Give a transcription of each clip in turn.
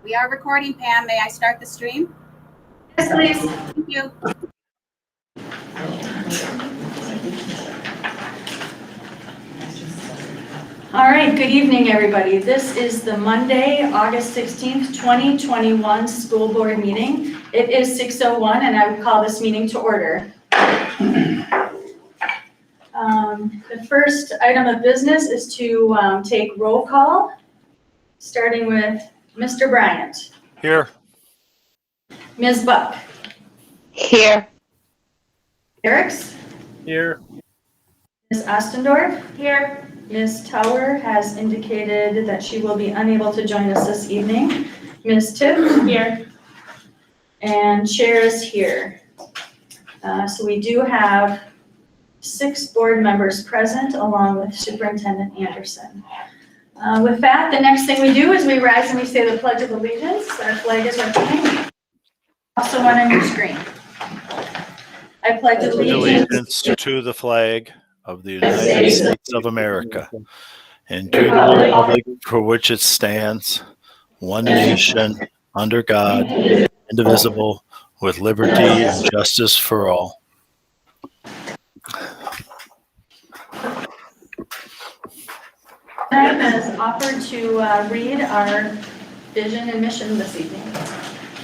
We are recording, Pam. May I start the stream? Yes, please. Thank you. All right, good evening, everybody. This is the Monday, August 16th, 2021 school board meeting. It is 6:01 and I would call this meeting to order. The first item of business is to take roll call, starting with Mr. Bryant. Here. Ms. Buck. Here. Eriks. Here. Ms. Ostendorf. Here. Ms. Tower has indicated that she will be unable to join us this evening. Ms. Tiff. Here. And Chair is here. So we do have 6 board members present along with Superintendent Anderson. With that, the next thing we do is we rise and we say the Pledge of Allegiance. Our flag is our flag. Also one on your screen. I pledge allegiance to the flag of the United States of America and to the republic for which it stands, one nation, under God, indivisible, with liberty and justice for all. has offered to read our vision and mission this evening.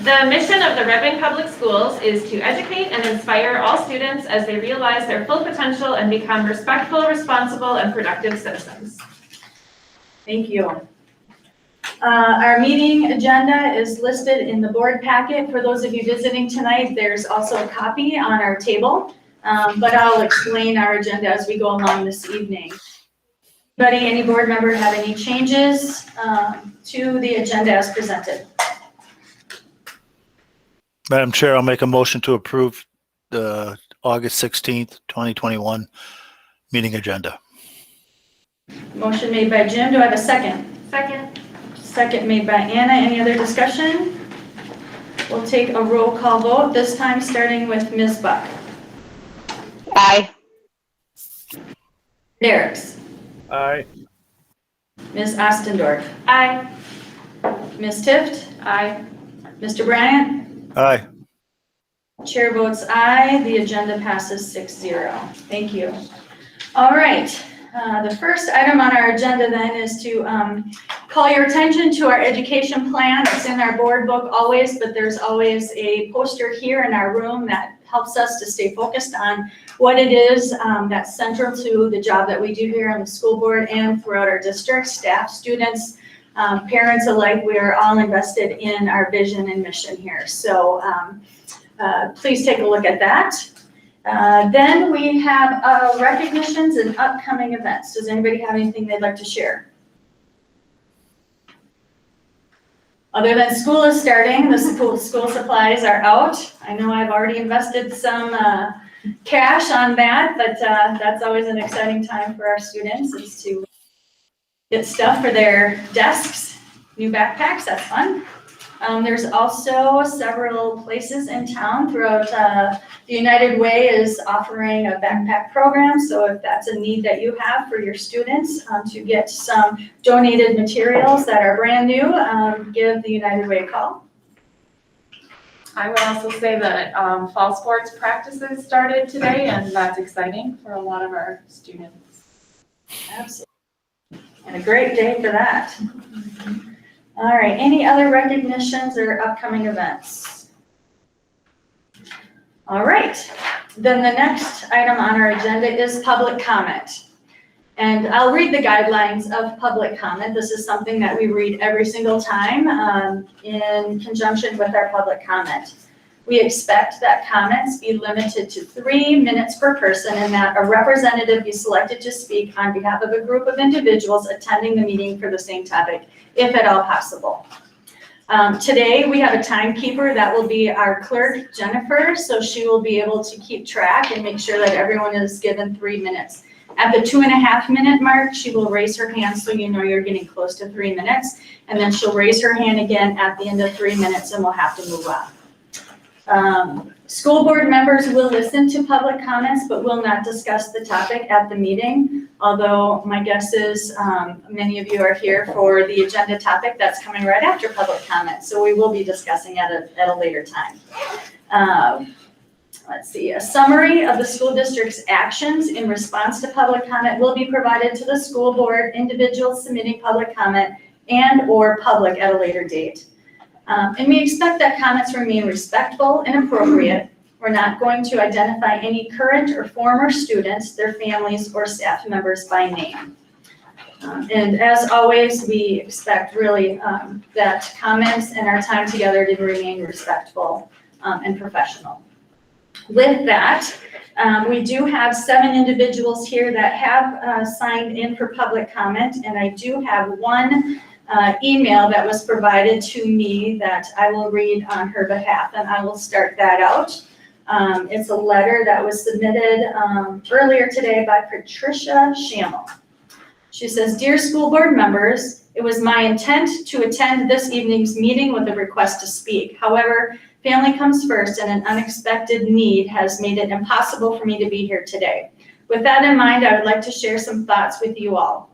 The mission of the Red Wing Public Schools is to educate and inspire all students as they realize their full potential and become respectful, responsible, and productive citizens. Thank you. Our meeting agenda is listed in the board packet. For those of you visiting tonight, there's also a copy on our table, but I'll explain our agenda as we go along this evening. Any board member have any changes to the agenda as presented? Madam Chair, I'll make a motion to approve the August 16th, 2021 meeting agenda. Motion made by Jim. Do I have a second? Second. Second made by Anna. Any other discussion? We'll take a roll call vote, this time starting with Ms. Buck. Aye. Eriks. Aye. Ms. Ostendorf. Aye. Ms. Tift. Aye. Mr. Bryant. Aye. Chair votes aye. The agenda passes 6-0. Thank you. All right. The first item on our agenda then is to call your attention to our education plan. It's in our board book always, but there's always a poster here in our room that helps us to stay focused on what it is that's central to the job that we do here on the school board and throughout our district, staff, students, parents alike. We are all invested in our vision and mission here. So please take a look at that. Then we have recognitions and upcoming events. Does anybody have anything they'd like to share? Other than school is starting, the school supplies are out. I know I've already invested some cash on that, but that's always an exciting time for our students, is to get stuff for their desks, new backpacks. That's fun. There's also several places in town throughout the United Way is offering a backpack program. So if that's a need that you have for your students to get some donated materials that are brand new, give the United Way a call. I would also say that fall sports practices started today, and that's exciting for a lot of our students. Absolutely. And a great day for that. All right, any other recognitions or upcoming events? All right, then the next item on our agenda is public comment. And I'll read the guidelines of public comment. This is something that we read every single time in conjunction with our public comment. We expect that comments be limited to 3 minutes per person and that a representative be selected to speak on behalf of a group of individuals attending the meeting for the same topic, if at all possible. Today, we have a timekeeper. That will be our clerk, Jennifer, so she will be able to keep track and make sure that everyone is given 3 minutes. At the 2.5 minute mark, she will raise her hand so you know you're getting close to 3 minutes, and then she'll raise her hand again at the end of 3 minutes and we'll have to move on. School board members will listen to public comments, but will not discuss the topic at the meeting. Although my guess is many of you are here for the agenda topic that's coming right after public comment. So we will be discussing at a later time. Let's see, a summary of the school district's actions in response to public comment will be provided to the school board, individuals submitting public comment, and or public at a later date. And we expect that comments remain respectful and appropriate. We're not going to identify any current or former students, their families, or staff members by name. And as always, we expect really that comments and our time together to remain respectful and professional. With that, we do have 7 individuals here that have signed in for public comment, and I do have one email that was provided to me that I will read on her behalf, and I will start that out. It's a letter that was submitted earlier today by Patricia Schammel. She says, "Dear school board members, it was my intent to attend this evening's meeting with a request to speak. However, family comes first and an unexpected need has made it impossible for me to be here today. With that in mind, I would like to share some thoughts with you all.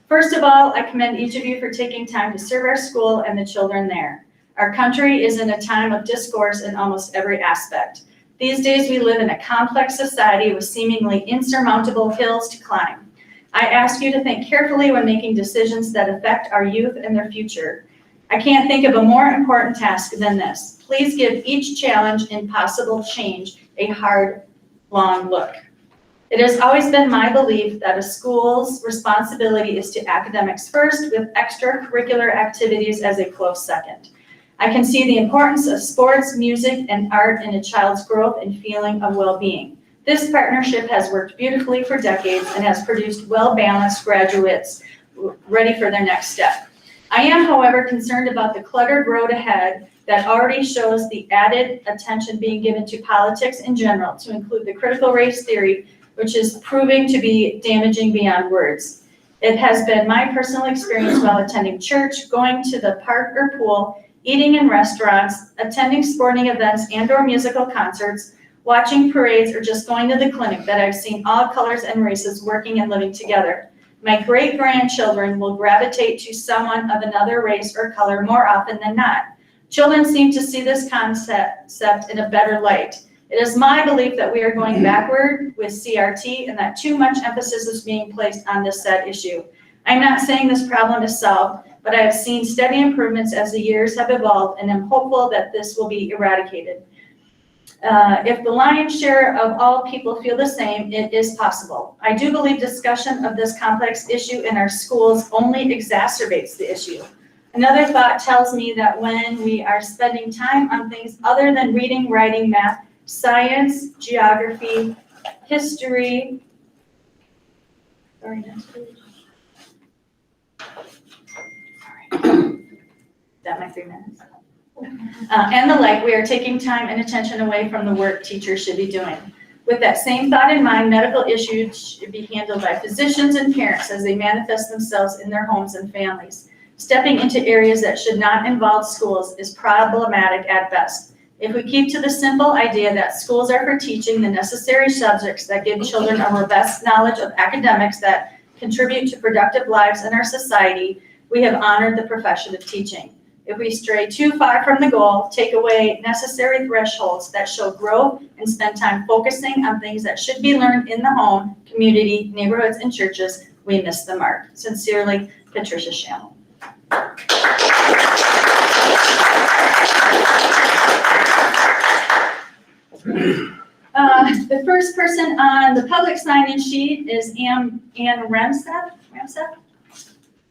First of all, I commend each of you for taking time to serve our school and the children there. Our country is in a time of discourse in almost every aspect. These days we live in a complex society with seemingly insurmountable hills to climb. I ask you to think carefully when making decisions that affect our youth and their future. I can't think of a more important task than this. Please give each challenge and possible change a hard, long look. It has always been my belief that a school's responsibility is to academics first, with extracurricular activities as a close second. I can see the importance of sports, music, and art in a child's growth and feeling of well-being. This partnership has worked beautifully for decades and has produced well-balanced graduates ready for their next step. I am, however, concerned about the cluttered road ahead that already shows the added attention being given to politics in general, to include the critical race theory, which is proving to be damaging beyond words. It has been my personal experience while attending church, going to the park or pool, eating in restaurants, attending sporting events and or musical concerts, watching parades, or just going to the clinic that I've seen all colors and races working and living together. My great-grandchildren will gravitate to someone of another race or color more often than not. Children seem to see this concept in a better light. It is my belief that we are going backward with CRT and that too much emphasis is being placed on this said issue. I'm not saying this problem is solved, but I have seen steady improvements as the years have evolved, and am hopeful that this will be eradicated. If the lion's share of all people feel the same, it is possible. I do believe discussion of this complex issue in our schools only exacerbates the issue. Another thought tells me that when we are spending time on things other than reading, writing, math, science, geography, history, is that my 3 minutes? And the like, we are taking time and attention away from the work teachers should be doing. With that same thought in mind, medical issues should be handled by physicians and parents as they manifest themselves in their homes and families. Stepping into areas that should not involve schools is problematic at best. If we keep to the simple idea that schools are for teaching the necessary subjects that give children a robust knowledge of academics that contribute to productive lives in our society, we have honored the profession of teaching. If we stray too far from the goal, take away necessary thresholds that show growth, and spend time focusing on things that should be learned in the home, community, neighborhoods, and churches, we miss the mark. Sincerely, Patricia Schammel. The first person on the public sign-in sheet is Ann Ramseth.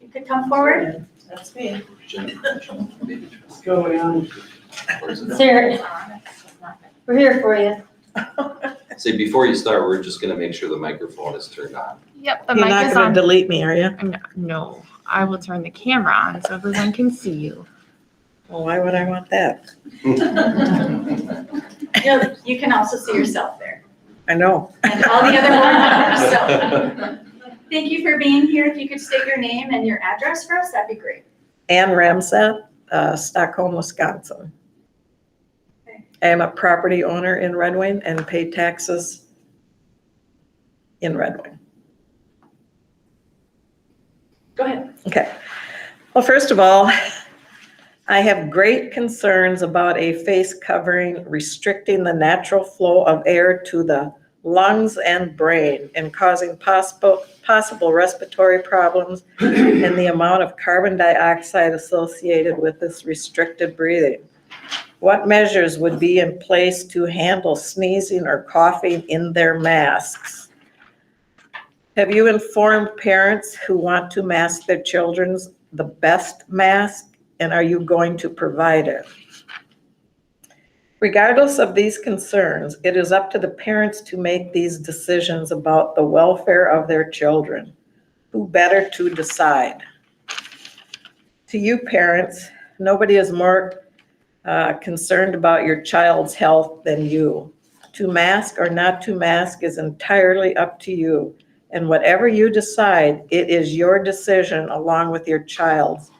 You could come forward. That's me. Let's go on. Sarah, we're here for you. Say, before you start, we're just gonna make sure the microphone is turned on. Yep, the You're mic not is gonna on. delete me, are you? No, I will turn the camera on so everyone can see you. Well, why would I want that? You can also see yourself there. I know. And all the other board members. So, thank you for being here. If you could state your name and your address for us, that'd be great. Ann Ramseth, Stockholm, Wisconsin. Okay. I am a property owner in Red Wing and pay taxes in Red Wing. Go ahead. Okay. Well, first of all, I have great concerns about a face covering restricting the natural flow of air to the lungs and brain and causing possible respiratory problems and the amount of carbon dioxide associated with this restricted breathing. What measures would be in place to handle sneezing or coughing in their masks? Have you informed parents who want to mask their children the best mask, and are you going to provide it? Regardless of these concerns, it is up to the parents to make these decisions about the welfare of their children. Who better to decide? To you parents, nobody is more concerned about your child's health than you. To mask or not to mask is entirely up to you. And whatever you decide, it is your decision along with your child's.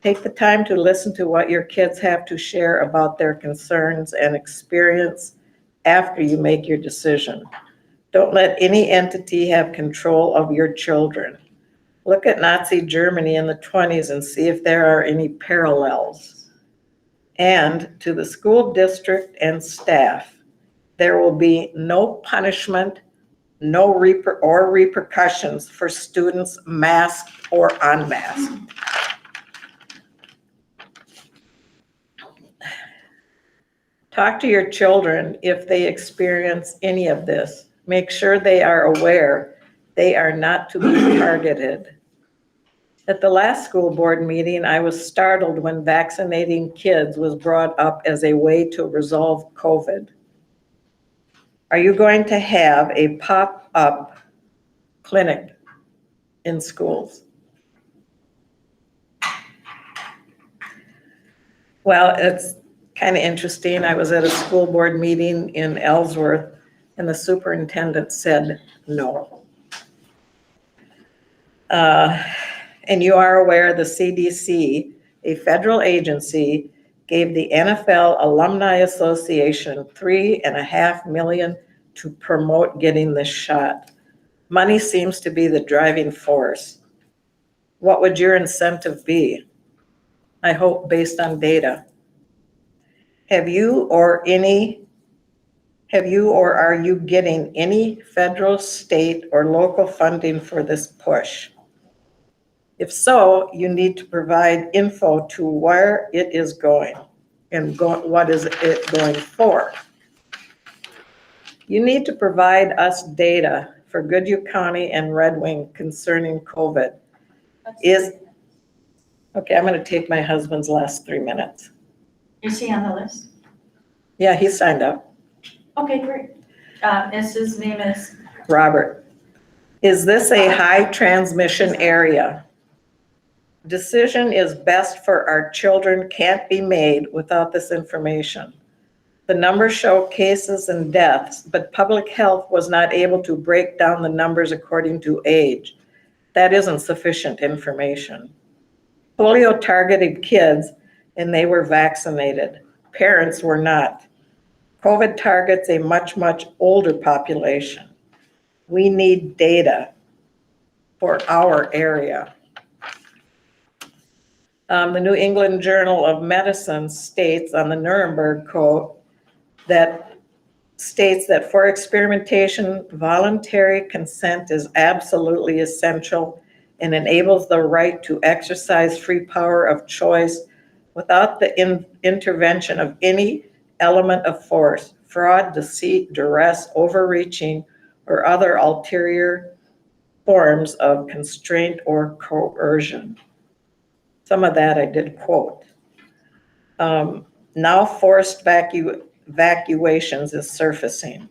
Take the time to listen to what your kids have to share about their concerns and experience after you make your decision. Don't let any entity have control of your children. Look at Nazi Germany in the 20s and see if there are any parallels. And to the school district and staff, there will be no punishment, no repercussions for students masked or unmasked. Talk to your children if they experience any of this. Make sure they are aware they are not to be targeted. At the last school board meeting, I was startled when vaccinating kids was brought up as a way to resolve COVID. Are you going to have a pop-up clinic in schools? Well, it's kind of interesting. I was at a school board meeting in Ellsworth and the superintendent said no. And you are aware the CDC, a federal agency, gave the NFL Alumni Association $3.5 million to promote getting this shot. Money seems to be the driving force. What would your incentive be? I hope based on data. Have you or are you getting any federal, state, or local funding for this push? If so, you need to provide info to where it is going and what is it going for. You need to provide us data for Goodhue County and Red Wing concerning COVID. Okay, I'm going to take my husband's last 3 minutes. Is he on the list? Yeah, he signed up. Okay, great. His name is? Robert. Is this a high transmission area? Decision is best for our children can't be made without this information. The numbers show cases and deaths, but public health was not able to break down the numbers according to age. That isn't sufficient information. Polio targeted kids and they were vaccinated. Parents were not. COVID targets a much, much older population. We need data for our area. The New England Journal of Medicine states on the Nuremberg Code that states that for experimentation, voluntary consent is absolutely essential and enables the right to exercise free power of choice without the intervention of any element of force, fraud, deceit, duress, overreaching, or other ulterior forms of constraint or coercion. Some of that I did quote. Now forced evacuations is surfacing.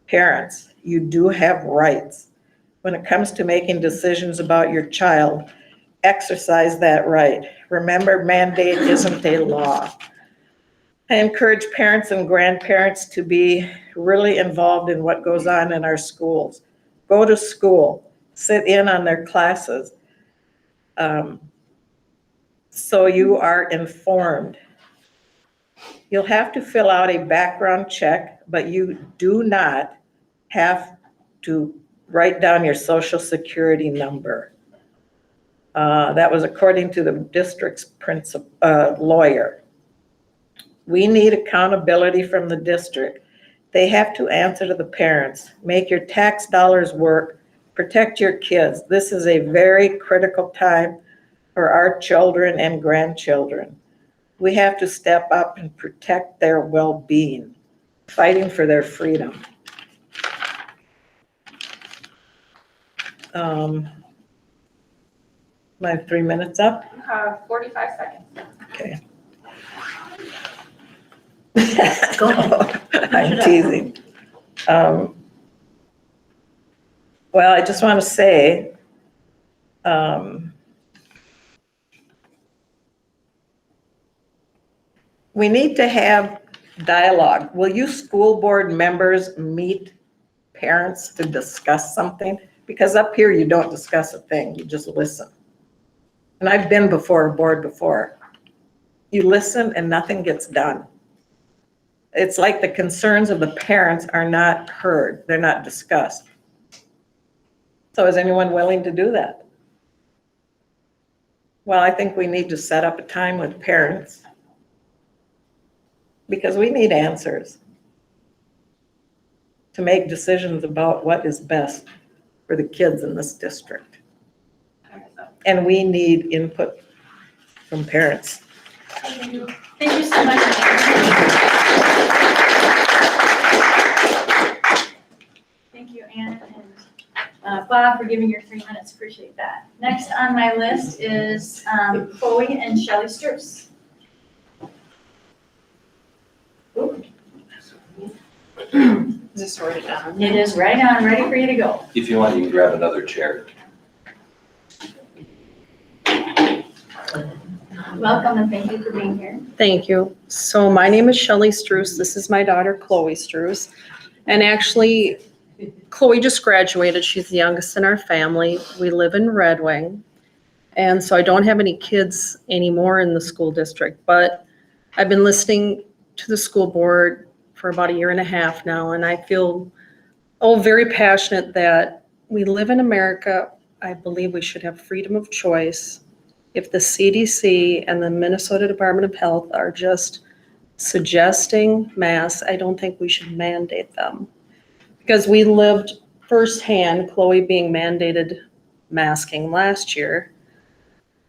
Parents, you do have rights. When it comes to making decisions about your child, exercise that right. Remember, mandate isn't a law. I encourage parents and grandparents to be really involved in what goes on in our schools. Go to school, sit in on their classes, so you are informed. You'll have to fill out a background check, but you do not have to write down your social security number. That was according to the district's lawyer. We need accountability from the district. They have to answer to the parents, make your tax dollars work, protect your kids. This is a very critical time for our children and grandchildren. We have to step up and protect their well-being, fighting for their freedom. My 3 minutes up? 45 seconds. Okay. I'm teasing. Well, I just want to say, we need to have dialogue. Will you school board members meet parents to discuss something? Because up here, you don't discuss a thing, you just listen. And I've been before a board before. You listen and nothing gets done. It's like the concerns of the parents are not heard, they're not discussed. So is anyone willing to do that? Well, I think we need to set up a time with parents because we need answers to make decisions about what is best for the kids in this district. And we need input from parents. Thank you so much. Thank you, Ann and Bob, for giving your 3 minutes. Appreciate that. Next on my list is Chloe and Shelley Struess. Is this already done? It is right on, ready for you to go. If you want, you can grab another chair. Welcome and thank you for being here. Thank you. So my name is Shelley Struess. This is my daughter, Chloe Struess. And actually, Chloe just graduated. She's the youngest in our family. We live in Red Wing. And so I don't have any kids anymore in the school district, but I've been listening to the school board for about 1.5 years now. And I feel, very passionate that we live in America. I believe we should have freedom of choice. If the CDC and the Minnesota Department of Health are just suggesting masks, I don't think we should mandate them. Because we lived firsthand, Chloe being mandated masking last year.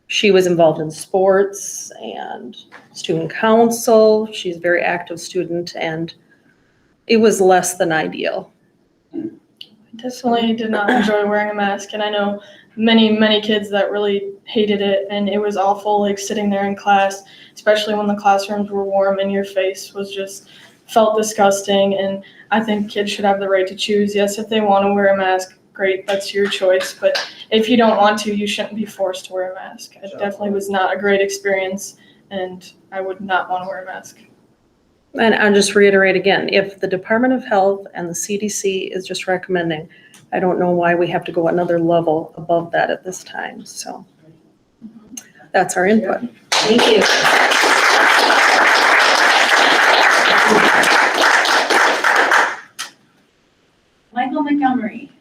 She was involved in sports and student council. She's a very active student, and it was less than ideal. I definitely did not enjoy wearing a mask, and I know many kids that really hated it, and it was awful, like sitting there in class, especially when the classrooms were warm and your face was just felt disgusting. And I think kids should have the right to choose. Yes, if they want to wear a mask, great, that's your choice, but if you don't want to, you shouldn't be forced to wear a mask. It definitely was not a great experience, and I would not want to wear a mask. And I'll just reiterate again, if the Department of Health and the CDC is just recommending, I don't know why we have to go another level above that at this time. So that's our input. Thank you. Michael Montgomery.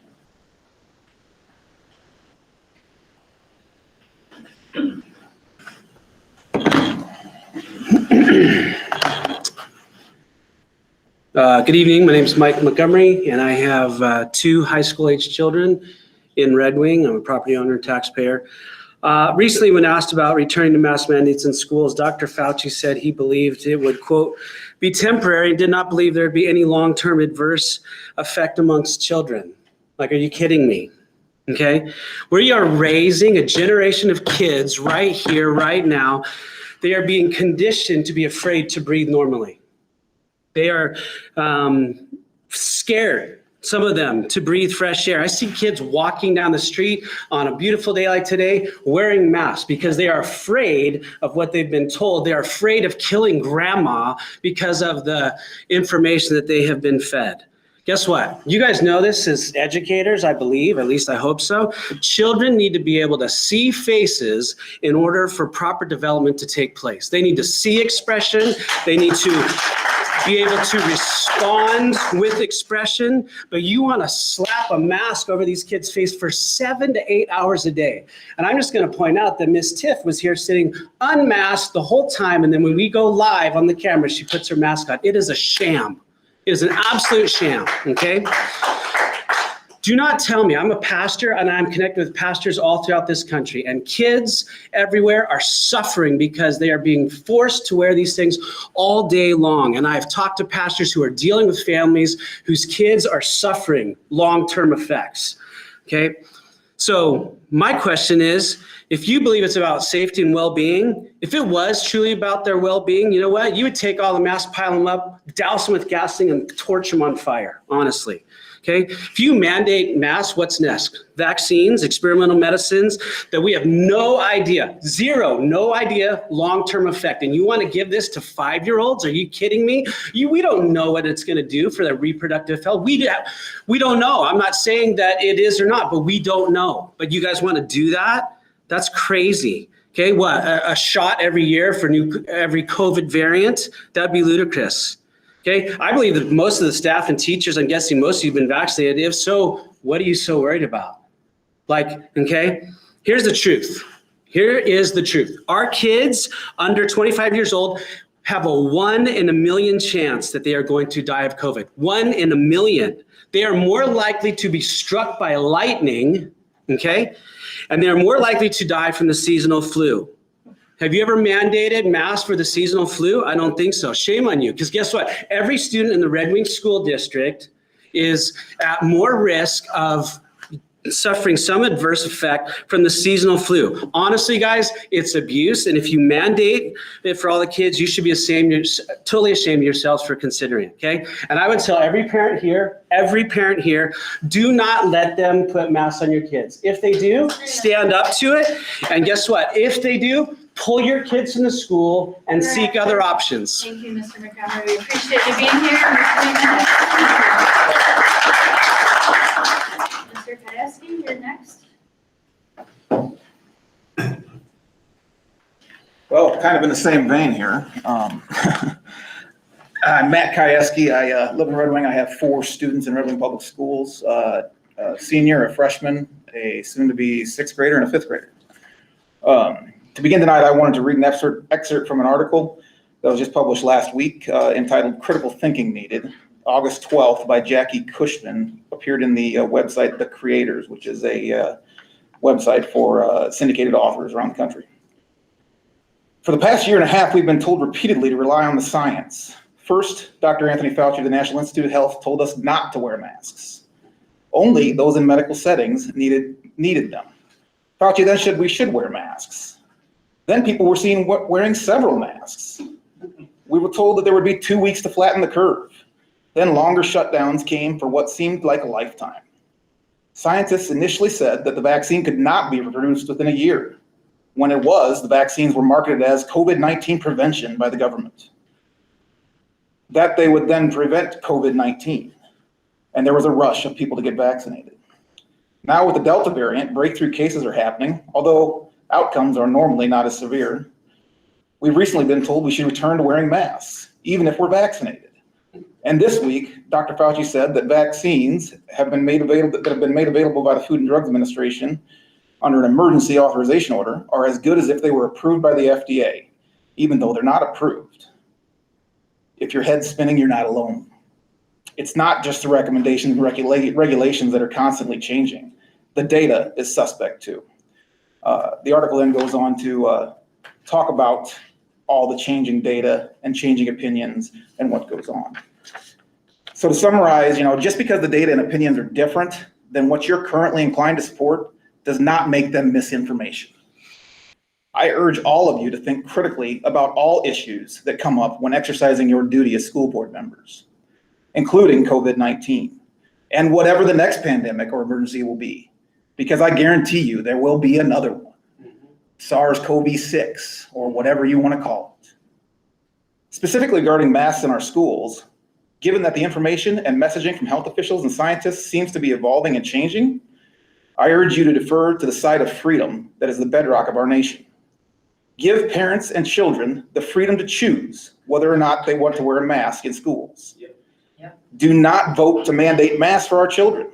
Good evening. My name is Mike Montgomery, and I have 2 high school age children in Red Wing. I'm a property owner and taxpayer. Recently, when asked about returning to mask mandates in schools, Dr. Fauci said he believed it would, quote, be temporary, and did not believe there would be any long-term adverse effect amongst children. Like, are you kidding me? Okay? We are raising a generation of kids right here, right now. They are being conditioned to be afraid to breathe normally. They are scared, some of them, to breathe fresh air. I see kids walking down the street on a beautiful day like today wearing masks because they are afraid of what they've been told. They are afraid of killing grandma because of the information that they have been fed. Guess what? You guys know this as educators, I believe, at least I hope so. Children need to be able to see faces in order for proper development to take place. They need to see expression. They need to be able to respond with expression, but you want to slap a mask over these kids' face for 7 to 8 hours a day. And I'm just going to point out that Miss Tiff was here sitting unmasked the whole time, and then when we go live on the camera, she puts her mask on. It is a sham. It is an absolute sham, okay? Do not tell me, I'm a pastor and I'm connected with pastors all throughout this country, and kids everywhere are suffering because they are being forced to wear these things all day long. And I've talked to pastors who are dealing with families whose kids are suffering long-term effects, okay? So my question is, if you believe it's about safety and well-being, if it was truly about their well-being, you know what? You would take all the masks, pile them up, douse them with gasoline, and torch them on fire, honestly. Okay? If you mandate masks, what's next? Vaccines, experimental medicines that we have no idea, no idea long-term effect. And you want to give this to 5-year-olds? Are you kidding me? We don't know what it's going to do for their reproductive health. We don't know. I'm not saying that it is or not, but we don't know. But you guys want to do that? That's crazy. Okay, what, a shot every year for every COVID variant? That'd be ludicrous. Okay, I believe that most of the staff and teachers, I'm guessing most of you have been vaccinated. If so, what are you so worried about? Okay, here's the truth. Here is the truth. Our kids under 25 years old have a 1 in a million chance that they are going to die of COVID. 1 in a million. They are more likely to be struck by lightning, okay? And they're more likely to die from the seasonal flu. Have you ever mandated masks for the seasonal flu? I don't think so. Shame on you, because guess what? Every student in the Red Wing School District is at more risk of suffering some adverse effect from the seasonal flu. Honestly, guys, it's abuse. And if you mandate it for all the kids, you should be totally ashamed of yourselves for considering it, okay? And I would tell every parent here, do not let them put masks on your kids. If they do, stand up to it. And guess what? If they do, pull your kids from the school and seek other options. Thank you, Mr. Montgomery. We appreciate you being here. Mr. Kajewski, you're next. Well, kind of in the same vein here. I'm Matt Kajewski. I live in Red Wing. I have 4 students in Red Wing Public Schools, a senior, a freshman, a soon-to-be 6th grader, and a 5th grader. To begin tonight, I wanted to read an excerpt from an article that was just published last week entitled Critical Thinking Needed, August 12th by Jackie Cushman, appeared in the website The Creators, which is a website for syndicated authors around the country. For the past year and a half, we've been told repeatedly to rely on the science. First, Dr. Anthony Fauci of the National Institute of Health told us not to wear masks. Only those in medical settings needed them. Fauci then said we should wear masks. Then people were seen wearing several masks. We were told that there would be 2 weeks to flatten the curve. Then longer shutdowns came for what seemed like a lifetime. Scientists initially said that the vaccine could not be produced within a year. When it was, the vaccines were marketed as COVID-19 prevention by the government. That they would then prevent COVID-19. And there was a rush of people to get vaccinated. Now with the Delta variant, breakthrough cases are happening, although outcomes are normally not as severe. We've recently been told we should return to wearing masks, even if we're vaccinated. And this week, Dr. Fauci said that vaccines have been made available by the Food and Drug Administration under an emergency authorization order are as good as if they were approved by the FDA, even though they're not approved. If your head's spinning, you're not alone. It's not just the recommendations and regulations that are constantly changing. The data is suspect too. The article then goes on to talk about all the changing data and changing opinions and what goes on. So to summarize, just because the data and opinions are different than what you're currently inclined to support does not make them misinformation. I urge all of you to think critically about all issues that come up when exercising your duty as school board members, including COVID-19 and whatever the next pandemic or emergency will be. Because I guarantee you there will be another one, SARS-CoV-6 or whatever you want to call it. Specifically regarding masks in our schools, given that the information and messaging from health officials and scientists seems to be evolving and changing, I urge you to defer to the side of freedom that is the bedrock of our nation. Give parents and children the freedom to choose whether or not they want to wear a mask in schools. Do not vote to mandate masks for our children.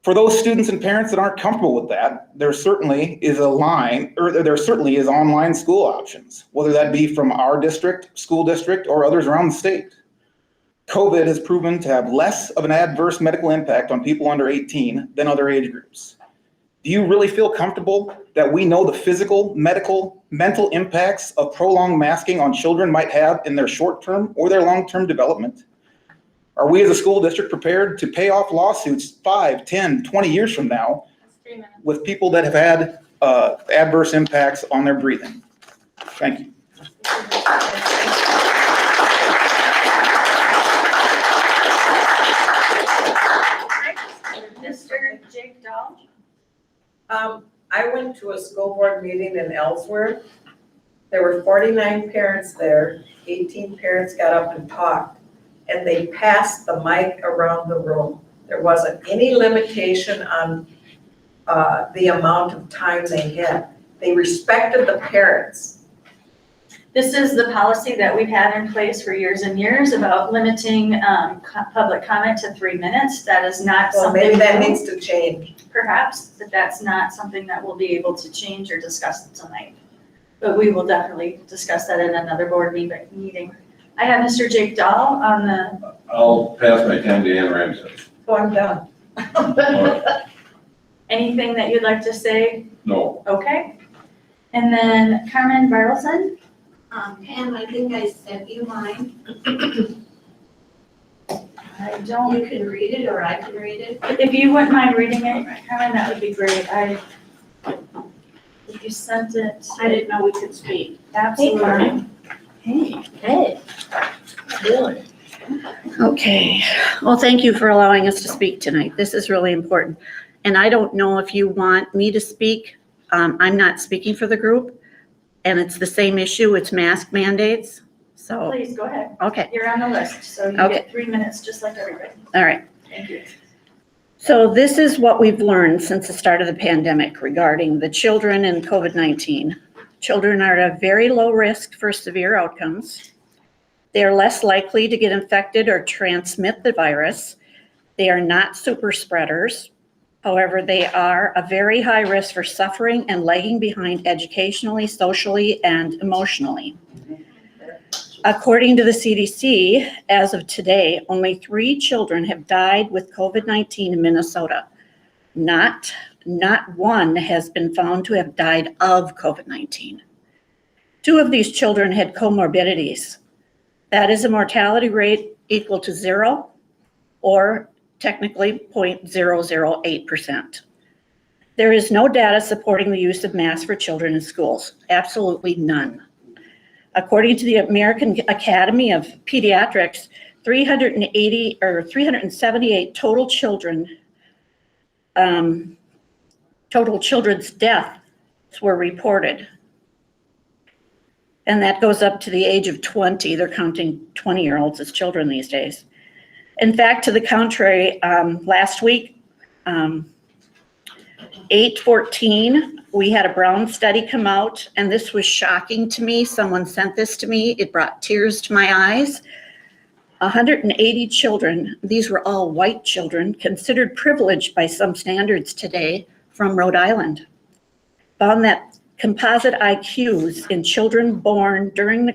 For those students and parents that aren't comfortable with that, there certainly is online school options, whether that be from our district, school district, or others around the state. COVID has proven to have less of an adverse medical impact on people under 18 than other age groups. Do you really feel comfortable that we know the physical, medical, mental impacts of prolonged masking on children might have in their short-term or their long-term development? Are we as a school district prepared to pay off lawsuits 5, 10, 20 years from now with people that have had adverse impacts on their breathing? Thank you. Mr. Jake Dahl? I went to a school board meeting in Ellsworth. There were 49 parents there. 18 parents got up and talked, and they passed the mic around the room. There wasn't any limitation on the amount of time they had. They respected the parents. This is the policy that we've had in place for years and years about limiting public comment to 3 minutes. That is not Well, something. maybe that needs to change. Perhaps, but that's not something that we'll be able to change or discuss tonight. But we will definitely discuss that in another board meeting. I have Mr. Jake Dahl on the. I'll pass my time to Ann Ramsey. Oh, I'm done. Anything that you'd like to say? No. Okay. And then Carmen Bartleson? Pam, I think I sent you mine. I don't. You can read it or I can read it. If you wouldn't mind reading it, Carmen, that would be great. If you sent it. I didn't know we could speak. Absolutely. Hey. Really? Okay, well, thank you for allowing us to speak tonight. This is really important. And I don't know if you want me to speak. I'm not speaking for the group, and it's the same issue, it's mask mandates, so. Please, go ahead. Okay, You're on the list, so you Okay. get 3 minutes, just like everybody. all right. Thank you. So this is what we've learned since the start of the pandemic regarding the children and COVID-19. Children are at a very low risk for severe outcomes. They are less likely to get infected or transmit the virus. They are not super spreaders. However, they are a very high risk for suffering and lagging behind educationally, socially, and emotionally. According to the CDC, as of today, only 3 children have died with COVID-19 in Minnesota. Not one has been found to have died of COVID-19. 2 of these children had comorbidities. That is a mortality rate equal to 0 or technically 0.008%. There is no data supporting the use of masks for children in schools, absolutely none. According to the American Academy of Pediatrics, 378 total children's deaths were reported. And that goes up to the age of 20. They're counting 20-year-olds as children these days. In fact, to the contrary, last week, 8/14, we had a Brown study come out, and this was shocking to me. Someone sent this to me. It brought tears to my eyes. 180 children, these were all white children, considered privileged by some standards today from Rhode Island, found that composite IQs in children born during the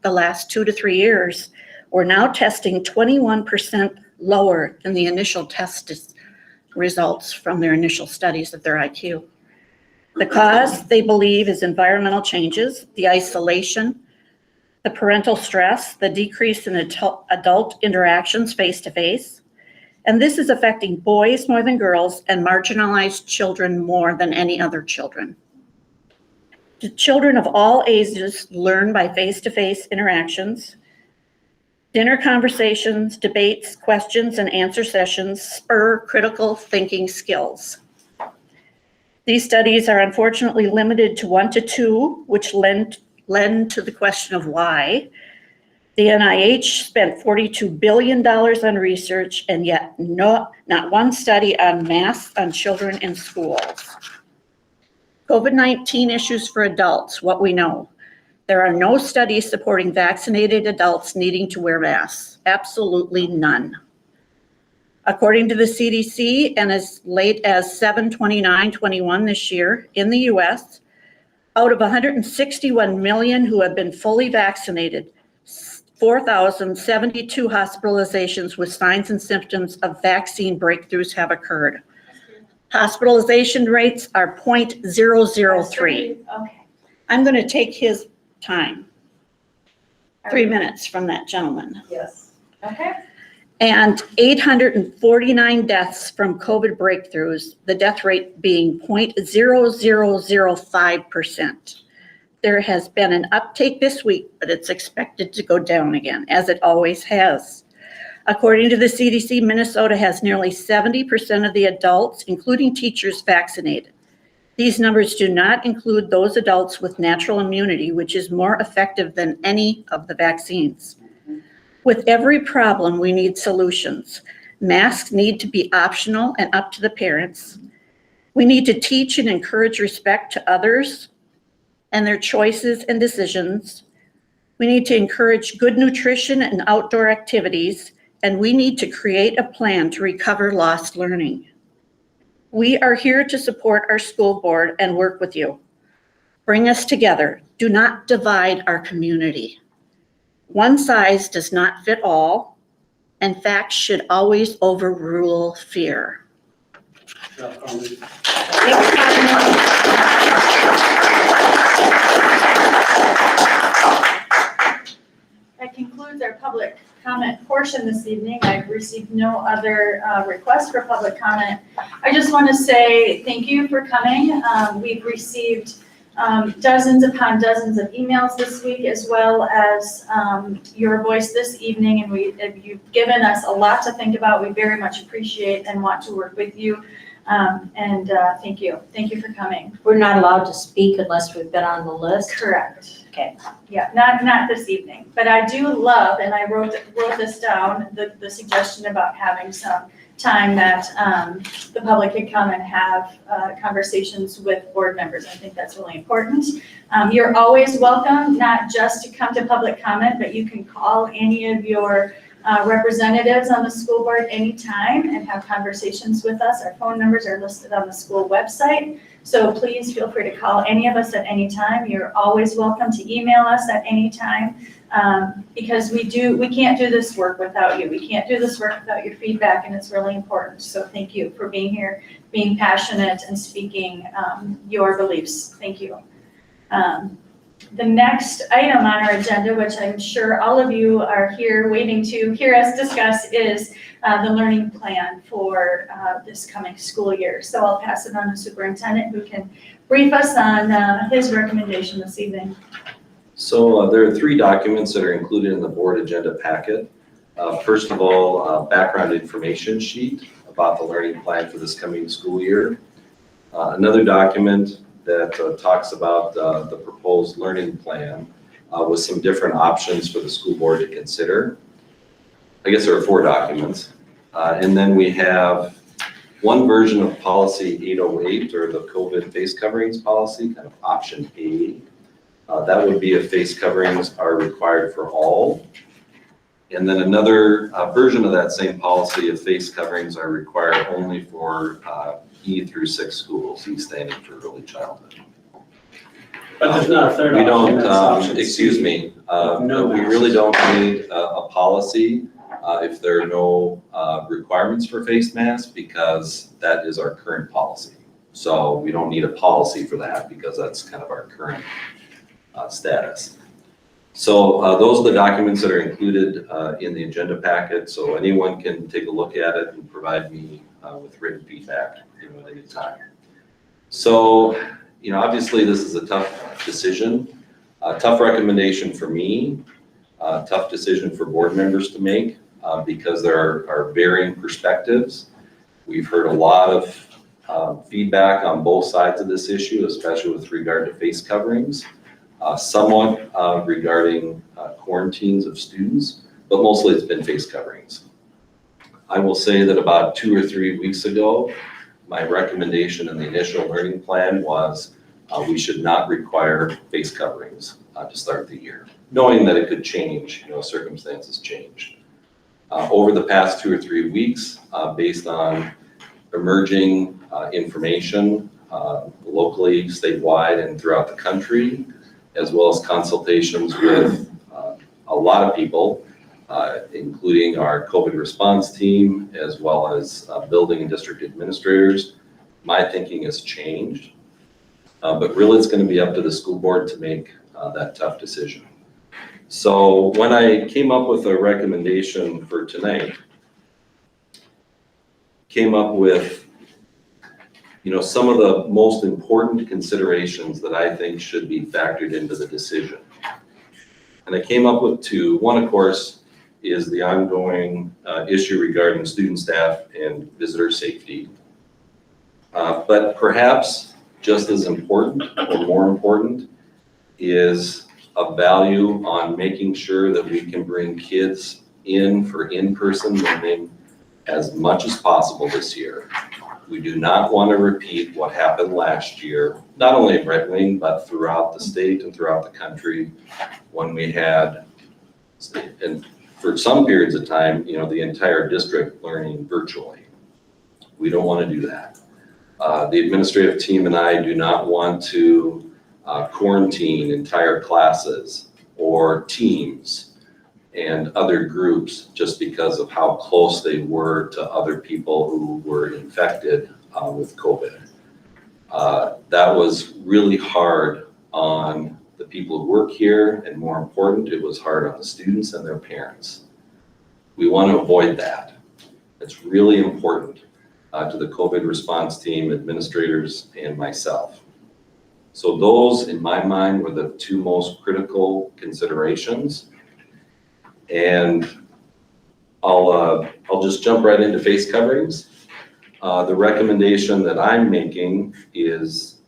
last 2 to 3 years, were now testing 21% lower than the initial test results from their initial studies of their IQ. The cause, they believe, is environmental changes, the isolation, the parental stress, the decrease in adult interactions face-to-face, and this is affecting boys more than girls and marginalized children more than any other children. The children of all ages learn by face-to-face interactions. Dinner conversations, debates, questions, and answer sessions spur critical thinking skills. These studies are unfortunately limited to 1 to 2, which lend to the question of why. The NIH spent $42 billion on research, and yet not one study on masks on children in schools. COVID-19 issues for adults, what we know. There are no studies supporting vaccinated adults needing to wear masks. Absolutely none. According to the CDC, and as late as 7/29/21 this year in the US, out of 161 million who have been fully vaccinated, 4,072 hospitalizations with signs and symptoms of vaccine breakthroughs have occurred. Hospitalization rates are 0.003. Okay. I'm going to take his time. 3 minutes from that gentleman. Yes. Okay. And 849 deaths from COVID breakthroughs, the death rate being 0.0005%. There has been an uptake this week, but it's expected to go down again, as it always has. According to the CDC, Minnesota has nearly 70% of the adults, including teachers, vaccinated. These numbers do not include those adults with natural immunity, which is more effective than any of the vaccines. With every problem, we need solutions. Masks need to be optional and up to the parents. We need to teach and encourage respect to others and their choices and decisions. We need to encourage good nutrition and outdoor activities, and we need to create a plan to recover lost learning. We are here to support our school board and work with you. Bring us together. Do not divide our community. One size does not fit all, and facts should always overrule fear. That concludes our public comment portion this evening. I've received no other requests for public comment. I just want to say thank you for coming. We've received dozens upon dozens of emails this week, as well as your voice this evening, and you've given us a lot to think about. We very much appreciate and want to work with you. Thank you. Thank you for coming. We're not allowed to speak unless we've been on the list? Correct. Okay. Yeah, not this evening, but I do love, and I wrote this down, the suggestion about having some time that the public could come and have conversations with board members. I think that's really important. You're always welcome, not just to come to public comment, but you can call any of your representatives on the school board anytime and have conversations with us. Our phone numbers are listed on the school website. So please feel free to call any of us at any time. You're always welcome to email us at any time, because we can't do this work without you. We can't do this work without your feedback, and it's really important. So thank you for being here, being passionate, and speaking your beliefs. Thank you. The next item on our agenda, which I'm sure all of you are here waiting to hear us discuss, is the learning plan for this coming school year. So I'll pass it on to Superintendent, who can brief us on his recommendation this evening. So there are 3 documents that are included in the board agenda packet. First of all, a background information sheet about the learning plan for this coming school year. Another document that talks about the proposed learning plan with some different options for the school board to consider. I guess there are 4 documents. And then we have one version of policy 808, or the COVID face coverings policy, kind of option A. That would be if face coverings are required for all. And then another version of that same policy if face coverings are required only for E through 6 schools, E standing for early childhood. But there's not a third We option, that's don't, option C. excuse me, No we really don't need a policy if there are no requirements for face masks, because that is our current policy. So we don't need a policy for that, because that's kind of our current status. So those are the documents that are included in the agenda packet, so anyone can take a look at it and provide me with written feedback at any time. So, obviously this is a tough decision, a tough recommendation for me, a tough decision for board members to make because there are varying perspectives. We've heard a lot of feedback on both sides of this issue, especially with regard to face coverings. somewhat regarding quarantines of students, but mostly it's been face coverings. I will say that about 2 or 3 weeks ago, my recommendation in the initial learning plan was we should not require face coverings to start the year, knowing that it could change, circumstances change. Over the past 2 or 3 weeks, based on emerging information locally, statewide, and throughout the country, as well as consultations with a lot of people, including our COVID response team, as well as building and district administrators, my thinking has changed. But really it's going to be up to the school board to make that tough decision. So when I came up with a recommendation for tonight, came up with some of the most important considerations that I think should be factored into the decision. And I came up with 2. One, of course, is the ongoing issue regarding student, staff, and visitor safety. But perhaps just as important or more important is a value on making sure that we can bring kids in for in-person learning as much as possible this year. We do not want to repeat what happened last year, not only in Red Wing, but throughout the state and throughout the country, when we had, and for some periods of time, the entire district learning virtually. We don't want to do that. The administrative team and I do not want to quarantine entire classes or teams and other groups just because of how close they were to other people who were infected with COVID. That was really hard on the people who work here, and more important, it was hard on the students and their parents. We want to avoid that. It's really important to the COVID response team, administrators, and myself. So those, in my mind, were the 2 most critical considerations. And I'll just jump right into face coverings. The recommendation that I'm making is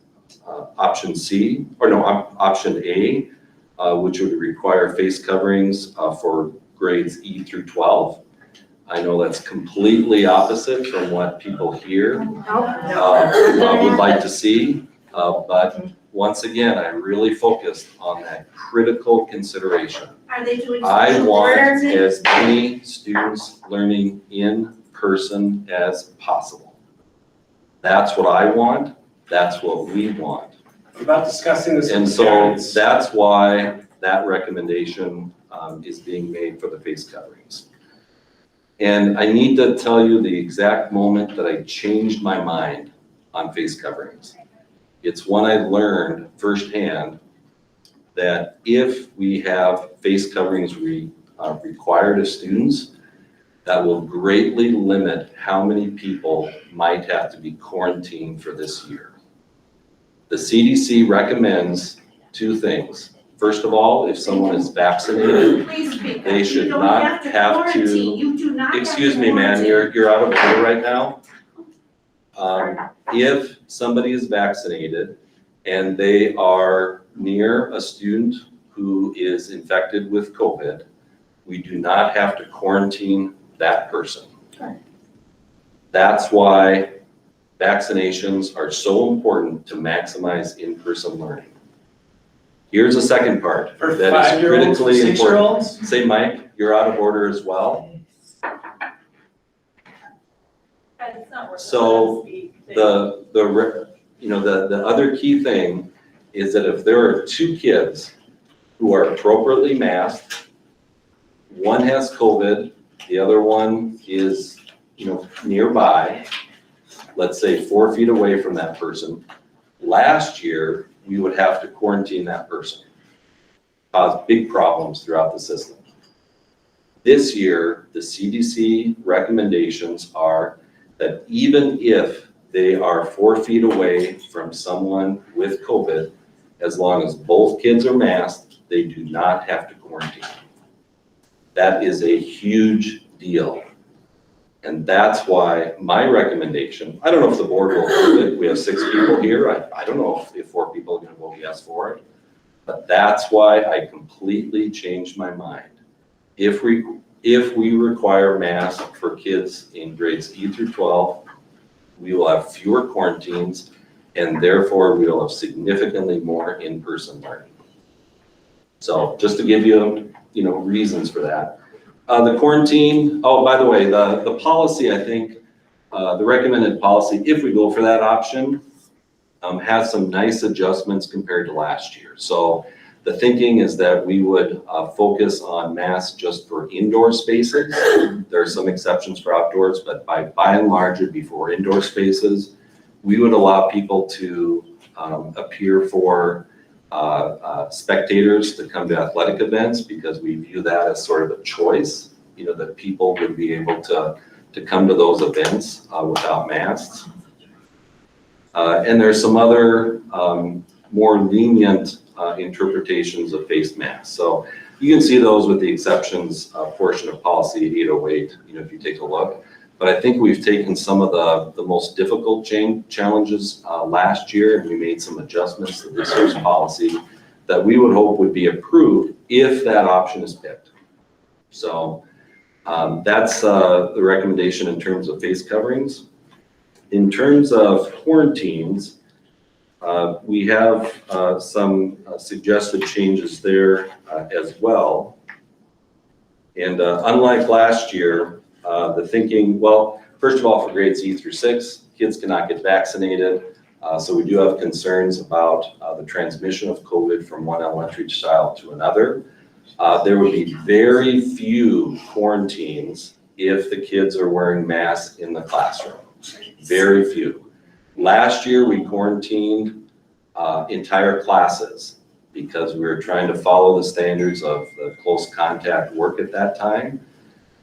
option A, which would require face coverings for grades E through 12. I know that's completely opposite from what people here would like to see. But once again, I really focused on that critical consideration. Are they doing I social want distancing? as many students learning in person as possible. That's what I want. That's what we want. What about discussing this And with so parents? that's why that recommendation is being made for the face coverings. And I need to tell you the exact moment that I changed my mind on face coverings. It's when I learned firsthand that if we have face coverings required of students, that will greatly limit how many people might have to be quarantined for this year. The CDC recommends 2 things. First of all, if someone is vaccinated, they should not have to, excuse me, man, you're out of order right now. If somebody is vaccinated and they are near a student who is infected with COVID, we do not have to quarantine that person. That's why vaccinations are so important to maximize in-person learning. Here's the second part For that is 5-year-olds, critically important. 6-year-olds? Say, Mike, you're out of order as well. So the other key thing is that if there are 2 kids who are appropriately masked, one has COVID, the other one is, nearby, let's say 4 feet away from that person. Last year, we would have to quarantine that person. Cause big problems throughout the system. This year, the CDC recommendations are that even if they are 4 feet away from someone with COVID, as long as both kids are masked, they do not have to quarantine. That is a huge deal. And that's why my recommendation, I don't know if the board will approve it. We have 6 people here. I don't know if 4 people are going to vote yes for it. But that's why I completely changed my mind. If we require masks for kids in grades E through 12, we will have fewer quarantines, and therefore we will have significantly more in-person learning. So just to give you, reasons for that. The quarantine, oh, by the way, the policy, I think, the recommended policy, if we go for that option, has some nice adjustments compared to last year. So the thinking is that we would focus on masks just for indoor spaces. There are some exceptions for outdoors, but by and large, it'd be for indoor spaces. We would allow people to appear for spectators to come to athletic events, because we view that as sort of a choice, that people would be able to come to those events without masks. And there's some other more lenient interpretations of face masks. So you can see those with the exceptions portion of policy 808, if you take a look. But I think we've taken some of the most difficult challenges last year, and we made some adjustments to this year's policy that we would hope would be approved if that option is picked. So that's the recommendation in terms of face coverings. In terms of quarantines, we have some suggested changes there as well. And unlike last year, the thinking, well, first of all, for grades E through 6, kids cannot get vaccinated. So we do have concerns about the transmission of COVID from one elementary child to another. There would be very few quarantines if the kids are wearing masks in the classroom. Very few. Last year, we quarantined entire classes because we were trying to follow the standards of the close contact work at that time.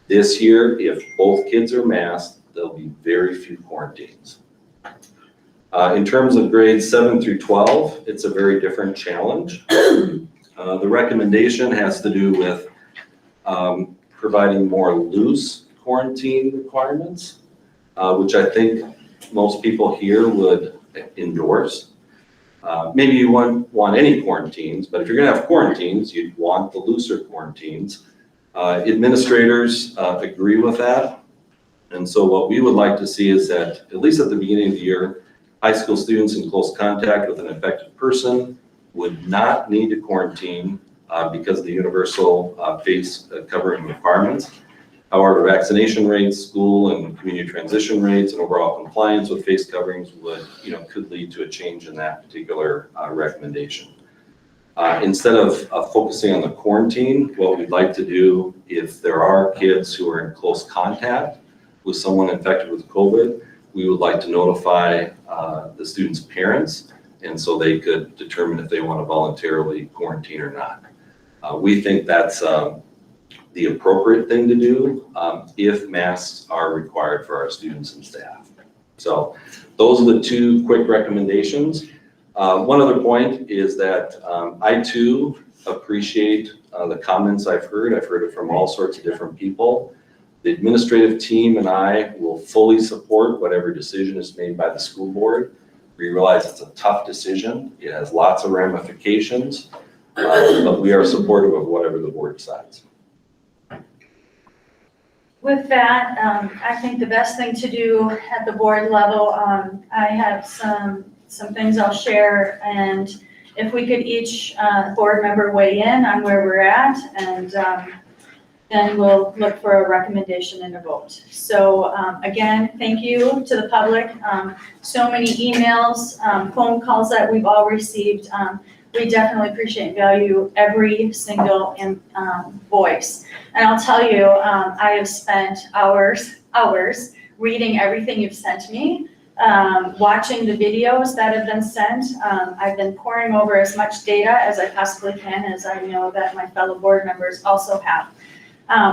This year, if both kids are masked, there'll be very few quarantines. In terms of grades 7 through 12, it's a very different challenge. The recommendation has to do with providing more loose quarantine requirements, which I think most people here would endorse. Maybe you wouldn't want any quarantines, but if you're gonna have quarantines, you'd want the looser quarantines. Administrators agree with that. And so what we would like to see is that, at least at the beginning of the year, high school students in close contact with an infected person would not need to quarantine because of the universal face covering requirements. However, vaccination rates, school and community transition rates, and overall compliance with face coverings would, could lead to a change in that particular recommendation. Instead of focusing on the quarantine, what we'd like to do, if there are kids who are in close contact with someone infected with COVID, we would like to notify the student's parents, and so they could determine if they want to voluntarily quarantine or not. We think that's the appropriate thing to do if masks are required for our students and staff. So those are the two quick recommendations. One other point is that I too appreciate the comments I've heard. I've heard it from all sorts of different people. The administrative team and I will fully support whatever decision is made by the school board. We realize it's a tough decision. It has lots of ramifications, but we are supportive of whatever the board decides. With that, I think the best thing to do at the board level, I have some things I'll share, and if we could each board member weigh in on where we're at, and then we'll look for a recommendation and a vote. So again, thank you to the public. So many emails, phone calls that we've all received. We definitely appreciate and value every single voice. And I'll tell you, I have spent hours reading everything you've sent me, watching the videos that have been sent. I've been poring over as much data as I possibly can, as I know that my fellow board members also have.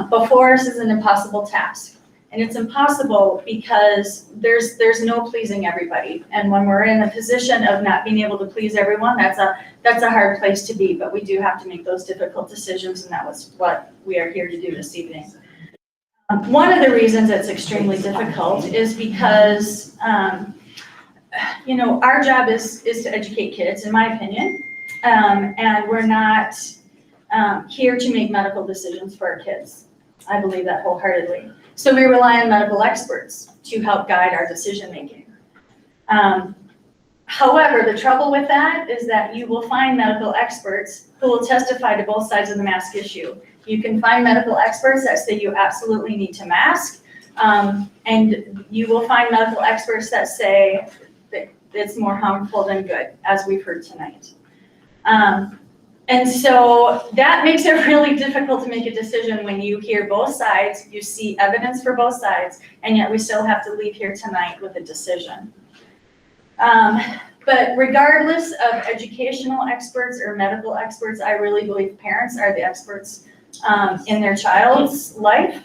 Before us is an impossible task. And it's impossible because there's no pleasing everybody. And when we're in a position of not being able to please everyone, that's a hard place to be. But we do have to make those difficult decisions, and that was what we are here to do this evening. One of the reasons it's extremely difficult is because, our job is to educate kids, in my opinion. And we're not here to make medical decisions for our kids. I believe that wholeheartedly. So we rely on medical experts to help guide our decision-making. However, the trouble with that is that you will find medical experts who will testify to both sides of the mask issue. You can find medical experts that say you absolutely need to mask, and you will find medical experts that say that it's more harmful than good, as we've heard tonight. And so that makes it really difficult to make a decision when you hear both sides, you see evidence for both sides, and yet we still have to leave here tonight with a decision. But regardless of educational experts or medical experts, I really believe parents are the experts in their child's life.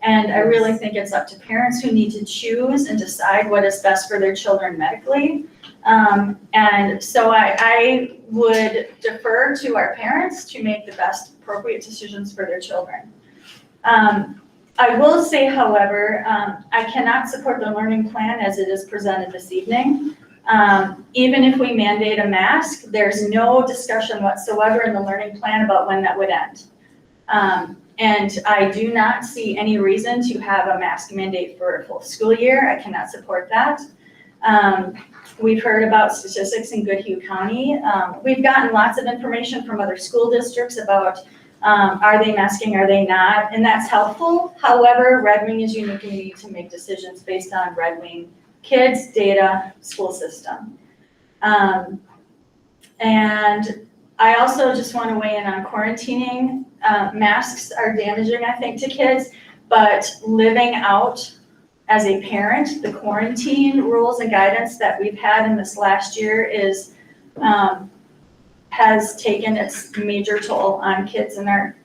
And I really think it's up to parents who need to choose and decide what is best for their children medically. And so I would defer to our parents to make the best appropriate decisions for their children. I will say, however, I cannot support the learning plan as it is presented this evening. Even if we mandate a mask, there's no discussion whatsoever in the learning plan about when that would end. And I do not see any reason to have a mask mandate for a full school year. I cannot support that. We've heard about statistics in Goodhue County. We've gotten lots of information from other school districts about are they masking, are they not, and that's helpful. However, Red Wing is unique and we need to make decisions based on Red Wing kids, data, school system. And I also just want to weigh in on quarantining. Masks are damaging, I think, to kids, but living out as a parent, the quarantine rules and guidance that we've had in this last year is has taken its major toll on kids in our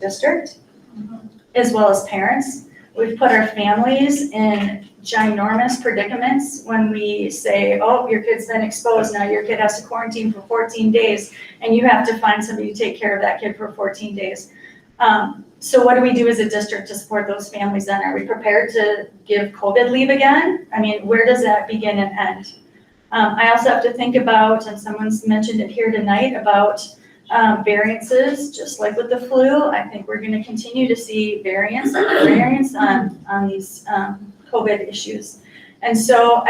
district, as well as parents. We've put our families in ginormous predicaments when we say, oh, your kid's been exposed, now your kid has to quarantine for 14 days, and you have to find somebody to take care of that kid for 14 days. So what do we do as a district to support those families then? Are we prepared to give COVID leave again? I mean, where does that begin and end? I also have to think about, and someone's mentioned it here tonight, about variances, just like with the flu. I think we're going to continue to see variants on these COVID issues. And so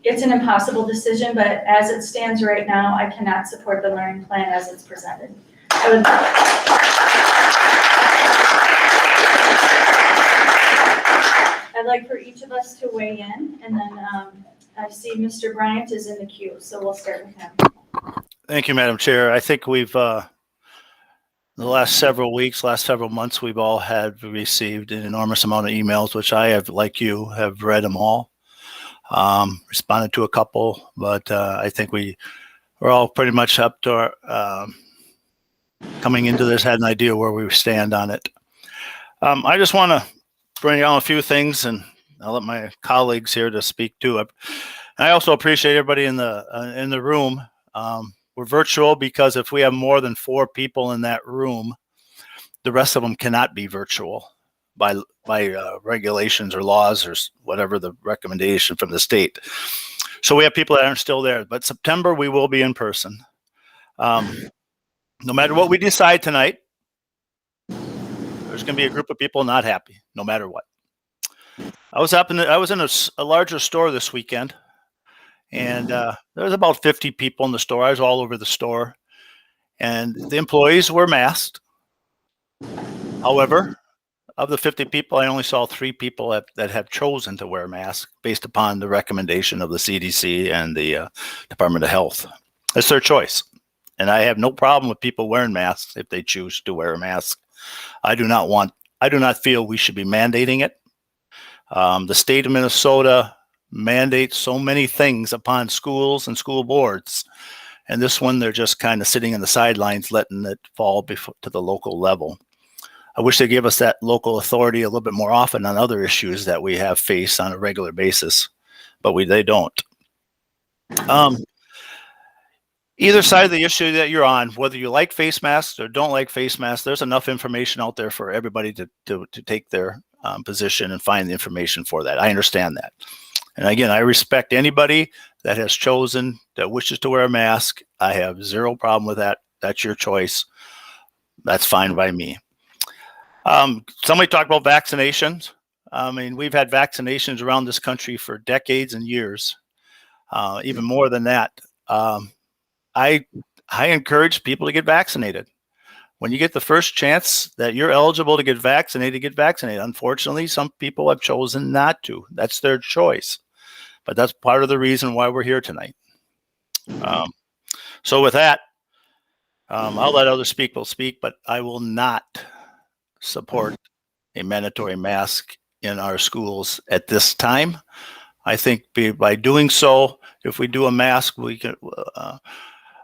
it's an impossible decision, but as it stands right now, I cannot support the learning plan as it's presented. I'd like for each of us to weigh in, and then I see Mr. Bryant is in the queue, so we'll start with him. Thank you, Madam Chair. I think we've, in the last several weeks, last several months, we've all had received an enormous amount of emails, which I have, like you, have read them all, responded to a couple, but I think we're all pretty much up to our, coming into this, had an idea where we stand on it. I just want to bring on a few things, and I'll let my colleagues here to speak to it. I also appreciate everybody in the room. We're virtual because if we have more than 4 people in that room, the rest of them cannot be virtual by regulations or laws or whatever the recommendation from the state. So we have people that aren't still there, but September we will be in person. No matter what we decide tonight, there's going to be a group of people not happy, no matter what. I was in a larger store this weekend, and there was about 50 people in the store. I was all over the store, and the employees were masked. However, of the 50 people, I only saw 3 people that have chosen to wear masks based upon the recommendation of the CDC and the Department of Health. It's their choice, and I have no problem with people wearing masks if they choose to wear a mask. I do not feel we should be mandating it. The state of Minnesota mandates so many things upon schools and school boards, and this one they're just kind of sitting in the sidelines letting it fall to the local level. I wish they gave us that local authority a little bit more often on other issues that we have faced on a regular basis, but they don't. Either side of the issue that you're on, whether you like face masks or don't like face masks, there's enough information out there for everybody to take their position and find the information for that. I understand that. And again, I respect anybody that has chosen, that wishes to wear a mask, I have zero problem with that. That's your choice. That's fine by me. Somebody talked about vaccinations. I mean, we've had vaccinations around this country for decades and years, even more than that. I encourage people to get vaccinated. When you get the first chance that you're eligible to get vaccinated, get vaccinated. Unfortunately, some people have chosen not to. That's their choice. But that's part of the reason why we're here tonight. So with that, I'll let others speak will speak, but I will not support a mandatory mask in our schools at this time. I think by doing so, if we do a mask, we can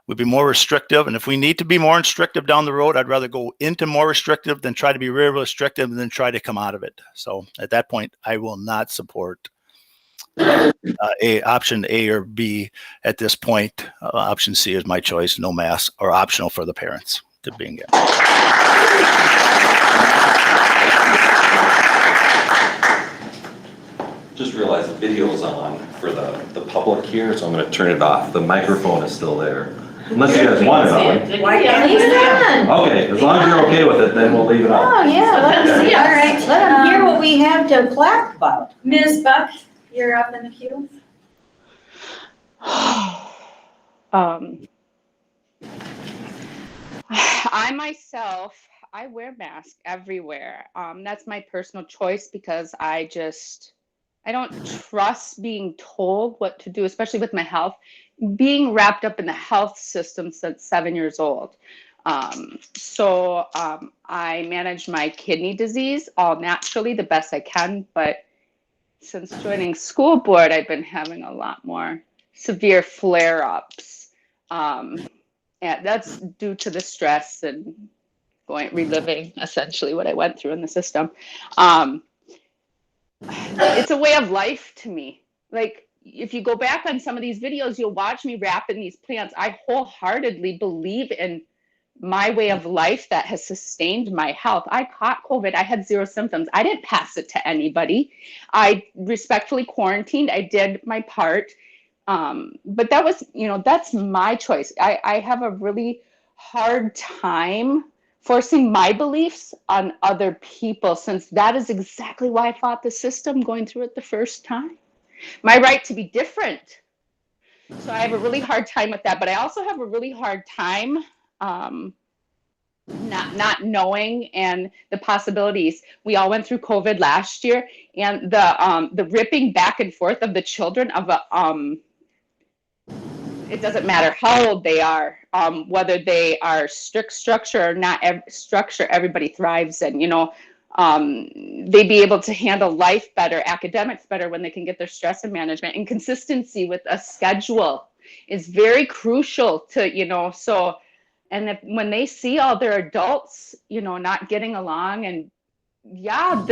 we'd be more restrictive. And if we need to be more restrictive down the road, I'd rather go into more restrictive than try to be really restrictive and then try to come out of it. So at that point, I will not support option A or B at this point. Option C is my choice, no mask, or optional for the parents to being it. Just realized the video is on for the public here, so I'm going to turn it off. The microphone is still there. Unless you guys want it on. Why can't we leave it on? Okay, as long as you're okay with it, then we'll leave it on. Oh, yeah, let them see us. All right. Let them hear what we have to clap about. Ms. Buck, you're up in the queue. I myself, I wear masks everywhere. That's my personal choice because I don't trust being told what to do, especially with my health. Being wrapped up in the health system since 7 years old. So I manage my kidney disease all naturally the best I can, but since joining school board, I've been having a lot more severe flare-ups. And that's due to the stress and reliving essentially what I went through in the system. It's a way of life to me. Like, if you go back on some of these videos, you'll watch me wrap in these plants. I wholeheartedly believe in my way of life that has sustained my health. I caught COVID. I had 0 symptoms. I didn't pass it to anybody. I respectfully quarantined. I did my part. But that was, that's my choice. I have a really hard time forcing my beliefs on other people, since that is exactly why I fought the system going through it the first time. My right to be different. So I have a really hard time with that, but I also have a really hard time not knowing and the possibilities. We all went through COVID last year, and the ripping back and forth of the children of it doesn't matter how old they are, whether they are strict structure or not structure, everybody thrives in, they be able to handle life better, academics better when they can get their stress and management, and consistency with a schedule is very crucial to, so, and when they see all their adults, not getting along, and yeah,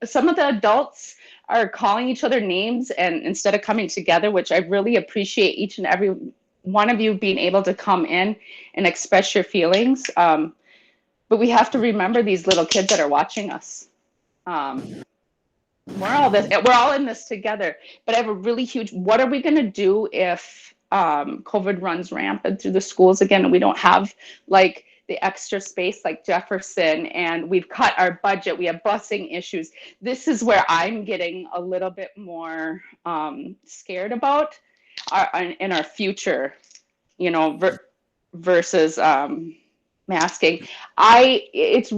some of the adults are calling each other names and instead of coming together, which I really appreciate each and every one of you being able to come in and express your feelings. But we have to remember these little kids that are watching us. We're all in this together. But I have a really huge, what are we going to do if COVID runs rampant through the schools again and we don't have like the extra space like Jefferson, and we've cut our budget, we have busing issues. This is where I'm getting a little bit more scared about in our future, versus masking. It's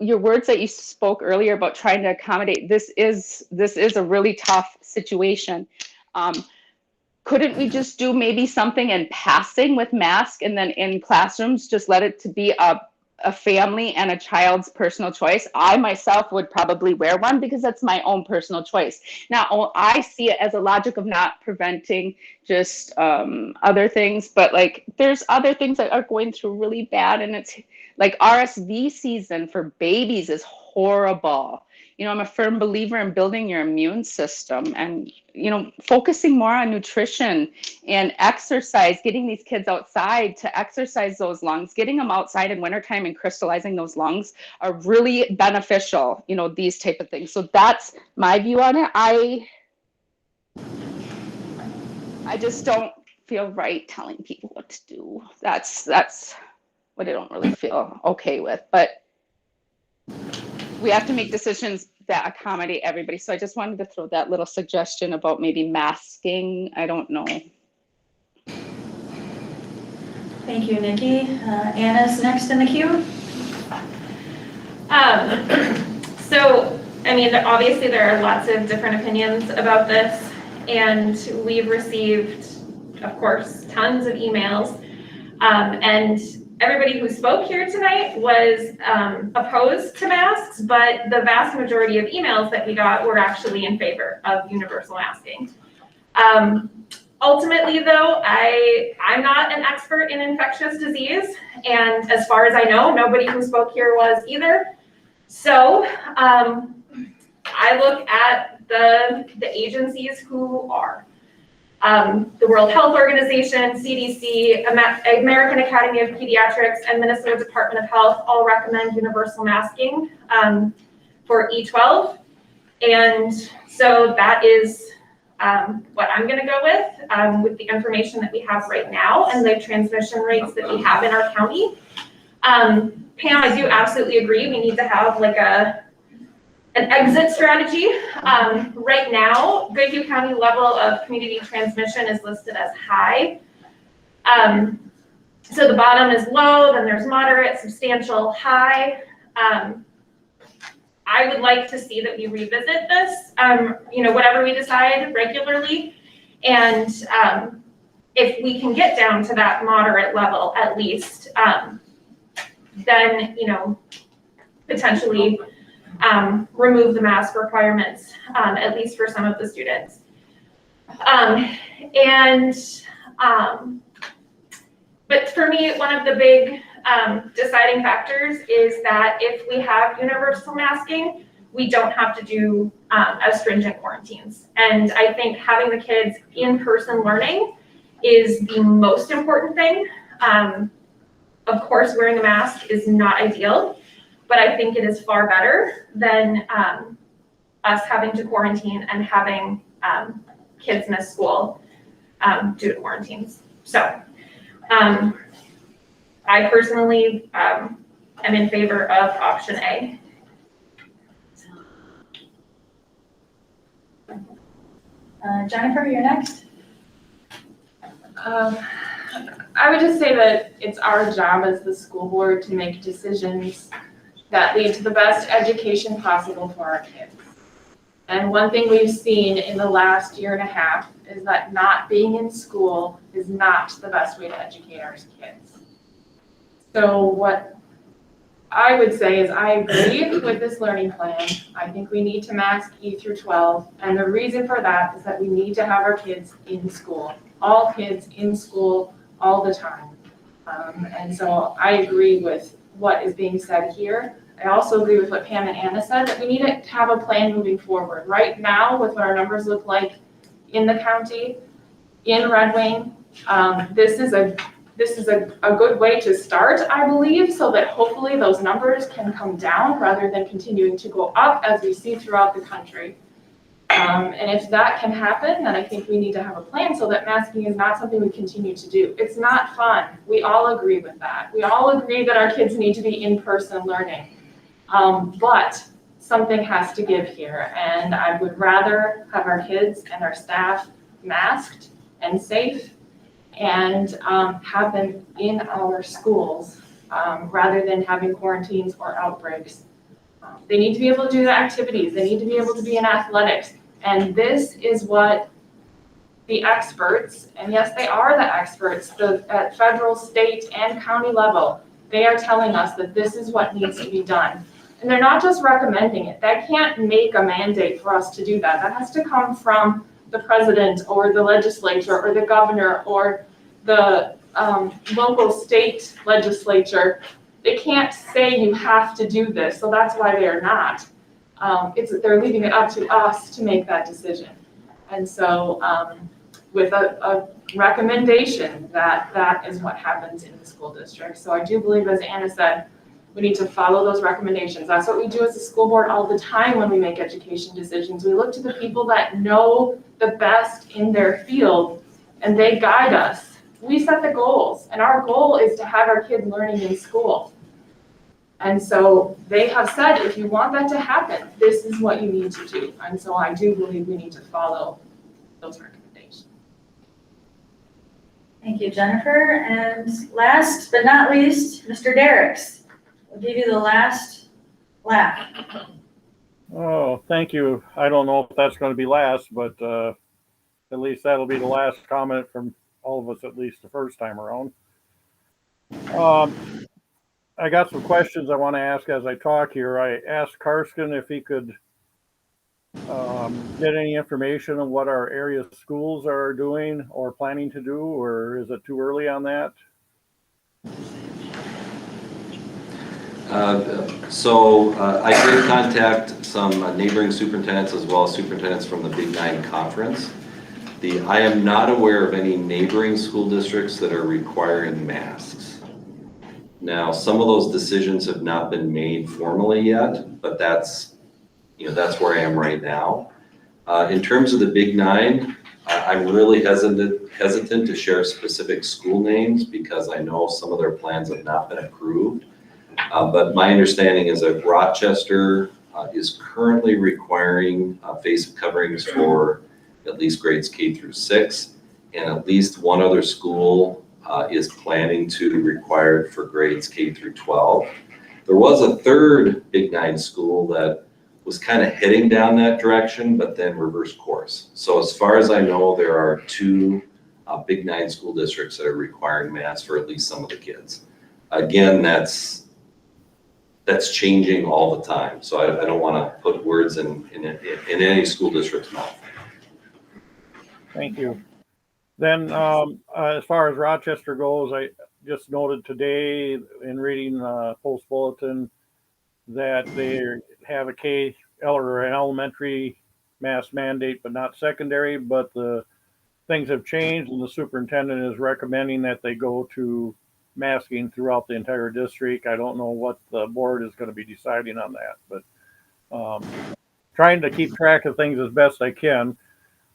your words that you spoke earlier about trying to accommodate. This is a really tough situation. Couldn't we just do maybe something in passing with masks, and then in classrooms just let it to be a family and a child's personal choice? I myself would probably wear one because that's my own personal choice. Now, I see it as a logic of not preventing just other things, but like there's other things that are going through really bad, and it's like RSV season for babies is horrible. I'm a firm believer in building your immune system and, focusing more on nutrition and exercise, getting these kids outside to exercise those lungs, getting them outside in wintertime and crystallizing those lungs are really beneficial, these type of things. So that's my view on it. I just don't feel right telling people what to do. That's what I don't really feel okay with. But we have to make decisions that accommodate everybody. So I just wanted to throw that little suggestion about maybe masking. I don't know. Thank you, Nikki. Anna's next in the queue. So, I mean, obviously there are lots of different opinions about this, and we've received, of course, tons of emails. And everybody who spoke here tonight was opposed to masks, but the vast majority of emails that we got were actually in favor of universal masking. Ultimately, though, I'm not an expert in infectious disease, and as far as I know, nobody who spoke here was either. So I look at the agencies who are. The World Health Organization, CDC, American Academy of Pediatrics, and Minnesota Department of Health all recommend universal masking for E12. And so that is what I'm going to go with the information that we have right now and the transmission rates that we have in our county. Pam, I do absolutely agree. We need to have like an exit strategy. Right now, Goodhue County level of community transmission is listed as high. So the bottom is low, then there's moderate, substantial, high. I would like to see that we revisit this, whatever we decide regularly. And if we can get down to that moderate level at least, then, potentially remove the mask requirements, at least for some of the students. But for me, one of the big deciding factors is that if we have universal masking, we don't have to do as stringent quarantines. And I think having the kids in-person learning is the most important thing. Of course, wearing a mask is not ideal, but I think it is far better than us having to quarantine and having kids miss school due to quarantines. So I personally am in favor of option A. Jennifer, you're next. I would just say that it's our job as the school board to make decisions that lead to the best education possible for our kids. And one thing we've seen in the last year and a half is that not being in school is not the best way to educate our kids. So what I would say is I agree with this learning plan. I think we need to mask E through 12. And the reason for that is that we need to have our kids in school, all kids in school all the time. And so I agree with what is being said here. I also agree with what Pam and Anna said, that we need to have a plan moving forward. Right now, with what our numbers look like in the county, in Red Wing, this is a good way to start, I believe, so that hopefully those numbers can come down rather than continuing to go up as we see throughout the country. And if that can happen, then I think we need to have a plan so that masking is not something we continue to do. It's not fun. We all agree with that. We all agree that our kids need to be in-person learning. But something has to give here. And I would rather have our kids and our staff masked and safe and have them in our schools rather than having quarantines or outbreaks. They need to be able to do the activities. They need to be able to be in athletics. And this is what the experts, and yes, they are the experts, at federal, state, and county level, they are telling us that this is what needs to be done. And they're not just recommending it. They can't make a mandate for us to do that. That has to come from the president or the legislature or the governor or the local state legislature. They can't say you have to do this, so that's why they are not. They're leaving it up to us to make that decision. And so with a recommendation that is what happens in the school district. So I do believe, as Anna said, we need to follow those recommendations. That's what we do as a school board all the time when we make education decisions. We look to the people that know the best in their field and they guide us. We set the goals, and our goal is to have our kids learning in school. And so they have said, if you want that to happen, this is what you need to do. And so I do believe we need to follow those recommendations. Thank you, Jennifer. And last but not least, Mr. Derricks. We'll give you the last laugh. Oh, thank you. I don't know if that's going to be last, but at least that'll be the last comment from all of us, at least the first time around. I got some questions I want to ask as I talk here. I asked Karsten if he could get any information on what our area schools are doing or planning to do, or is it too early on that? I did contact some neighboring superintendents as well as superintendents from the Big 9 conference. I am not aware of any neighboring school districts that are requiring masks. Now, some of those decisions have not been made formally yet, but that's where I am right now. In terms of the Big 9, I'm really hesitant to share specific school names because I know some of their plans have not been approved. But my understanding is that Rochester is currently requiring face coverings for at least grades K through 6, and at least one other school is planning to require it for grades K through 12. There was a third Big 9 school that was kind of heading down that direction, but then reversed course. So as far as I know, there are 2 Big 9 school districts that are requiring masks for at least some of the kids. Again, that's changing all the time. So I don't want to put words in any school district's mouth. Thank you. Then as far as Rochester goes, I just noted today in reading Post Bulletin that they have a K or an elementary mask mandate, but not secondary, but the things have changed and the superintendent is recommending that they go to masking throughout the entire district. I don't know what the board is going to be deciding on that, but trying to keep track of things as best I can.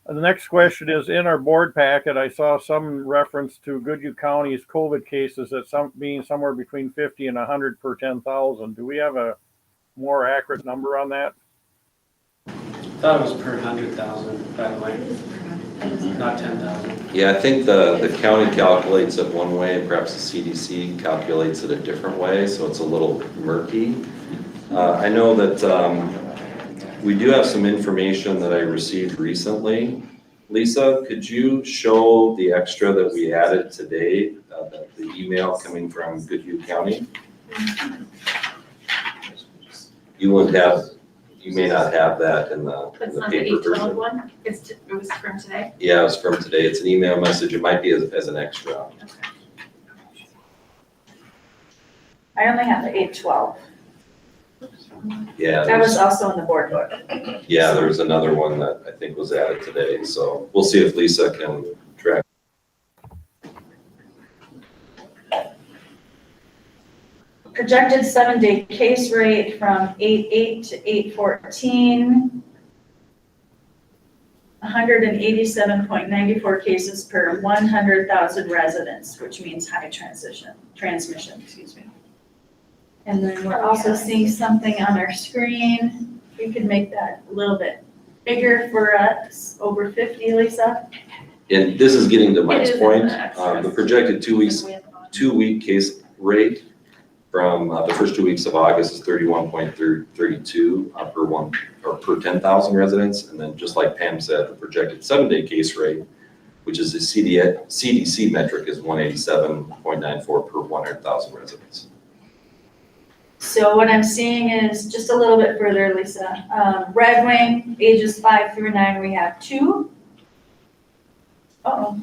The next question is, in our board packet, I saw some reference to Goodhue County's COVID cases at being somewhere between 50 and 100 per 10,000. Do we have a more accurate number on that? I thought it was per 100,000, by the way, not 10,000. Yeah, I think the county calculates it one way and perhaps the CDC calculates it a different way, so it's a little murky. I know that we do have some information that I received recently. Lisa, could you show the extra that we added today, the email coming from Goodhue County? You may not have that in the paper version. One? It was from today? Yeah, it was from today. It's an email message. It might be as an extra. Okay. I only have the 812. Yeah. That was also in the board book. Yeah, there was another one that I think was added today. So we'll see if Lisa can track. Projected 7-day case rate from 8/8 to 8/14. 187.94 cases per 100,000 residents, which means high transmission, excuse me. And then we're also seeing something on our screen. We could make that a little bit bigger for us, over 50, Lisa. And this is getting to It Mike's is in point. the extras. The projected 2-week case rate from the first 2 weeks of August is 31.32 per 10,000 residents. And then just like Pam said, the projected 7-day case rate, which is the CDC metric, is 187.94 per 100,000 residents. So what I'm seeing is just a little bit further, Lisa. Red Wing, ages 5 through 9, we have 2. Uh-oh.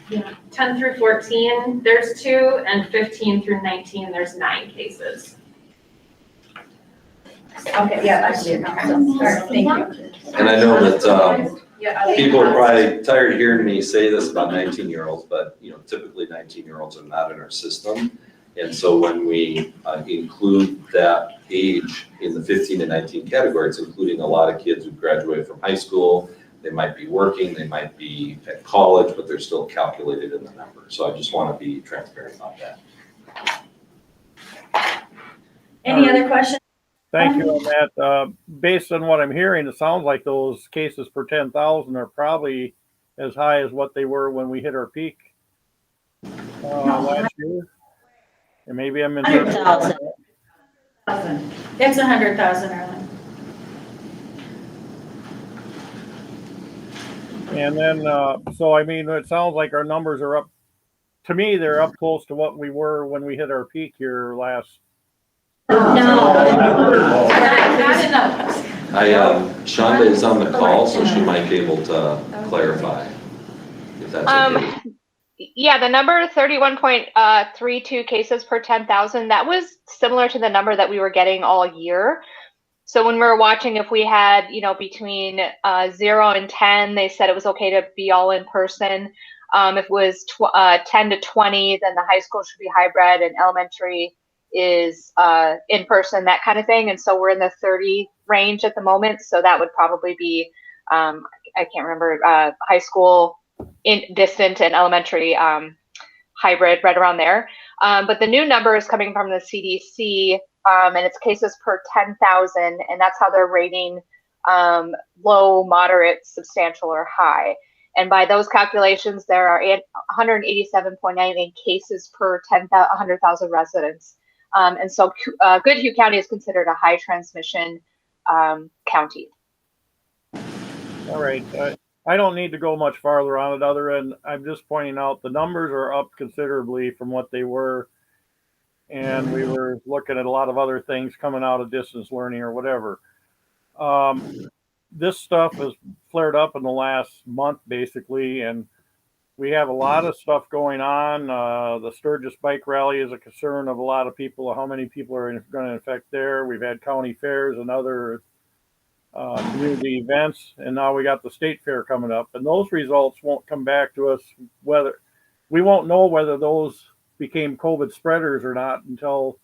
Yeah. 10 through 14, there's 2, and 15 through 19, there's 9 cases. Okay, yeah, I see it now. So, all right, thank you. And I know that Yeah. people are probably tired of hearing me say this about 19-year-olds, but typically 19-year-olds are not in our system. And so when we include that age in the 15 to 19 category, it's including a lot of kids who graduated from high school, They might be working, they might be at college, but they're still calculated in the number. So I just want to be transparent about that. Any other questions? Thank you on that. Based on what I'm hearing, it sounds like those cases per 10,000 are probably as high as what they were when we hit our peak last year. And maybe I'm interpreting. 100,000. It's 100,000, Arlen. And then, so I mean, it sounds like our numbers are up. To me, they're up close to what we were when we hit our peak here last. Not enough. Shonda is on the call, so she might be able to clarify if that's okay. Yeah, the number 31.32 cases per 10,000, that was similar to the number that we were getting all year. So when we were watching, if we had, between 0 and 10, they said it was okay to be all in person. If it was 10 to 20, then the high school should be hybrid and elementary is in person, that kind of thing. And so we're in the 30 range at the moment. So that would probably be, I can't remember, high school in distant and elementary hybrid right around there. But the new number is coming from the CDC, and it's cases per 10,000, and that's how they're rating low, moderate, substantial, or high. And by those calculations, there are 187.98 cases per 100,000 residents. And so Goodhue County is considered a high transmission county. All right. I don't need to go much farther on it other than I'm just pointing out the numbers are up considerably from what they were. And we were looking at a lot of other things coming out of distance learning or whatever. This stuff has flared up in the last month, basically, and we have a lot of stuff going on. The Sturgis Bike Rally is a concern of a lot of people, how many people are going to infect there. We've had county fairs and other community events, and now we got the state fair coming up, and those results won't come back to us. We won't know whether those became COVID spreaders or not until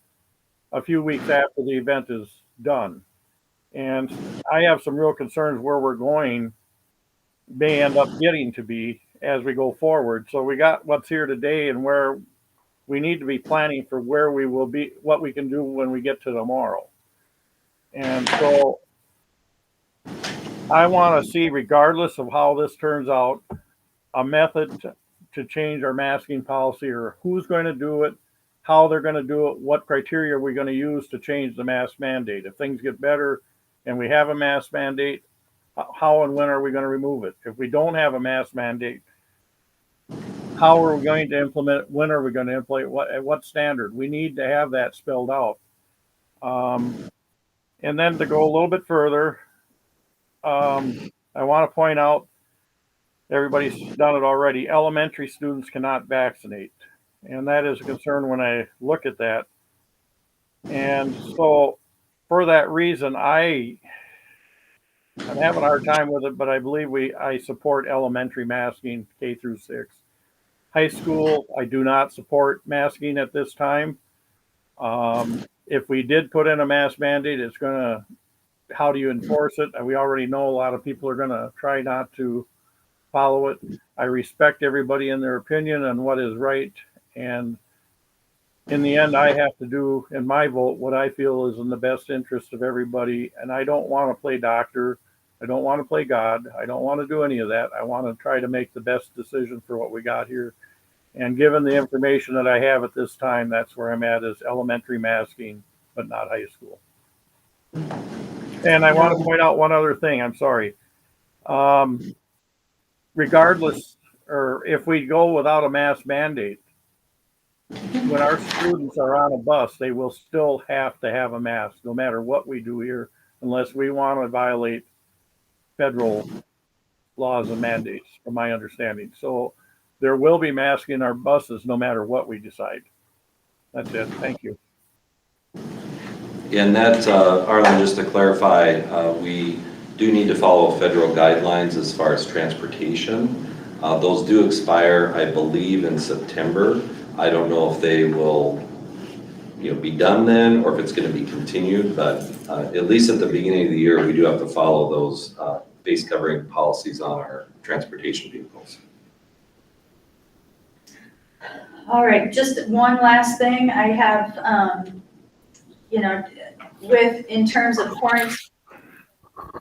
a few weeks after the event is done. And I have some real concerns where we're going may end up getting to be as we go forward. So we got what's here today and where we need to be planning for where we will be, what we can do when we get to tomorrow. And so I want to see, regardless of how this turns out, a method to change our masking policy, or who's going to do it, how they're going to do it, what criteria are we going to use to change the mask mandate. If things get better and we have a mask mandate, how and when are we going to remove it? If we don't have a mask mandate, how are we going to implement it? When are we going to implement it? At what standard? We need to have that spelled out. And then to go a little bit further, I want to point out, everybody's done it already, elementary students cannot vaccinate. And that is a concern when I look at that. And so for that reason, I'm having a hard time with it, but I believe I support elementary masking K through 6. High school, I do not support masking at this time. If we did put in a mask mandate, how do you enforce it? We already know a lot of people are going to try not to follow it. I respect everybody in their opinion on what is right. And in the end, I have to do in my vote what I feel is in the best interest of everybody. And I don't want to play doctor. I don't want to play God. I don't want to do any of that. I want to try to make the best decision for what we got here. And given the information that I have at this time, that's where I'm at, is elementary masking, but not high school. And I want to point out one other thing. I'm sorry. Regardless, or if we go without a mask mandate, when our students are on a bus, they will still have to have a mask, no matter what we do here, unless we want to violate federal laws and mandates, from my understanding. So there will be masks in our buses, no matter what we decide. That's it. Thank you. And that, Arlen, just to clarify, we do need to follow federal guidelines as far as transportation. Those do expire, I believe, in September. I don't know if they will, be done then, or if it's going to be continued. But at least at the beginning of the year, we do have to follow those face covering policies on our transportation vehicles. All right, just one last thing. I have, in terms of quarantine,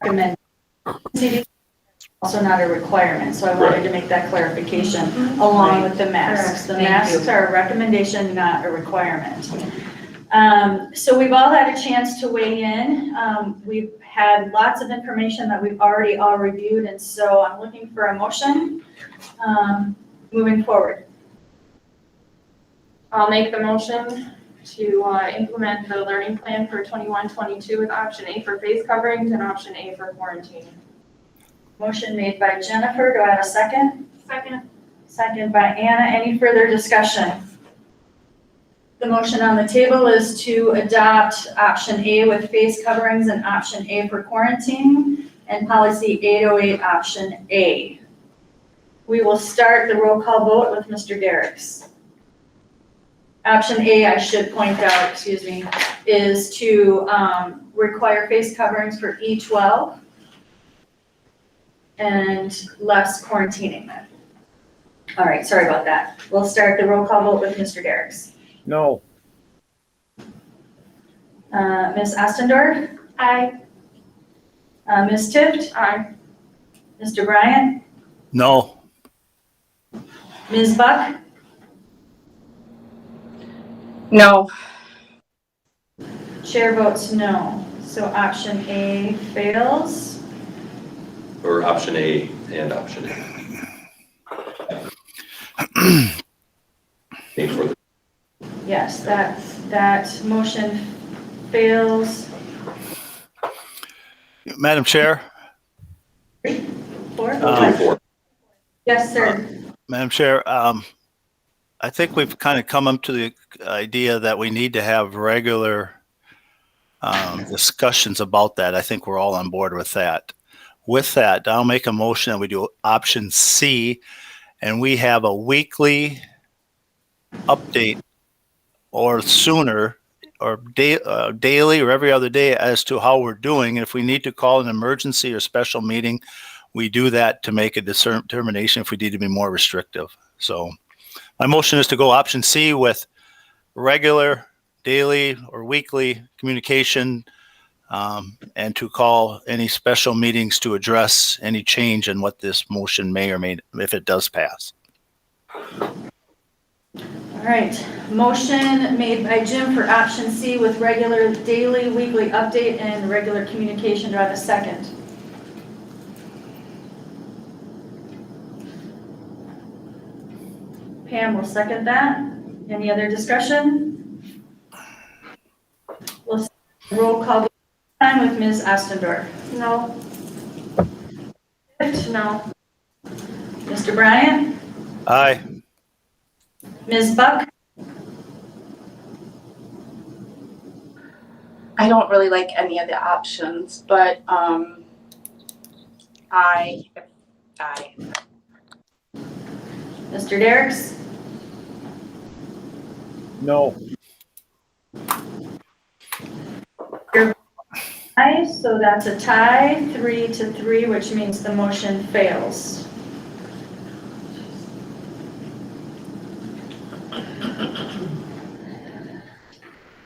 recommend also not a requirement, so I wanted to make that clarification along with the masks. The Thank masks you. are a recommendation, not a requirement. So we've all had a chance to weigh in. We've had lots of information that we've already all reviewed, and so I'm looking for a motion moving forward. I'll make the motion to implement the learning plan for 21-22 with option A for face coverings and option A for quarantine. Motion made by Jennifer. Do I have a second? Second. Second by Anna. Any further discussion? The motion on the table is to adopt option A with face coverings and option A for quarantine and policy 808 option A. We will start the roll call vote with Mr. Derricks. Option A, I should point out, is to require face coverings for E12 and less quarantining then. All right, sorry about that. We'll start the roll call vote with Mr. Derricks. No. Ms. Ostendorf? Aye. Ms. Tift? Aye. Mr. Bryant? No. Ms. Buck? No. Chair votes no. So option A fails. Or option A and option A. A for the Yes, that motion fails. Madam Chair, 3, 4, four. Yes, sir. Madam Chair, I think we've kind of come up to the idea that we need to have regular discussions about that. I think we're all on board with that. With that, I'll make a motion that we do option C, and we have a weekly update or sooner or daily or every other day as to how we're doing. And if we need to call an emergency or special meeting, we do that to make a determination if we need to be more restrictive. So my motion is to go option C with regular, daily, or weekly communication, and to call any special meetings to address any change in what this motion may or may, if it does pass. All right, motion made by Jim for option C with regular daily, weekly update and regular communication. Do I have a second? Pam will second that. Any other discussion? We'll roll call time with Ms. Ostendorf. No. No. Mr. Bryant? Aye. Ms. Buck? I don't really like any of the options, but I. Mr. Derricks? No. Aye, so that's a tie, 3-3, which means the motion fails.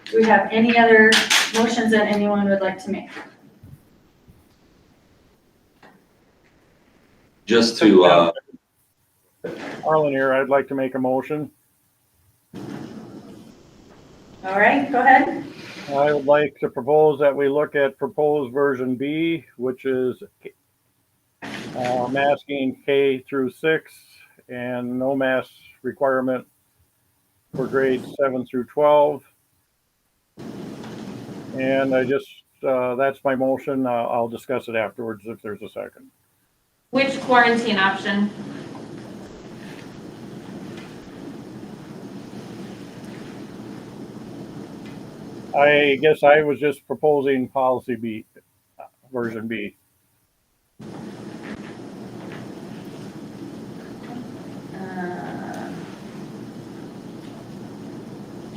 Do we have any other motions that anyone would like to make? Just to, Arlen here, I'd like to make a motion. All right, go ahead. I would like to propose that we look at proposed version B, which is masking K through 6 and no mask requirement for grades 7 through 12. And I just, that's my motion. I'll discuss it afterwards if there's a second. Which quarantine option? I guess I was just proposing policy B, version B.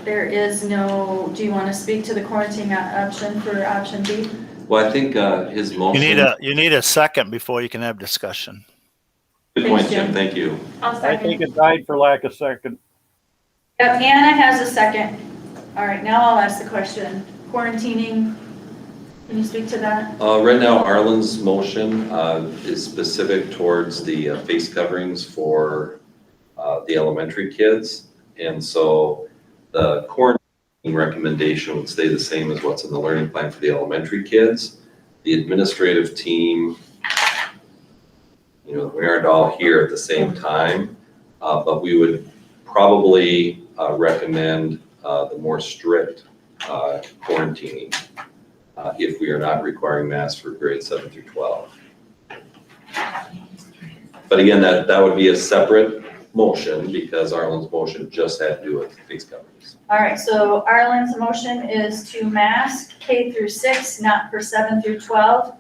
There is no, do you want to speak to the quarantine option for option B? Well, I think his motion. You need a second before you can have discussion. Good point, Jim. Thank you. I'll I second. think it died for lack of second. Yep, Anna has a second. All right, now I'll ask the question. Quarantining, can you speak to that? Right now, Arlen's motion is specific towards the face coverings for the elementary kids. And so the quarantine recommendation would stay the same as what's in the learning plan for the elementary kids. The administrative team, we aren't all here at the same time, but we would probably recommend the more strict quarantining if we are not requiring masks for grades 7 through 12. But again, that would be a separate motion because Arlen's motion just had to do with face coverings. All right, so Arlen's motion is to mask K through 6, not for 7 through 12.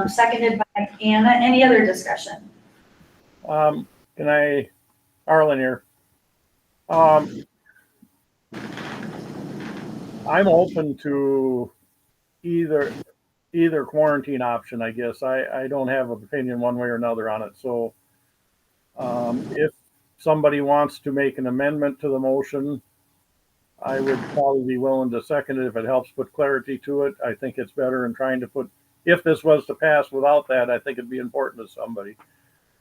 Seconded by Anna. Any other discussion? Arlen here. I'm open to either quarantine option, I guess. I don't have an opinion one way or another on it. So if somebody wants to make an amendment to the motion, I would probably be willing to second it if it helps put clarity to it. I think it's better in trying to put, if this was to pass without that, I think it'd be important to somebody.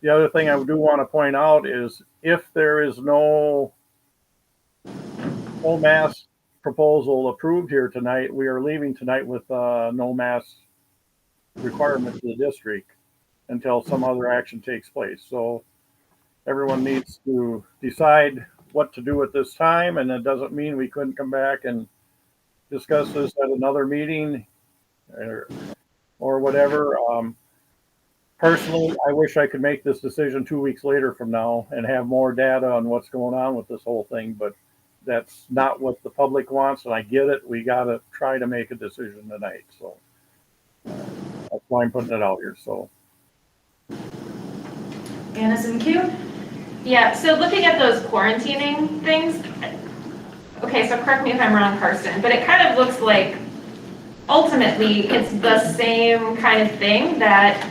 The other thing I do want to point out is if there is no mask proposal approved here tonight, we are leaving tonight with no mask requirement to the district until some other action takes place. So everyone needs to decide what to do at this time, and it doesn't mean we couldn't come back and discuss this at another meeting or whatever. Personally, I wish I could make this decision 2 weeks later from now and have more data on what's going on with this whole thing, but that's not what the public wants, and I get it. We got to try to make a decision tonight. So that's why I'm putting it out here. So. Anna's in queue. Yeah, so looking at those quarantining things, okay, so correct me if I'm wrong, Karsten, but it kind of looks like ultimately it's the same kind of thing that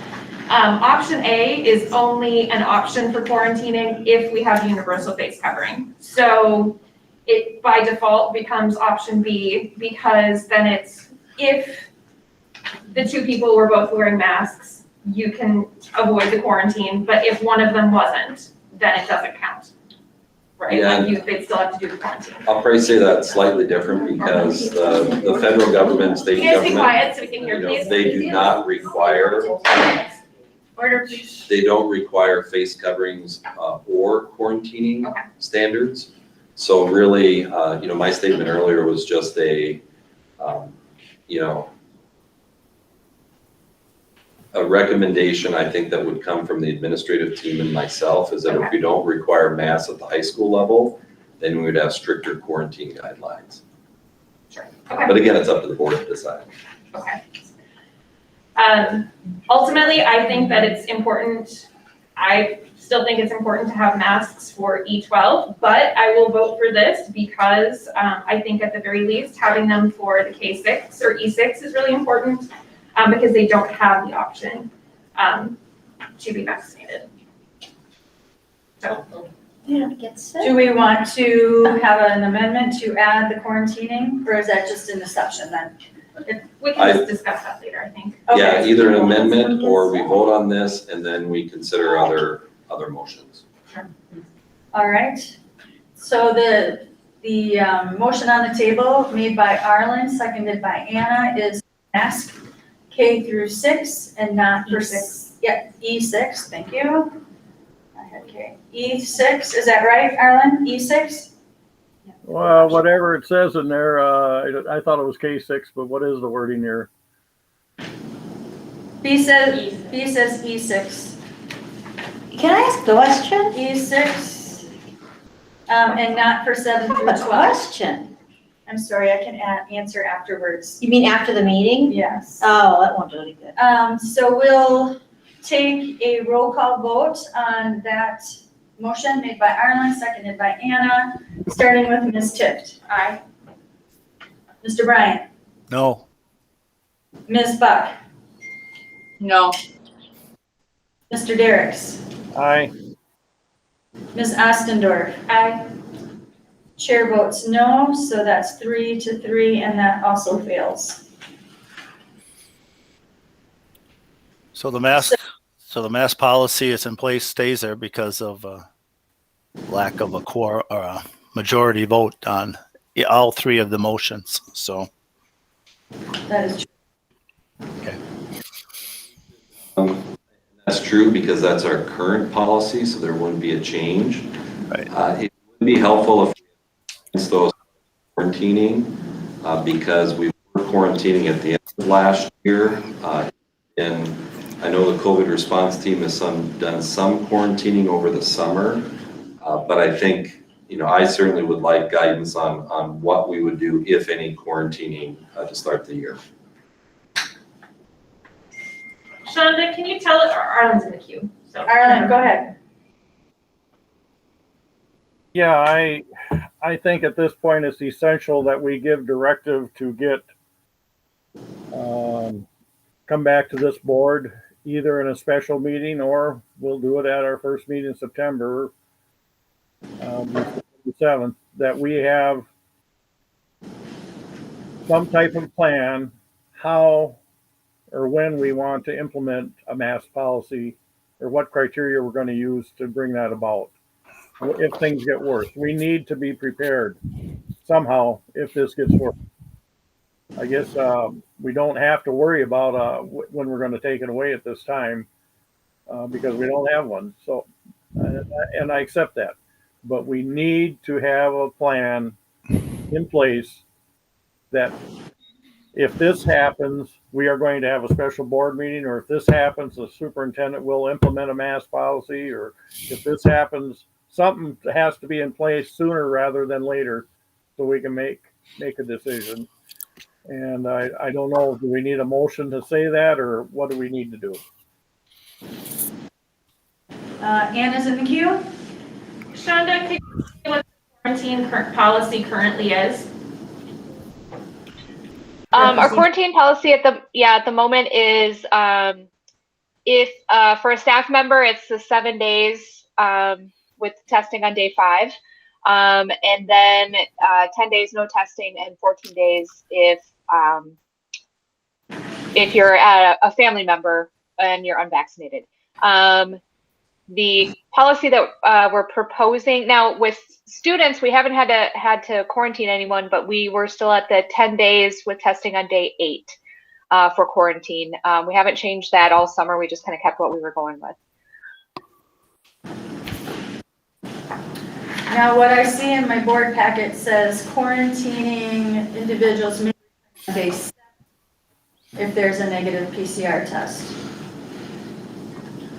option A is only an option for quarantining if we have universal face covering. So it by default becomes option B because then it's if the two people were both wearing masks, you can avoid the quarantine, but if one of them wasn't, then it doesn't count, right? Yeah. Like they'd still have to do the quarantine. I'll probably say that's slightly different because the federal government, state Can you guys be government, quiet so we can hear, please? they do not require, Order, please. they don't require face coverings or quarantining standards. So really, my statement earlier was just a recommendation I think that would come from the administrative team and myself is that if we don't require masks at the high school level, then we would have stricter quarantine guidelines. Sure. Okay. But again, it's up to the board to decide. Okay. Ultimately, I think that it's important. I still think it's important to have masks for E12, but I will vote for this because I think at the very least having them for the K6 or E6 is really important because they don't have the option to be vaccinated. So. Do we want to have an amendment to add the quarantining, or is that just in the section then? We can just discuss that later, I think. Yeah, Okay. either an amendment or we vote on this and then we consider other motions. All right. So the motion on the table made by Arlen, seconded by Anna is mask K through 6 and not for E6. Yeah, E6, thank you. I had K. E6, is that right, Arlen? E6? Well, whatever it says in there, I thought it was K6, but what is the wording here? B says E6. Can I ask a question? E6, and not for 7 through 12. Question. I'm sorry, I can answer afterwards. You mean after the meeting? Yes. Oh, that won't do any good. So we'll take a roll call vote on that motion made by Arlen, seconded by Anna, starting with Ms. Tift. Aye. Mr. Bryant, No. Ms. Buck, No. Mr. Derricks, Aye. Ms. Ostendorf. Aye. Chair votes no, so that's 3-3, and that also fails. So the mask policy is in place, stays there because of lack of a quorum or a majority vote on all three of the motions. So That is true. okay. That's true because that's our current policy, so there wouldn't be a change. Right. It would be helpful if those quarantining because we were quarantining at the end of last year. And I know the COVID response team has done some quarantining over the summer, but I think, I certainly would like guidance on what we would do, if any, quarantining to start the year. Shonda, can you tell it, or Arlen's in the queue, so. Arlen, go ahead. Yeah, I think at this point it's essential that we give directive to get, come back to this board either in a special meeting or we'll do it at our first meeting in September, the 7th, that we have some type of plan how or when we want to implement a mask policy or what criteria we're going to use to bring that about. If things get worse, we need to be prepared somehow if this gets worse. I guess we don't have to worry about when we're going to take it away at this time because we don't have one. So, and I accept that, but we need to have a plan in place that if this happens, we are going to have a special board meeting, or if this happens, the superintendent will implement a mask policy, or if this happens, something has to be in place sooner rather than later so we can make a decision. And I don't know, do we need a motion to say that, or what do we need to do? Anna's in the queue. Shonda, could you say what the quarantine policy currently is? Our quarantine policy at the moment is if for a staff member it's the 7 days with testing on day 5, and then 10 days no testing and 14 days if you're a family member and you're unvaccinated. The policy that we're proposing now with students, we haven't had to quarantine anyone, but we were still at the 10 days with testing on day 8 for quarantine. We haven't changed that all summer. We just kind of kept what we were going with. Now, what I see in my board packet says quarantining individuals may be on day 7 if there's a negative PCR test.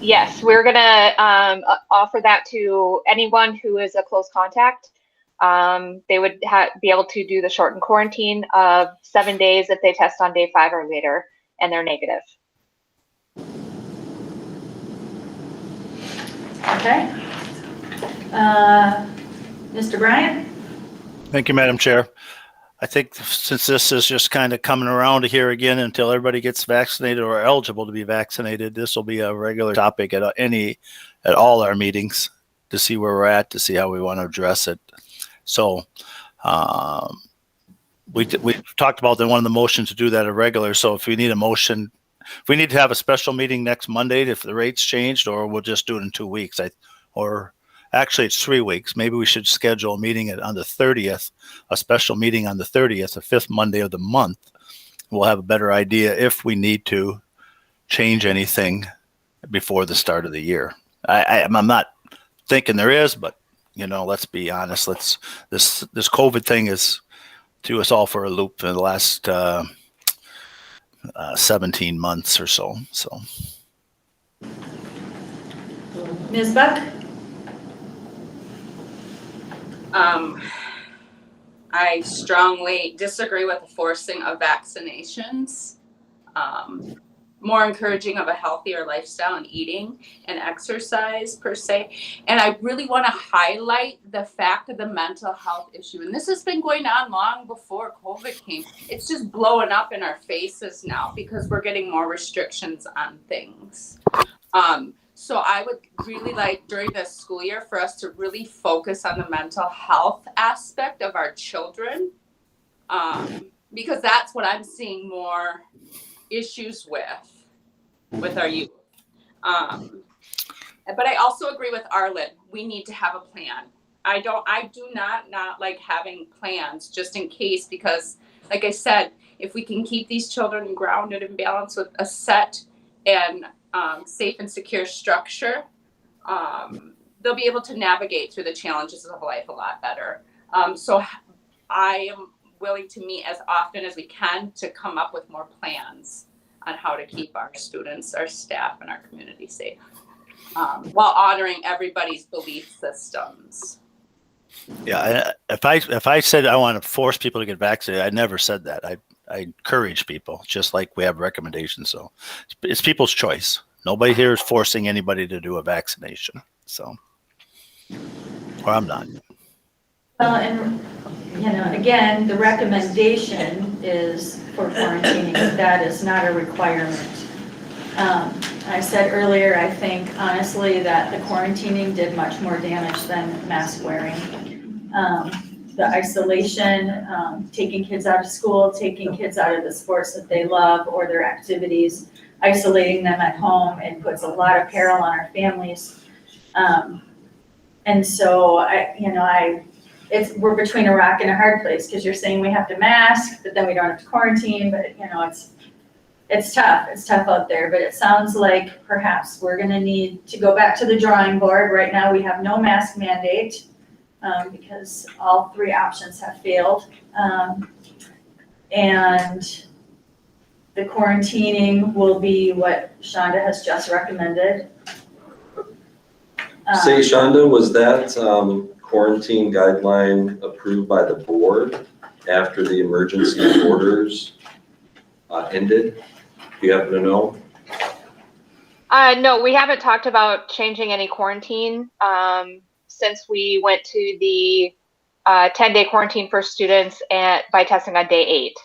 Yes, we're going to offer that to anyone who is a close contact. They would be able to do the shortened quarantine of 7 days if they test on day 5 or later and they're negative. Okay. Mr. Bryant? Thank you, Madam Chair. I think since this is just kind of coming around here again until everybody gets vaccinated or eligible to be vaccinated, this will be a regular topic at all our meetings to see where we're at, to see how we want to address it. So we talked about one of the motions to do that irregular. So if we need a motion, if we need to have a special meeting next Monday, if the rates changed, or we'll just do it in 2 weeks, or actually it's 3 weeks. Maybe we should schedule a meeting on the 30th, a special meeting on the 30th, the 5th Monday of the month. We'll have a better idea if we need to change anything before the start of the year. I'm not thinking there is, but let's be honest. This COVID thing is threw us all for a loop in the last 17 months or so. Ms. Buck? I strongly disagree with the forcing of vaccinations. more encouraging of a healthier lifestyle and eating and exercise per se. And I really want to highlight the fact of the mental health issue. And this has been going on long before COVID came. It's just blowing up in our faces now because we're getting more restrictions on things. So I would really like during this school year for us to really focus on the mental health aspect of our children, because that's what I'm seeing more issues with our youth. But I also agree with Arlen. We need to have a plan. I do not like having plans just in case, because like I said, if we can keep these children grounded and balanced with a set and safe and secure structure, they'll be able to navigate through the challenges of life a lot better. So I am willing to meet as often as we can to come up with more plans on how to keep our students, our staff, and our community safe, while honoring everybody's belief systems. Yeah, if I said I want to force people to get vaccinated, I never said that. I encourage people, just like we have recommendations. So it's people's choice. Nobody here is forcing anybody to do a vaccination. So, or I'm not. Well, and, again, the recommendation is for quarantining, but that is not a requirement. I said earlier, I think honestly that the quarantining did much more damage than mask wearing. The isolation, taking kids out of school, taking kids out of the sports that they love or their activities, isolating them at home, it puts a lot of peril on our families. And so we're between a rock and a hard place, because you're saying we have to mask, but then we don't have to quarantine, but it's tough. It's tough out there, but it sounds like perhaps we're gonna need to go back to the drawing board. Right now, we have no mask mandate, because all three options have failed. And the quarantining will be what Shonda has just recommended. Say, Shonda, was that quarantine guideline approved by the board after the emergency orders ended? Do you happen to know? No, we haven't talked about changing any quarantine since we went to the 10-day quarantine for students by testing on day 8.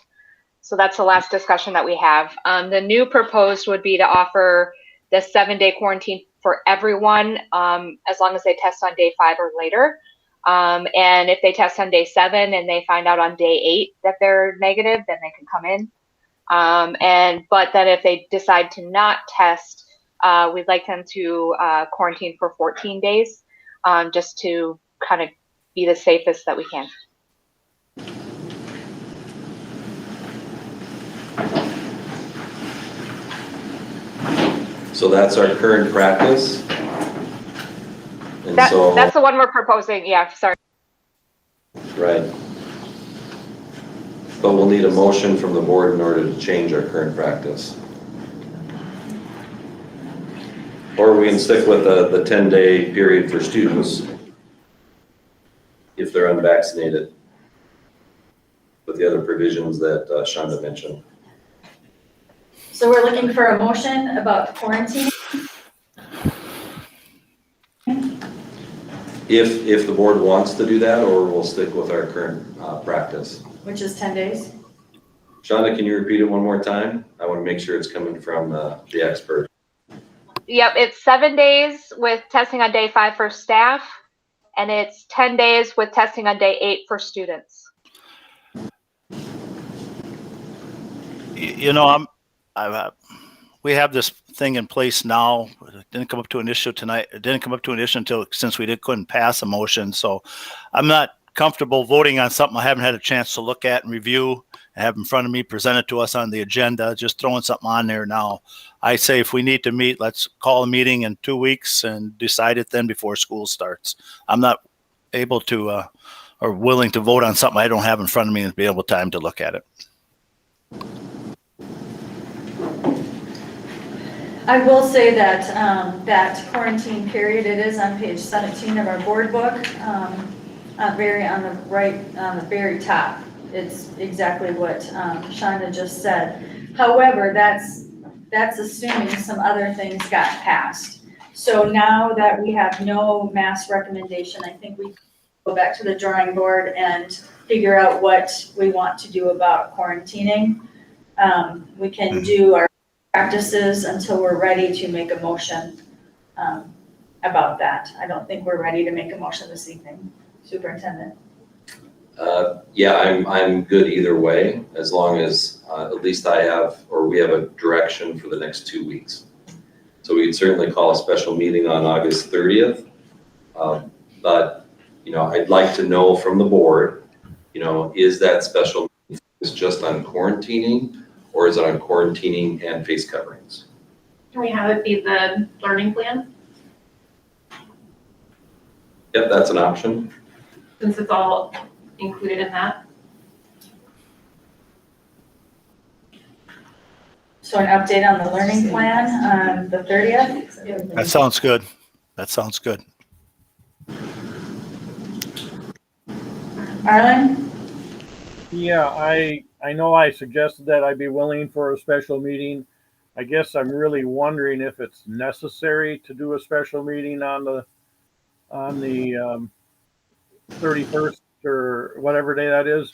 So that's the last discussion that we have. The new proposed would be to offer the 7-day quarantine for everyone, as long as they test on day 5 or later. And if they test on day 7 and they find out on day 8 that they're negative, then they can come in. But then if they decide to not test, we'd like them to quarantine for 14 days, just to kind of be the safest that we can. So that's our current practice? And That's the one we're proposing, yeah, sorry. Right. But we'll need a motion from the board in order to change our current practice. Or we can stick with the 10-day period for students if they're unvaccinated, with the other provisions that Shonda mentioned. So we're looking for a motion about quarantine. If the board wants to do that, or we'll stick with our current practice. Which is 10 days. Shonda, can you repeat it one more time? I want to make sure it's coming from the expert. Yep, it's 7 days with testing on day 5 for staff, and it's 10 days with testing on day 8 for students. We have this thing in place now. It didn't come up to an issue tonight. It didn't come up to an issue since we couldn't pass a motion. So I'm not comfortable voting on something I haven't had a chance to look at and review and have in front of me, present it to us on the agenda, just throwing something on there now. I say if we need to meet, let's call a meeting in 2 weeks and decide it then before school starts. I'm not able to or willing to vote on something I don't have in front of me and be able time to look at it. I will say that that quarantine period, it is on page 17 of our board book, on the very top. It's exactly what Shonda just said. However, that's that's assuming some other things got passed. So now that we have no mask recommendation, I think we go back to the drawing board and figure out what we want to do about quarantining. We can do our practices until we're ready to make a motion about that. I don't think we're ready to make a motion this evening, Superintendent. Yeah, I'm good either way, as long as at least we have a direction for the next 2 weeks. So we could certainly call a special meeting on August 30th. But, I'd like to know from the board, is that special meeting just on quarantining, or is it on quarantining and face coverings? Can we have it be the learning plan, Yep, that's an option. since it's all included in that? So an update on the learning plan on the 30th? That sounds good. That sounds good. Arlen? Yeah, I know I suggested that I'd be willing for a special meeting. I guess I'm really wondering if it's necessary to do a special meeting on the 31st or whatever day that is.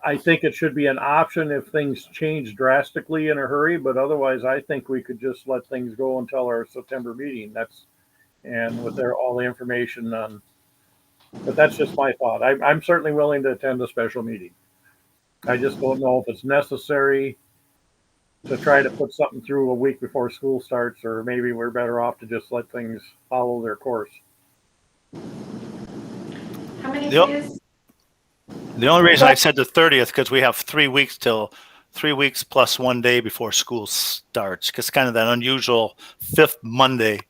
I think it should be an option if things change drastically in a hurry, but otherwise I think we could just let things go until our September meeting. With all the information on, but that's just my thought. I'm certainly willing to attend a special meeting. I just don't know if it's necessary to try to put something through a week before school starts, or maybe we're better off to just let things follow their course. How many Yep. days? The only reason I said the 30th, because we have 3 weeks plus 1 day before school starts, because kind of that unusual 5th Monday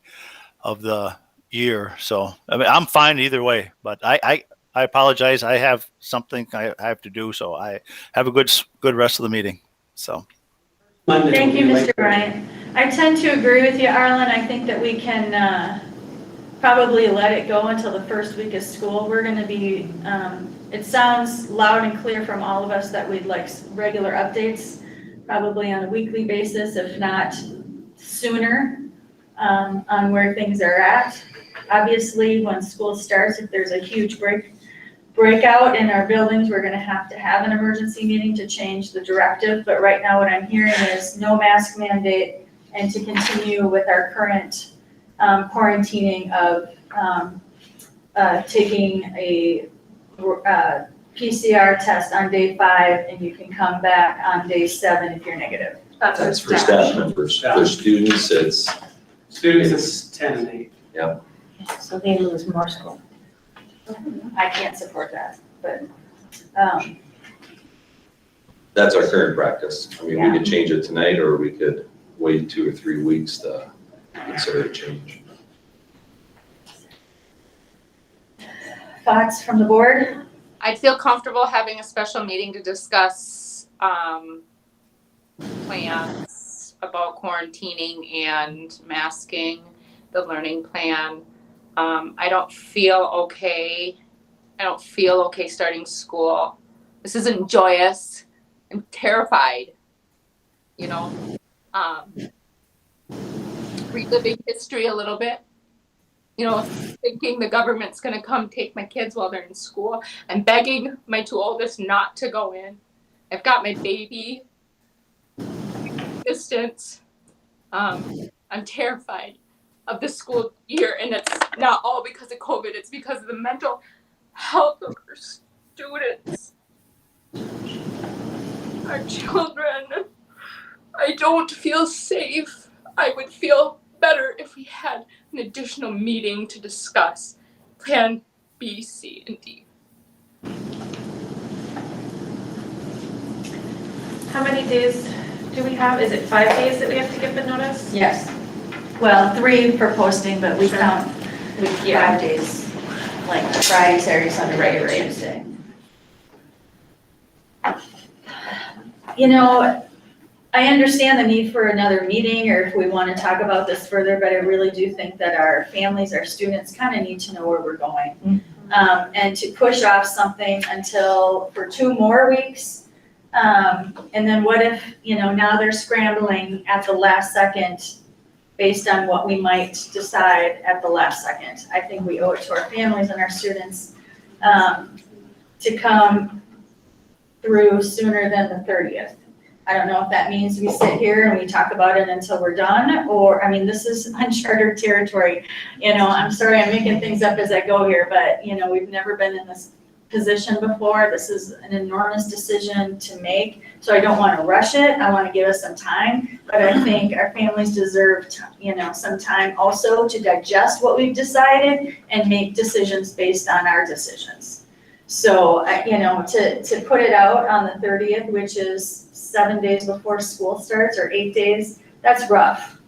of the year. So, I mean, I'm fine either way, but I apologize. I have something I have to do. So I have a good rest of the meeting. So. Thank you, Mr. Bryant. I tend to agree with you, Arlen. I think that we can probably let it go until the first week of school. We're going to be, it sounds loud and clear from all of us that we'd like regular updates, probably on a weekly basis, if not sooner, on where things are at. Obviously, when school starts, if there's a huge breakout in our buildings, we're going to have an emergency meeting to change the directive. But right now what I'm hearing is no mask mandate and to continue with our current quarantining of taking a PCR test on day 5, and you can come back on day 7 if you're negative. That's for staff members. For students, it's 10 and 8. Yep. So they lose more school. I can't support that, but That's our current practice. I mean, we could change it tonight, or we could wait 2 or 3 weeks to consider a change. thoughts from the board? I'd feel comfortable having a special meeting to discuss plans about quarantining and masking, the learning plan. I don't feel okay starting school. This isn't joyous. I'm terrified, reliving history a little bit, thinking the government's going to come take my kids while they're in school. I'm begging my 2 oldest not to go in. I've got my baby distance. I'm terrified of the school year, and it's not all because of COVID. It's because of the mental health of our students, our children. I don't feel safe. I would feel better if we had an additional meeting to discuss Plan B, C, and D. How many days do we have? Is it 5 days that we have to give the notice? Yes. Well, 3 for posting, but we count 5 days, like Friday, Saturday, Sunday, regular Tuesday. I understand the need for another meeting, or if we want to talk about this further, but I really do think that our families, our students kind of need to know where we're going. And to push off something for 2 more weeks, And then what if, now they're scrambling at the last second based on what we might decide at the last second. I think we owe it to our families and our students to come through sooner than the 30th. I don't know if that means we sit here and we talk about it until we're done, or, this is uncharted territory. I'm sorry, I'm making things up as I go here, but, we've never been in this position before. This is an enormous decision to make, so I don't want to rush it. I want to give us some time, but I think our families deserve, some time also to digest what we've decided and make decisions based on our decisions. So, to put it out on the 30th, which is 7 days before school starts, or 8 days, that's rough.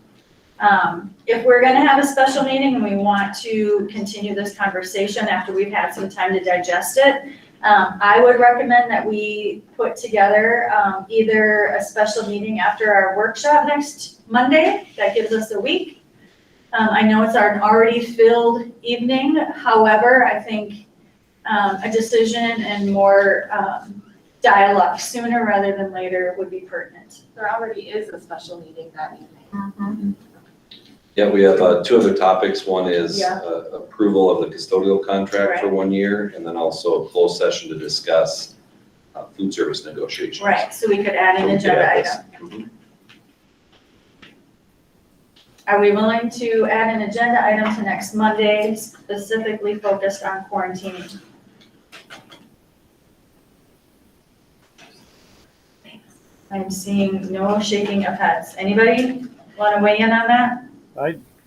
If we're gonna have a special meeting and we want to continue this conversation after we've had some time to digest it, I would recommend that we put together either a special meeting after our workshop next Monday. That gives us a week. I know it's an already filled evening. However, I think a decision and more dialogue sooner rather than later would be pertinent. There already is a special meeting that evening. Yeah, we have two other topics. One is Yeah. approval of the custodial contract for Right. 1 year, and then also a closed session to discuss food service negotiations. Right, so we could add an agenda item. Mhm. Are we willing to add an agenda item to next Monday, specifically focused on quarantining? I'm seeing no shaking of heads. Anybody want to weigh in on that?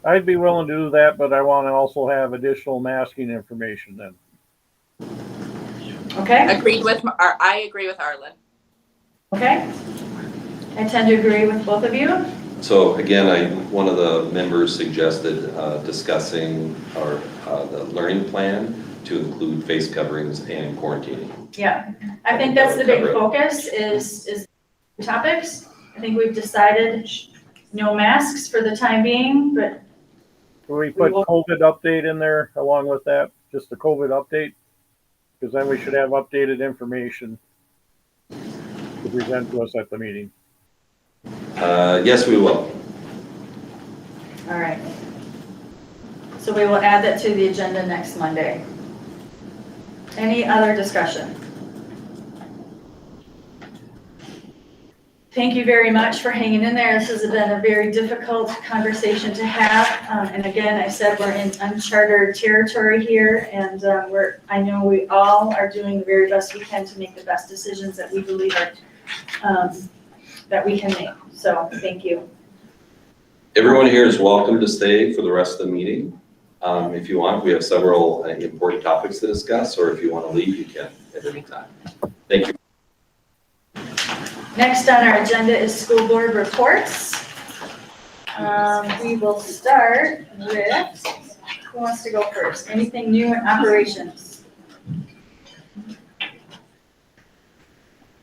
I'd be willing to do that, but I want to also have additional masking information then. Okay, I agree with Arlen. okay. I tend to agree with both of you. So again, one of the members suggested discussing the learning plan to include face coverings and quarantining. Yeah, I think that's the big focus is topics. I think we've decided no masks for the time being, but Can we put COVID update in there along with that? Just the COVID update? Because then we should have updated information to present to us at the meeting. Yes, we will. all right. So we will add that to the agenda next Monday. Any other discussion? Thank you very much for hanging in there. This has been a very difficult conversation to have. And again, I said we're in uncharted territory here, and I know we all are doing the very best we can to make the best decisions that we believe are, that we can make. So thank you. Everyone here is welcome to stay for the rest of the meeting. If you want, we have several important topics to discuss, or if you want to leave, you can at any time. Thank you. Next on our agenda is school board reports. We will start with, who wants to go first? Anything new in operations?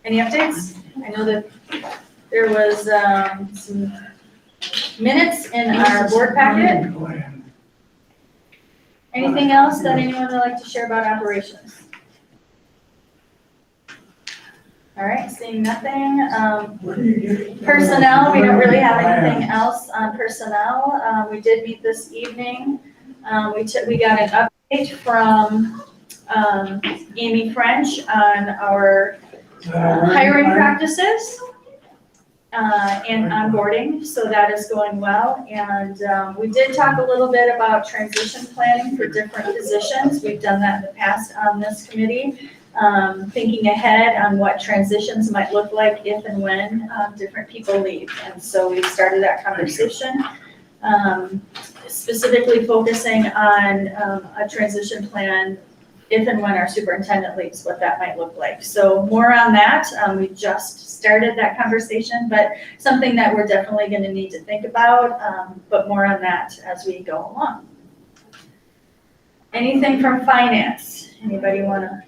Any updates? I know that there was some minutes in our board packet. Anything else that anyone would like to share about operations? All right, seeing nothing. Personnel, we don't really have anything else on personnel. We did meet this evening. We got an update from Amy French on our hiring practices and onboarding, so that is going well. And we did talk a little bit about transition planning for different positions. We've done that in the past on this committee. Thinking ahead on what transitions might look like if and when different people leave. And so we've started that conversation, specifically focusing on a transition plan if and when our superintendent leaves, what that might look like. So more on that. We just started that conversation, but something that we're definitely going to need to think about, but more on that as we go along. Anything from finance? Anybody want to?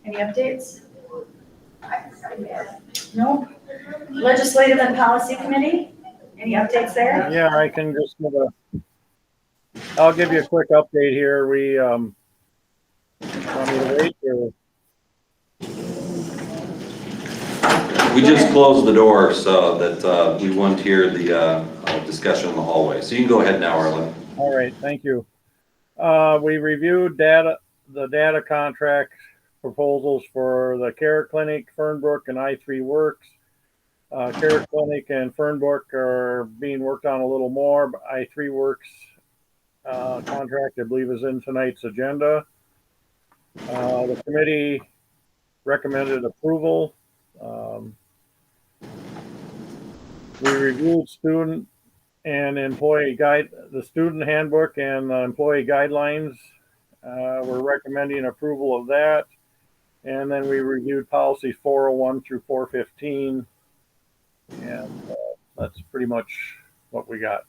Any updates? No? Legislative and Policy Committee? Any updates there? Yeah, I can just I'll give you a quick update here. We, want me to wait or? We just closed the door so that we won't hear the discussion in the hallway. So you can go ahead now, Arlen. All right, thank you. We reviewed the data contract proposals for the Care Clinic, Fernbrook, and I3 Works. Care Clinic and Fernbrook are being worked on a little more, but I3 Works contract, I believe, is in tonight's agenda. The committee recommended approval. We reviewed student and employee the student handbook and the employee guidelines. We're recommending approval of that. And then we reviewed policies 401 through 415. And that's pretty much what we got.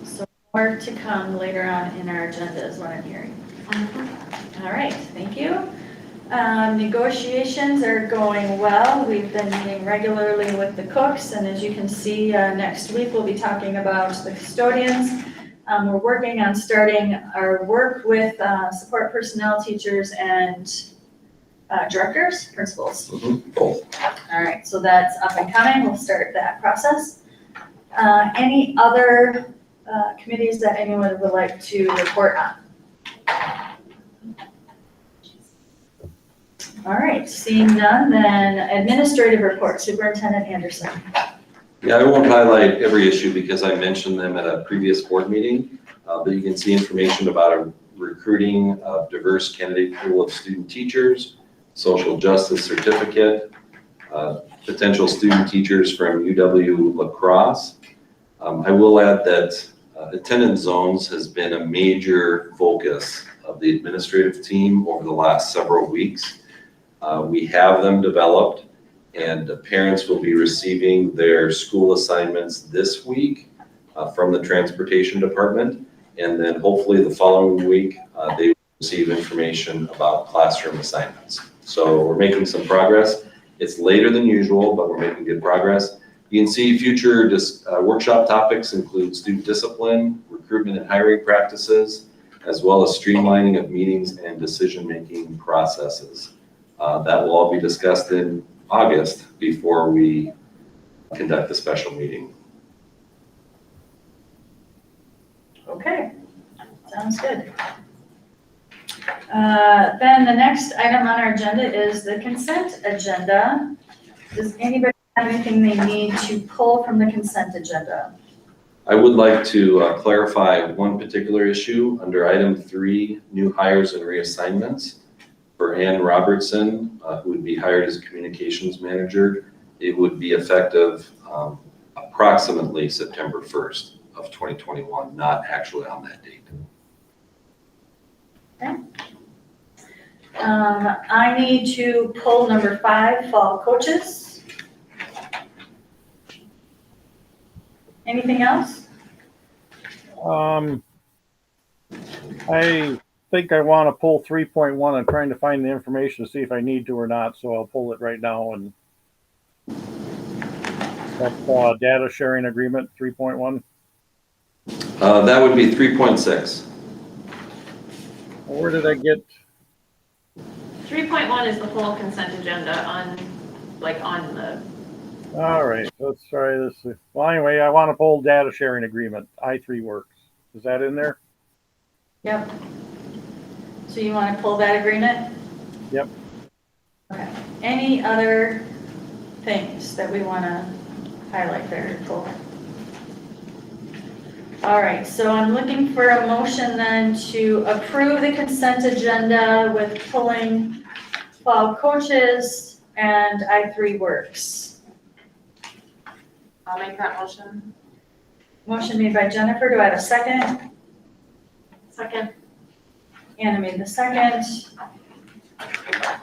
So more to come later on in our agenda is what I'm hearing. All right, thank you. Negotiations are going well. We've been meeting regularly with the cooks, and as you can see, next week we'll be talking about the custodians. We're working on starting our work with support personnel, teachers, and directors, principals. Both. All right, so that's up and coming. We'll start that process. Any other committees that anyone would like to report on? All right, seeing none, then administrative report, Superintendent Anderson. Yeah, I won't highlight every issue because I mentioned them at a previous board meeting, but you can see information about a recruiting of diverse candidate pool of student teachers, social justice certificate, potential student teachers from UW La Crosse. I will add that attendance zones has been a major focus of the administrative team over the last several weeks. We have them developed, and the parents will be receiving their school assignments this week from the transportation department, and then hopefully the following week they will receive information about classroom assignments. So we're making some progress. It's later than usual, but we're making good progress. You can see future workshop topics include student discipline, recruitment and hiring practices, as well as streamlining of meetings and decision-making processes. That will all be discussed in August before we conduct the special meeting. Okay, sounds good. Then the next item on our agenda is the consent agenda. Does anybody have anything they need to pull from the consent agenda? I would like to clarify one particular issue under item 3, new hires and reassignments. For Ann Robertson, who would be hired as a communications manager, it would be effective approximately September 1st of 2021, not actually on that date. Okay. I need to pull number 5, fall coaches. Anything else? I think I want to pull 3.1. I'm trying to find the information to see if I need to or not, so I'll pull it right now. And that's data sharing agreement 3.1. That would be 3.6. Where did I get? 3.1 is the full consent agenda on the. All right, let's try this. Well, anyway, I want to pull data sharing agreement. I3 Works. Is that in there? Yep. So you want to pull that agreement? Yep. Okay. Any other things that we want to highlight there, pull? All right, so I'm looking for a motion then to approve the consent agenda with pulling fall coaches and I3 Works. I'll make that motion. Motion made by Jennifer. Do I have a second? Second. Anna made the second.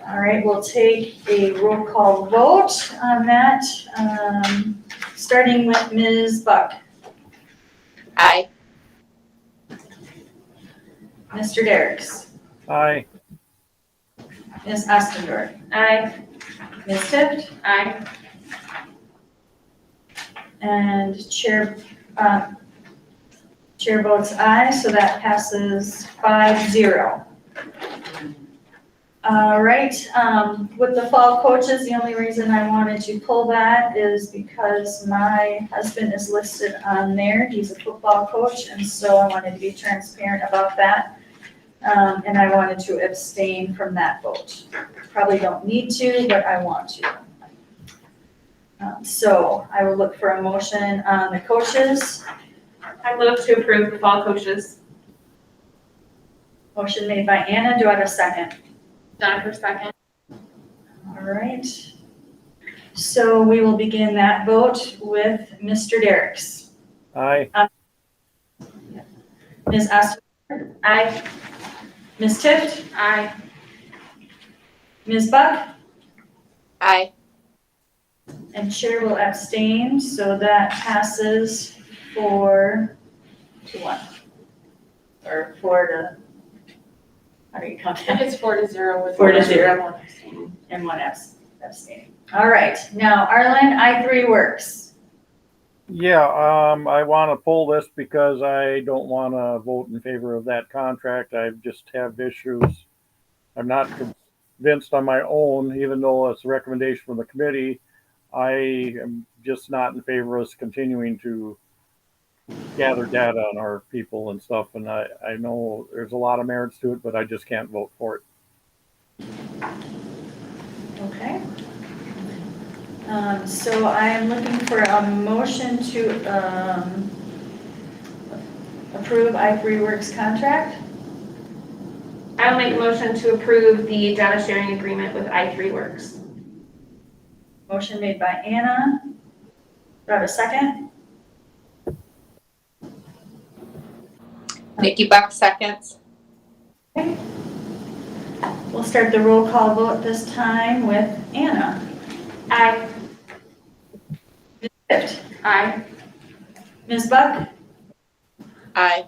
All right, we'll take a roll call vote on that, starting with Ms. Buck. Aye. Mr. Derricks. Aye. Ms. Ostendorf. Aye. Ms. Tift. Aye. And Chair votes aye, so that passes 5-0. All right, with the fall coaches, the only reason I wanted to pull that is because my husband is listed on there. He's a football coach, and so I wanted to be transparent about that. And I wanted to abstain from that vote. Probably don't need to, but I want to. So I will look for a motion on the coaches. I move to approve the fall coaches. Motion made by Anna, do I have a second? Jennifer second. All right. So we will begin that vote with Mr. Derricks. Aye. Ms. Astor? Aye. Ms. Tift? Aye. Ms. Buck? Aye. And Chair will abstain, so that passes 4-1. Or 4 to, how do you count I think that? it's 4-0 with. 4-0. And 1 abstaining. All right, now Arlen, I3 works. Yeah, I want to pull this because I don't want to vote in favor of that contract. I just have issues. I'm not convinced on my own, even though it's a recommendation from the committee. I am just not in favor of us continuing to gather data on our people and stuff. And I know there's a lot of merits to it, but I just can't vote for it. Okay. So I am looking for a motion to approve I3 Works contract. I'll make a motion to approve the data sharing agreement with I3 Works. Motion made by Anna. Do I have a second? Nikki Buck seconds. Okay. We'll start the roll call vote this time with Anna. Aye. Ms. Tift? Aye. Ms. Buck? Aye.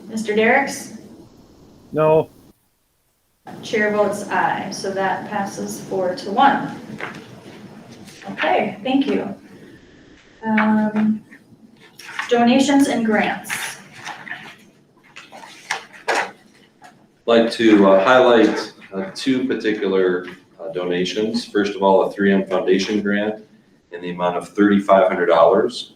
Mr. Derricks? No. Chair votes aye, so that passes 4-1. Okay, thank you. Donations and grants. I'd like to highlight two particular donations. First of all, a 3M Foundation grant in the amount of $3,500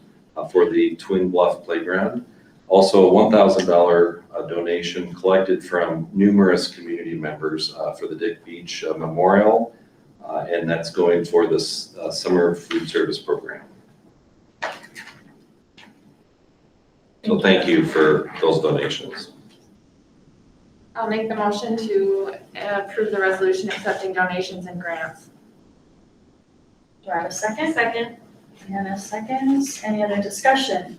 for the Twin Bluff Playground. Also, a $1,000 donation collected from numerous community members for the Dick Beach Memorial, and that's going for this summer food service program. So thank you for those donations. I'll make the motion to approve the resolution accepting donations and grants. Do I have a second? Second. Anna seconds. Any other discussion?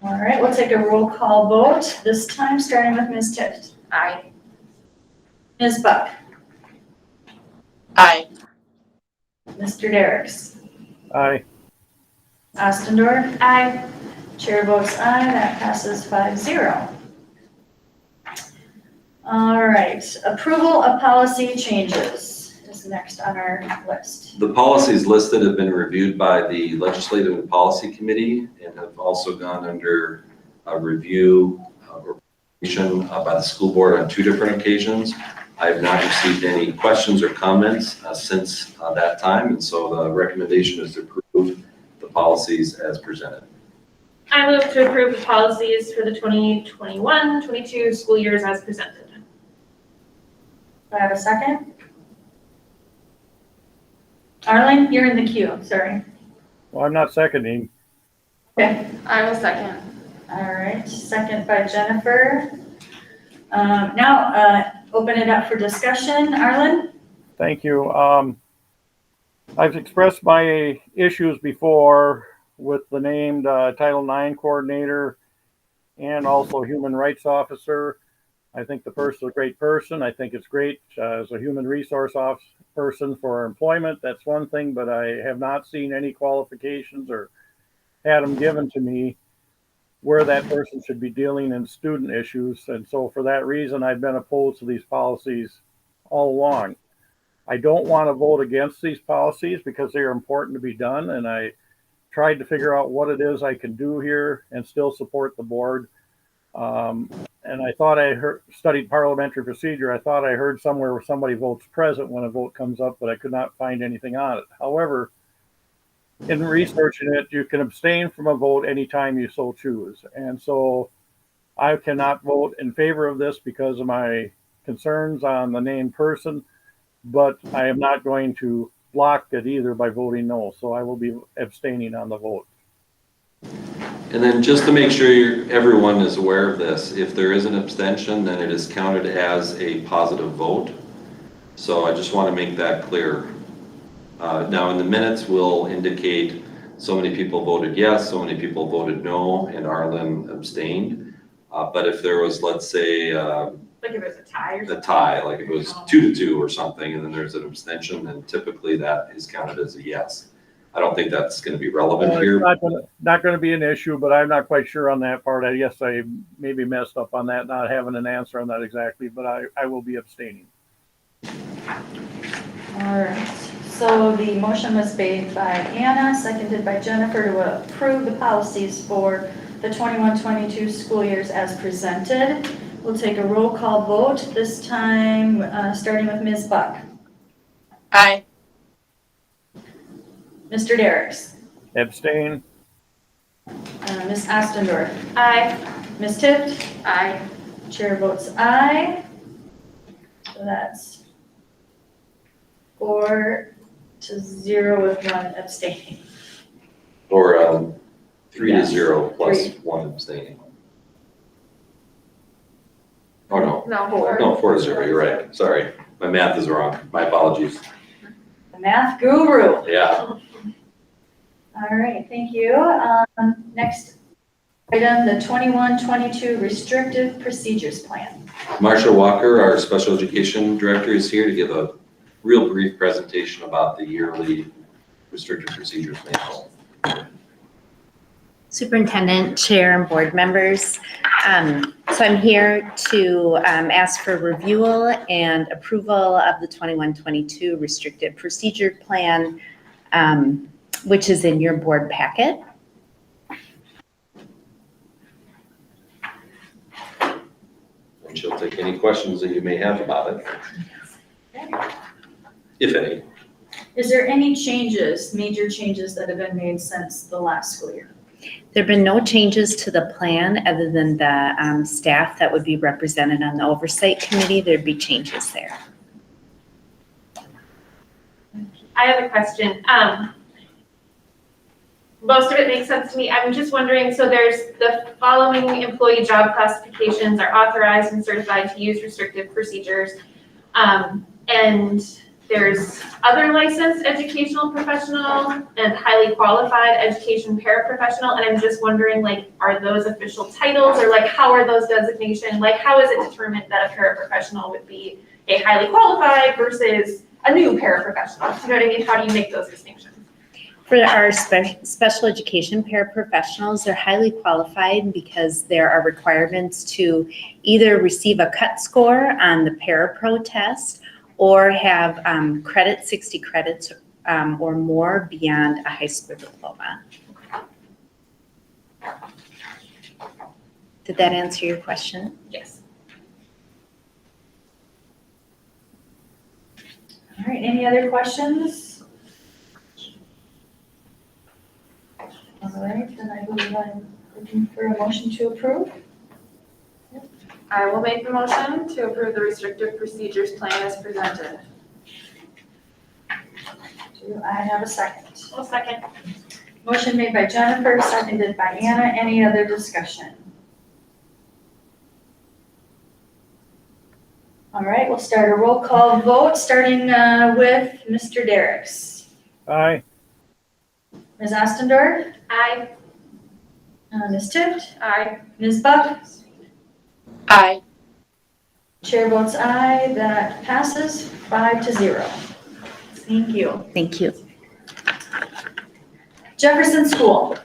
All right, we'll take a roll call vote, this time starting with Ms. Tift. Aye. Ms. Buck? Aye. Mr. Derricks? Aye. Ostendorf? Aye. Chair votes aye, that passes 5-0. All right, approval of policy changes is next on our list. The policies listed have been reviewed by the Legislative and Policy Committee and have also gone under review or presentation by the school board on 2 different occasions. I have not received any questions or comments since that time, and so the recommendation is to approve the policies as presented. I move to approve the policies for the 2021-22 school years as presented. Do I have a second? Arlen, you're in the queue, sorry. Well, I'm not seconding. Okay. I will second. All right, second by Jennifer. Now, open it up for discussion. Arlen? Thank you. I've expressed my issues before with the named Title IX coordinator and also human rights officer. I think the person's a great person. I think it's great as a human resource person for employment. That's one thing, but I have not seen any qualifications or had them given to me where that person should be dealing in student issues. And so for that reason, I've been opposed to these policies all along. I don't want to vote against these policies because they are important to be done. And I tried to figure out what it is I can do here and still support the board. and I thought I studied parliamentary procedure. I thought I heard somewhere where somebody votes present when a vote comes up, but I could not find anything on it. However, in researching it, you can abstain from a vote anytime you so choose. And so I cannot vote in favor of this because of my concerns on the named person, but I am not going to block it either by voting no. So I will be abstaining on the vote. And then just to make sure everyone is aware of this, if there is an abstention, then it is counted as a positive vote. So I just want to make that clear. Now in the minutes, we'll indicate so many people voted yes, so many people voted no, and Arlen abstained. But if there was, let's say, Like if it was a tie or something? a tie, like if it was 2-2 or something, and then there's an abstention, then typically that is counted as a yes. I don't think that's going to be relevant here. It's not going to be an issue, but I'm not quite sure on that part. I guess I maybe messed up on that, not having an answer on that exactly, but I will be abstaining. All right, so the motion was made by Anna, seconded by Jennifer to approve the policies for the 21-22 school years as presented. We'll take a roll call vote, this time starting with Ms. Buck. Aye. Mr. Derricks. Abstain. Ms. Ostendorf. Aye. Ms. Tift. Aye. Chair votes aye. So that's 4-0 with one abstaining. Or 3-0 plus 3. 1 abstaining. Oh, no. No, No, 4-0, you're right. Sorry, my math is wrong. My apologies. The math guru. Yeah. All right, thank you. Next item, the 21-22 Restrictive Procedures Plan. Marsha Walker, our special education director, is here to give a real brief presentation about the yearly restrictive procedures manual. Superintendent, chair, and board members. So I'm here to ask for review and approval of the 21-22 Restrictive Procedure Plan, which is in your board packet. And she'll take any questions that you may have about it, if any. Is there any changes, major changes that have been made since the last school year? There have been no changes to the plan other than the staff that would be represented on the oversight committee. There'd be changes there. I have a question. Most of it makes sense to me. I'm just wondering, so there's the following employee job classifications are authorized and certified to use restrictive procedures. And there's other licensed educational professional and highly qualified education paraprofessional. And I'm just wondering, like, are those official titles, or like, how are those designations? Like, how is it determined that a paraprofessional would be a highly qualified versus a new paraprofessional? You know what I mean? How do you make those distinctions? For our special education paraprofessionals, they're highly qualified because there are requirements to either receive a cut score on the parapro test or have 60 credits or more beyond a high school diploma. Did that answer your question? Yes. All right, any other questions? All right, then I believe I'm looking for a motion to approve. I will make the motion to approve the restrictive procedures plan as presented. Do I have a second? Well, second. Motion made by Jennifer, seconded by Anna. Any other discussion? All right, we'll start a roll call vote, starting with Mr. Derricks. Aye. Ms. Ostendorf? Aye. Ms. Tift? Aye. Ms. Buck? Aye. Chair votes aye. That passes 5-0. Thank you. Thank you. Jefferson School.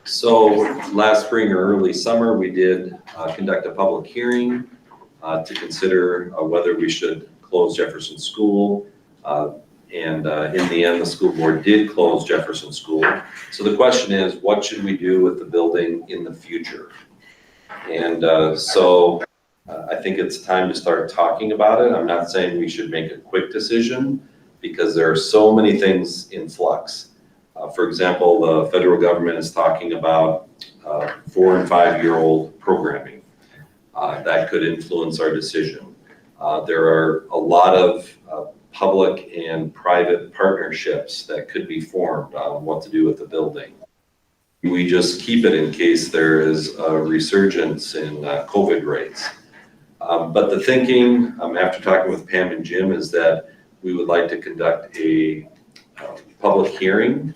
So last spring or early summer, we did conduct a public hearing to consider whether we should close Jefferson School. And in the end, the school board did close Jefferson School. So the question is, what should we do with the building in the future? And I think it's time to start talking about it. I'm not saying we should make a quick decision because there are so many things in flux. For example, the federal government is talking about 4 and 5-year-old programming. That could influence our decision. There are a lot of public and private partnerships that could be formed on what to do with the building. We just keep it in case there is a resurgence in COVID rates. But the thinking, after talking with Pam and Jim, is that we would like to conduct a public hearing.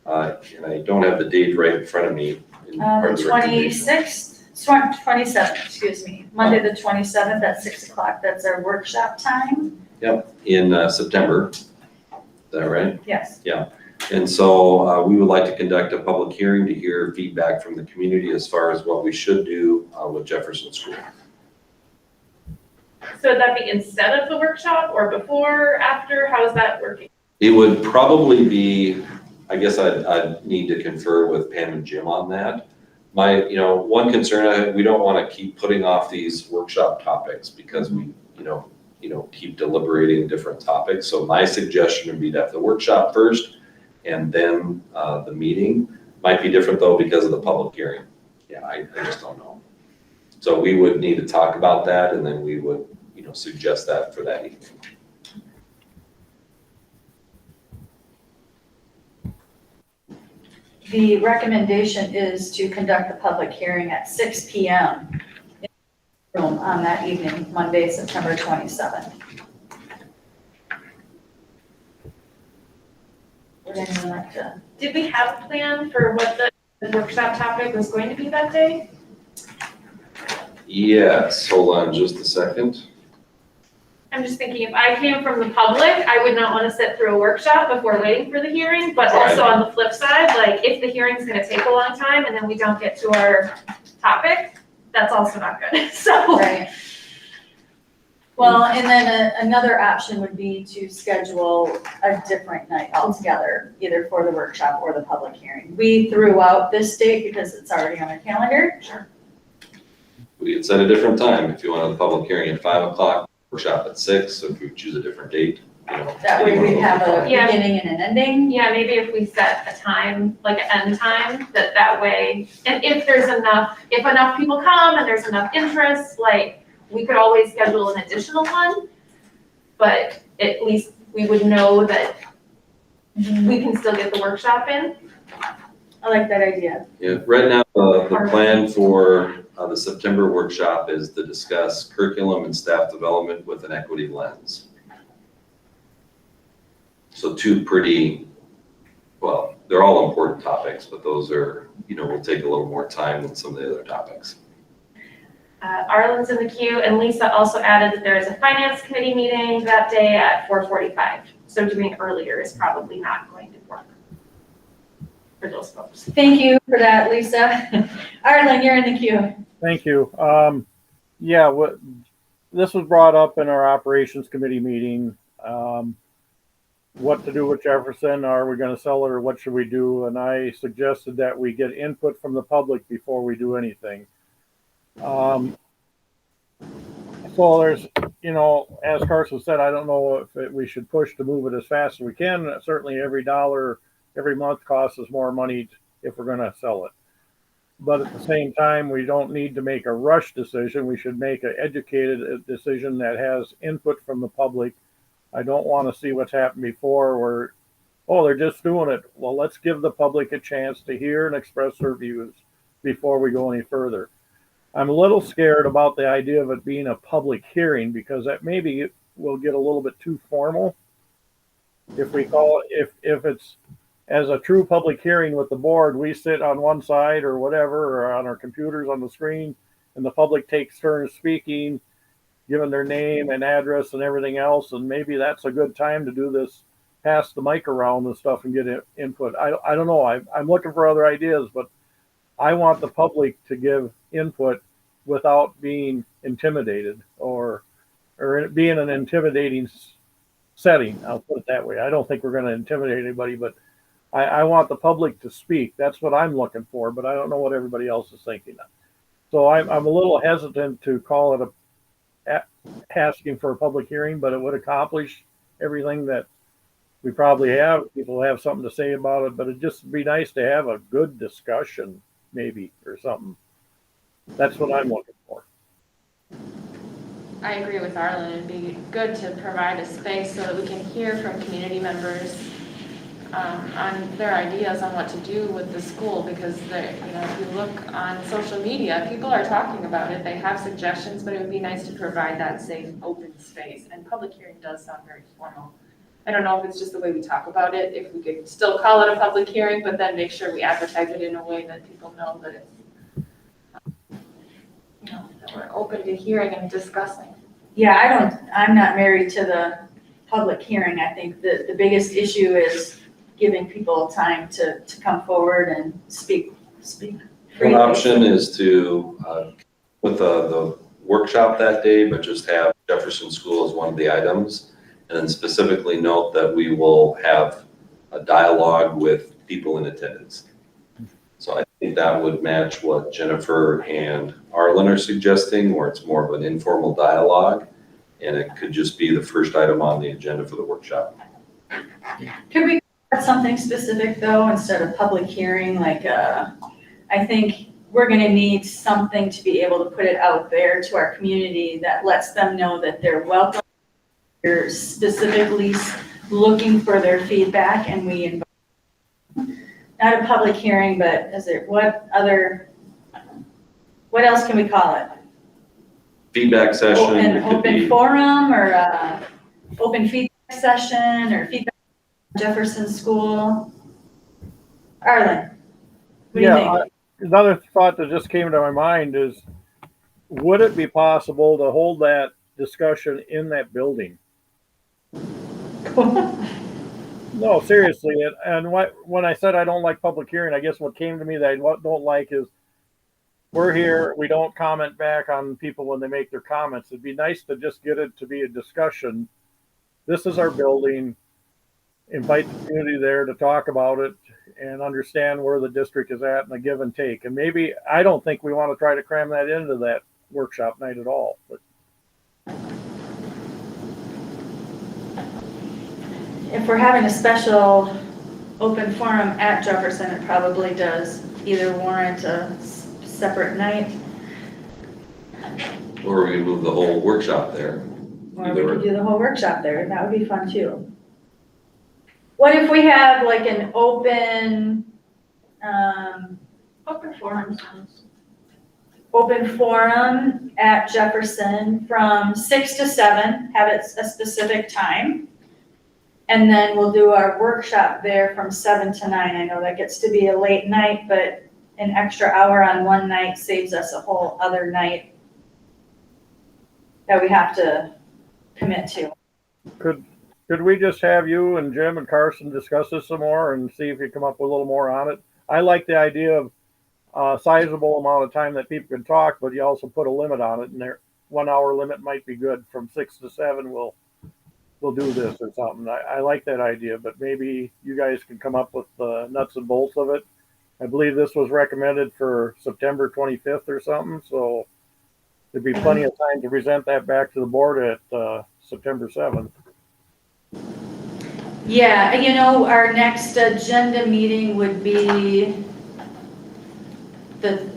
And I don't have the date right in front of me. The 26th, 27th, excuse me, Monday the 27th at 6 o'clock. That's our workshop time. Yep, in September. Is that right? Yes. Yeah. And so we would like to conduct a public hearing to hear feedback from the community as far as what we should do with Jefferson School. So would that be instead of the workshop or before, after? How is that working? It would probably be, I guess I'd need to confer with Pam and Jim on that. My, one concern, we don't want to keep putting off these workshop topics because we, keep deliberating different topics. So my suggestion would be to have the workshop first and then the meeting. Might be different though because of the public hearing. Yeah, I just don't know. So we would need to talk about that and then we would, suggest that for that evening. The recommendation is to conduct the public hearing at 6 p.m. in the room on that evening, Monday, September 27th. Would anyone like to? Did we have a plan for what the workshop topic was going to be that day? Yes, hold on just a second. I'm just thinking if I came from the public, I would not want to sit through a workshop before waiting for the hearing, but also on the flip side, like if the hearing's going to take a long time and then we don't get to our topic, that's also not good, so. Right. Well, and then another option would be to schedule a different night altogether, either for the workshop or the public hearing. We threw out this date because it's already on our calendar. Sure. We could set a different time if you wanted the public hearing at 5 o'clock, workshop at 6, so if we choose a different date, That way we have a beginning and an ending. Yeah, maybe if we set a time, like an end time, that way, and if enough people come and there's enough interest, like, we could always schedule an additional one, but at least we would know that we can still get the workshop in. I like that idea. Yeah, right now, the plan for the September workshop is to discuss curriculum and staff development with an equity lens. So two pretty, well, they're all important topics, but those are, will take a little more time than some of the other topics. Arlen's in the queue, and Lisa also added that there is a finance committee meeting that day at 4:45. So doing earlier is probably not going to work for those folks. Thank you for that, Lisa. Arlen, you're in the queue. Thank you. This was brought up in our operations committee meeting. What to do with Jefferson? Are we going to sell it or what should we do? And I suggested that we get input from the public before we do anything. So there's, as Carson said, I don't know if we should push to move it as fast as we can. Certainly every dollar, every month costs us more money if we're going to sell it. But at the same time, we don't need to make a rush decision. We should make an educated decision that has input from the public. I don't want to see what's happened before where, they're just doing it. Well, let's give the public a chance to hear and express their views before we go any further. I'm a little scared about the idea of it being a public hearing because that maybe will get a little bit too formal. If we call it, if it's as a true public hearing with the board, we sit on one side or whatever, or on our computers on the screen, and the public takes turns speaking, giving their name and address and everything else. And maybe that's a good time to do this, pass the mic around and stuff and get input. I don't know. I'm looking for other ideas, but I want the public to give input without being intimidated or being an intimidating setting. I'll put it that way. I don't think we're going to intimidate anybody, but I want the public to speak. That's what I'm looking for, but I don't know what everybody else is thinking of. So I'm a little hesitant to call it asking for a public hearing, but it would accomplish everything that we probably have. People have something to say about it, but it'd just be nice to have a good discussion, maybe, or something. That's what I'm looking for. I agree with Arlen. It'd be good to provide a space so that we can hear from community members on their ideas on what to do with the school, because if you look on social media, people are talking about it. They have suggestions, but it would be nice to provide that safe, open space. And public hearing does sound very formal. I don't know if it's just the way we talk about it, if we could still call it a public hearing, but then make sure we advertise it in a way that people know that it's, that we're open to hearing and discussing. Yeah, I'm not married to the public hearing. I think that the biggest issue is giving people time to come forward and speak freely. One option is to, with the workshop that day, but just have Jefferson School as one of the items, and then specifically note that we will have a dialogue with people in attendance. So I think that would match what Jennifer and Arlen are suggesting, where it's more of an informal dialogue, and it could just be the first item on the agenda for the workshop. Could we have something specific though, instead of public hearing, like, I think we're gonna need something to be able to put it out there to our community that lets them know that they're welcome. We're specifically looking for their feedback, and we invite, not a public hearing, but what else can we call it? Feedback session. An open forum, or open feedback session, or feedback on Jefferson School. Arlen, what do you think? Another thought that just came to my mind is, would it be possible to hold that discussion in that building? No, seriously. And when I said I don't like public hearing, I guess what came to me that I don't like is, we're here, we don't comment back on people when they make their comments. It'd be nice to just get it to be a discussion. This is our building. Invite the community there to talk about it and understand where the district is at and the give and take. And maybe, I don't think we want to try to cram that into that workshop night at all. But If we're having a special open forum at Jefferson, it probably does either warrant a separate night, Or we move the whole workshop there. or we could do the whole workshop there. That would be fun too. What if we have like an open forum at Jefferson from 6 to 7, have it a specific time. And then we'll do our workshop there from 7 to 9. I know that gets to be a late night, but an extra hour on one night saves us a whole other night that we have to commit to. Could we just have you and Jim and Carson discuss this some more and see if you come up with a little more on it? I like the idea of a sizable amount of time that people can talk, but you also put a limit on it, and their 1 hour limit might be good. From 6 to 7, we'll do this or something. I like that idea, but maybe you guys can come up with the nuts and bolts of it. I believe this was recommended for September 25th or something, so there'd be plenty of time to present that back to the board at September 7th. Yeah, our next agenda meeting would be the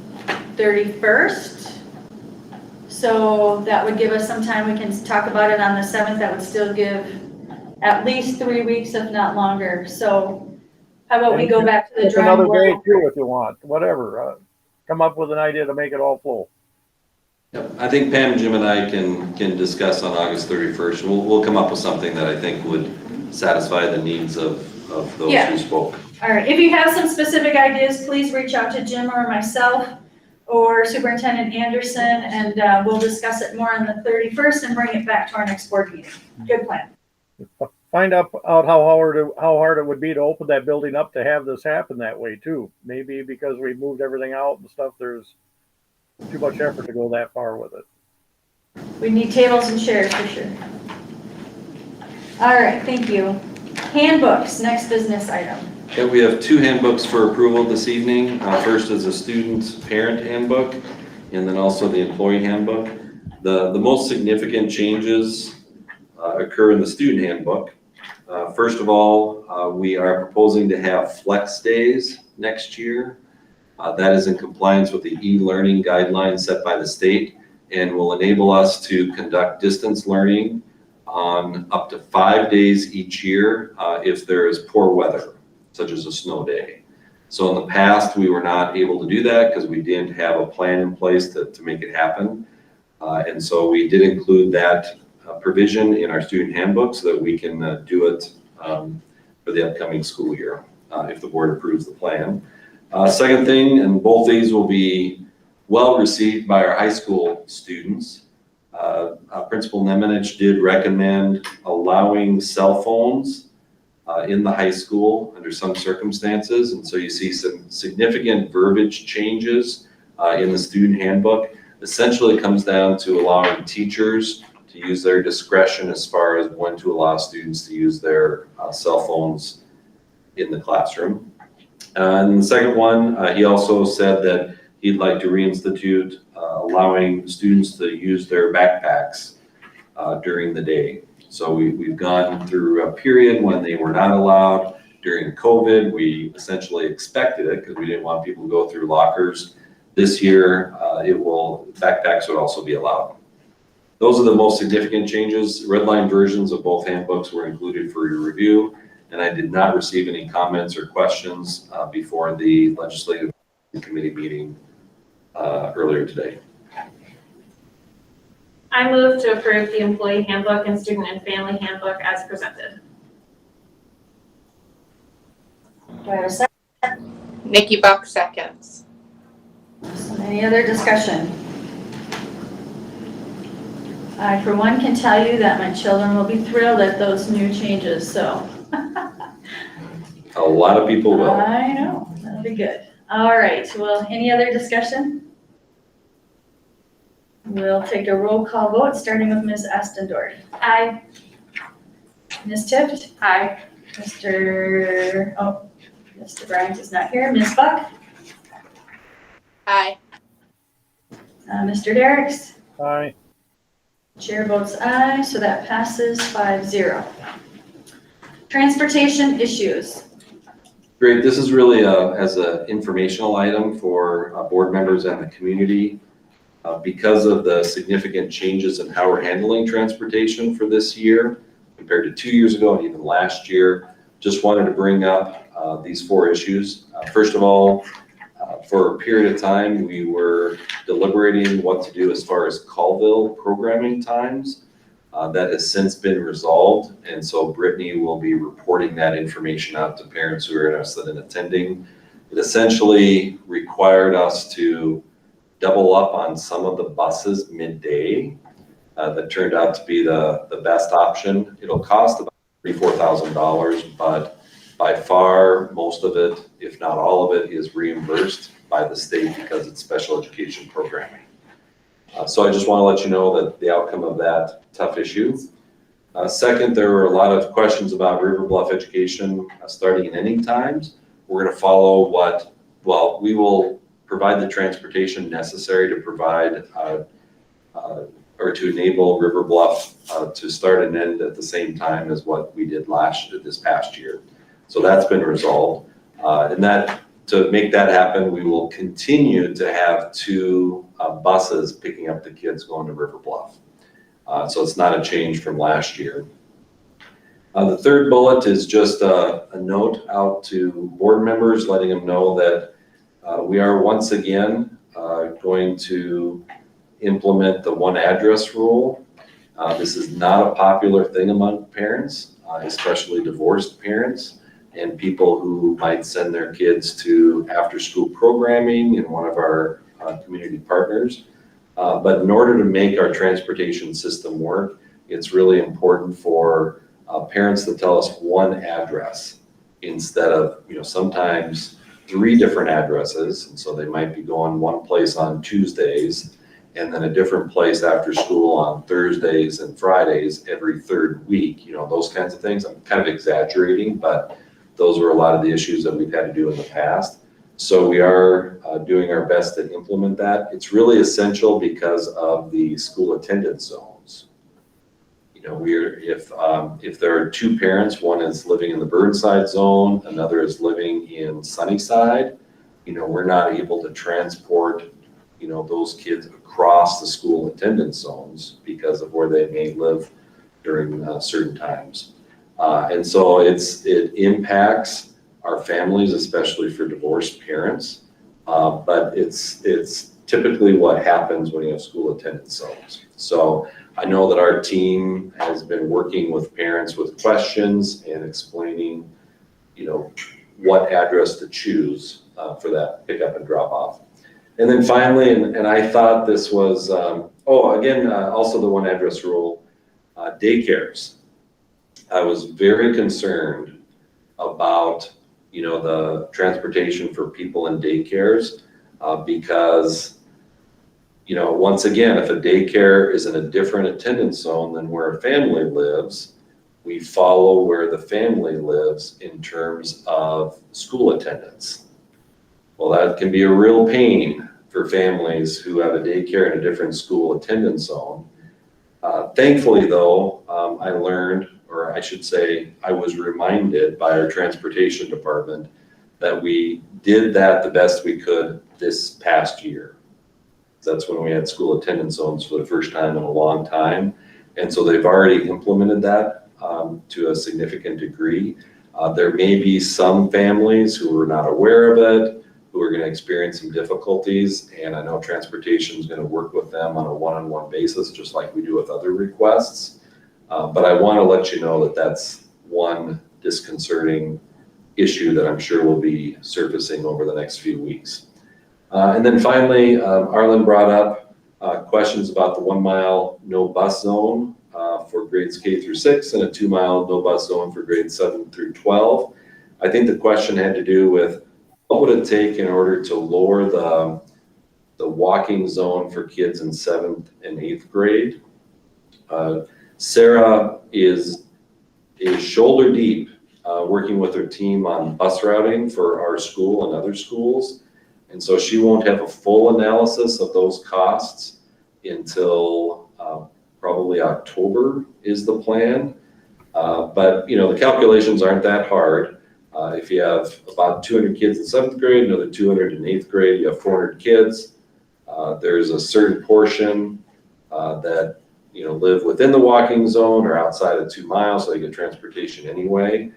31st. So that would give us some time. We can talk about it on the 7th. That would still give at least 3 weeks, if not longer. So how about we go back to the drawing another board? day too, if you want, whatever. Come up with an idea to make it all flow. Yep. I think Pam, Jim, and I can discuss on August 31st. We'll come up with something that I think would satisfy the needs of those who spoke. All right. If you have some specific ideas, please reach out to Jim or myself or Superintendent Anderson, and we'll discuss it more on the 31st and bring it back to our next board meeting. Good plan. Find out how hard it would be to open that building up to have this happen that way too. Maybe because we moved everything out and stuff, there's too much effort to go that far with it. We need tables and chairs for sure. All right, thank you. Handbooks, next business item. Okay, we have 2 handbooks for approval this evening. First is a student parent handbook, and then also the employee handbook. The most significant changes occur in the student handbook. First of all, we are proposing to have flex days next year. That is in compliance with the e-learning guidelines set by the state and will enable us to conduct distance learning on up to 5 days each year if there is poor weather, such as a snow day. So in the past, we were not able to do that because we didn't have a plan in place to make it happen. And so we did include that provision in our student handbook so that we can do it for the upcoming school year if the board approves the plan. Second thing, and both these will be well received by our high school students. Principal Nemenich did recommend allowing cell phones in the high school under some circumstances. And so you see some significant verbiage changes in the student handbook. Essentially, it comes down to allowing teachers to use their discretion as far as when to allow students to use their cell phones in the classroom. And the second one, he also said that he'd like to reinstitute allowing students to use their backpacks during the day. So we've gone through a period when they were not allowed. During COVID, we essentially expected it because we didn't want people to go through lockers. This year, backpacks would also be allowed. Those are the most significant changes. Redline versions of both handbooks were included for your review, and I did not receive any comments or questions before the legislative committee meeting earlier today. I move to approve the employee handbook and student and family handbook as presented. Do I have a second? Nikki Buck seconds. Any other discussion? I, for one, can tell you that my children will be thrilled at those new changes, so. A lot of people will. I know, that'll be good. All right, well, any other discussion? We'll take a roll call vote, starting with Ms. Astendorf. Aye. Ms. Tift? Aye. Mr. Bryant is not here. Ms. Buck? Aye. Mr. Derricks? Aye. Chair votes aye, so that passes 5-0. Transportation issues. Great, this is really as an informational item for board members and the community. Because of the significant changes in how we're handling transportation for this year compared to 2 years ago and even last year, just wanted to bring up these 4 issues. First of all, for a period of time, we were deliberating what to do as far as Callville programming times. That has since been resolved, and so Brittany will be reporting that information out to parents who are interested in attending. It essentially required us to double up on some of the buses midday. That turned out to be the best option. It'll cost about $34,000, but by far, most of it, if not all of it, is reimbursed by the state because it's special education programming. So I just want to let you know that the outcome of that tough issue. Second, there were a lot of questions about River Bluff education starting in inning times. We're going to follow we will provide the transportation necessary to provide or to enable River Bluff to start and end at the same time as what we did this past year. So that's been resolved. And that to make that happen, we will continue to have 2 buses picking up the kids going to River Bluff. So it's not a change from last year. The third bullet is just a note out to board members, letting them know that we are once again going to implement the 1 address rule. This is not a popular thing among parents, especially divorced parents and people who might send their kids to after-school programming in one of our community partners. But in order to make our transportation system work, it's really important for parents to tell us 1 address instead of, sometimes 3 different addresses. And so they might be going one place on Tuesdays and then a different place after school on Thursdays and Fridays every third week, those kinds of things. I'm kind of exaggerating, but those were a lot of the issues that we've had to do in the past. So we are doing our best to implement that. It's really essential because of the school attendance zones. If there are two parents, one is living in the Burnside zone, another is living in Sunnyside, we're not able to transport, those kids across the school attendance zones because of where they may live during certain times. And so it impacts our families, especially for divorced parents. But it's typically what happens when you have school attendance zones. So I know that our team has been working with parents with questions and explaining, what address to choose for that pickup and drop off. And then finally, and I thought this was, also the one address rule, daycares. I was very concerned about, the transportation for people in daycares because, once again, if a daycare is in a different attendance zone than where a family lives, we follow where the family lives in terms of school attendance. Well, that can be a real pain for families who have a daycare in a different school attendance zone. Thankfully, though, I learned, or I should say, I was reminded by our transportation department that we did that the best we could this past year. That's when we had school attendance zones for the first time in a long time. And so they've already implemented that to a significant degree. There may be some families who are not aware of it, who are going to experience some difficulties, and I know transportation is going to work with them on a one-on-one basis, just like we do with other requests. But I want to let you know that that's one disconcerting issue that I'm sure will be surfacing over the next few weeks. And then finally, Arlen brought up questions about the 1 mile no bus zone for grades K through 6 and a 2 mile no bus zone for grades 7 through 12. I think the question had to do with what would it take in order to lower the walking zone for kids in 7th and 8th grade. Sarah is shoulder deep working with her team on bus routing for our school and other schools. And so she won't have a full analysis of those costs until probably October is the plan. But the calculations aren't that hard. If you have about 200 kids in 7th grade, another 200 in 8th grade, you have 400 kids. There's a certain portion that live within the walking zone or outside of 2 miles, so they get transportation anyway.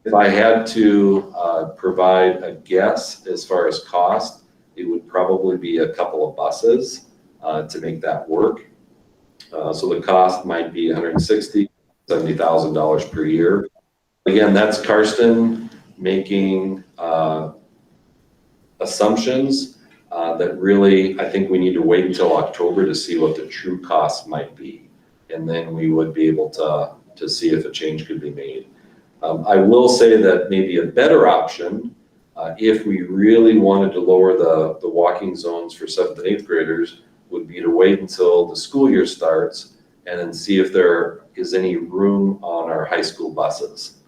If I had to provide a guess as far as cost, it would probably be a couple of buses to make that work. So the cost might be $160,000, $70,000 per year. Again, that's Karsten making assumptions that really, I think we need to wait until October to see what the true cost might be. And then we would be able to see if a change could be made. I will say that maybe a better option, if we really wanted to lower the walking zones for 7th and 8th graders, would be to wait until the school year starts and then see if there is any room on our high school buses.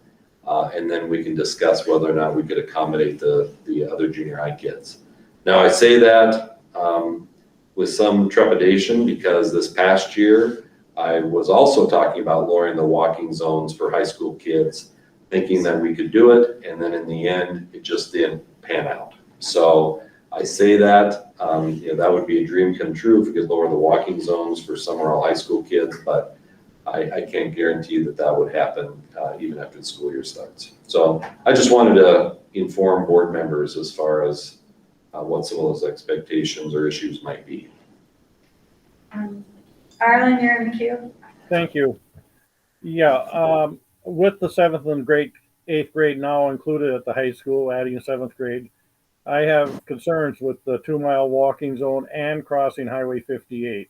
And then we can discuss whether or not we could accommodate the other junior high kids. Now, I say that with some trepidation because this past year, I was also talking about lowering the walking zones for high school kids, thinking that we could do it, and then in the end, it just didn't pan out. So I say that, that would be a dream come true if we could lower the walking zones for some or all high school kids, but I can't guarantee that would happen even after the school year starts. So I just wanted to inform board members as far as what some of those expectations or issues might be. Arlen, you're in the queue. Thank you. Yeah, with the 7th and 8th grade now included at the high school, adding 7th grade, I have concerns with the 2 mile walking zone and crossing Highway 58.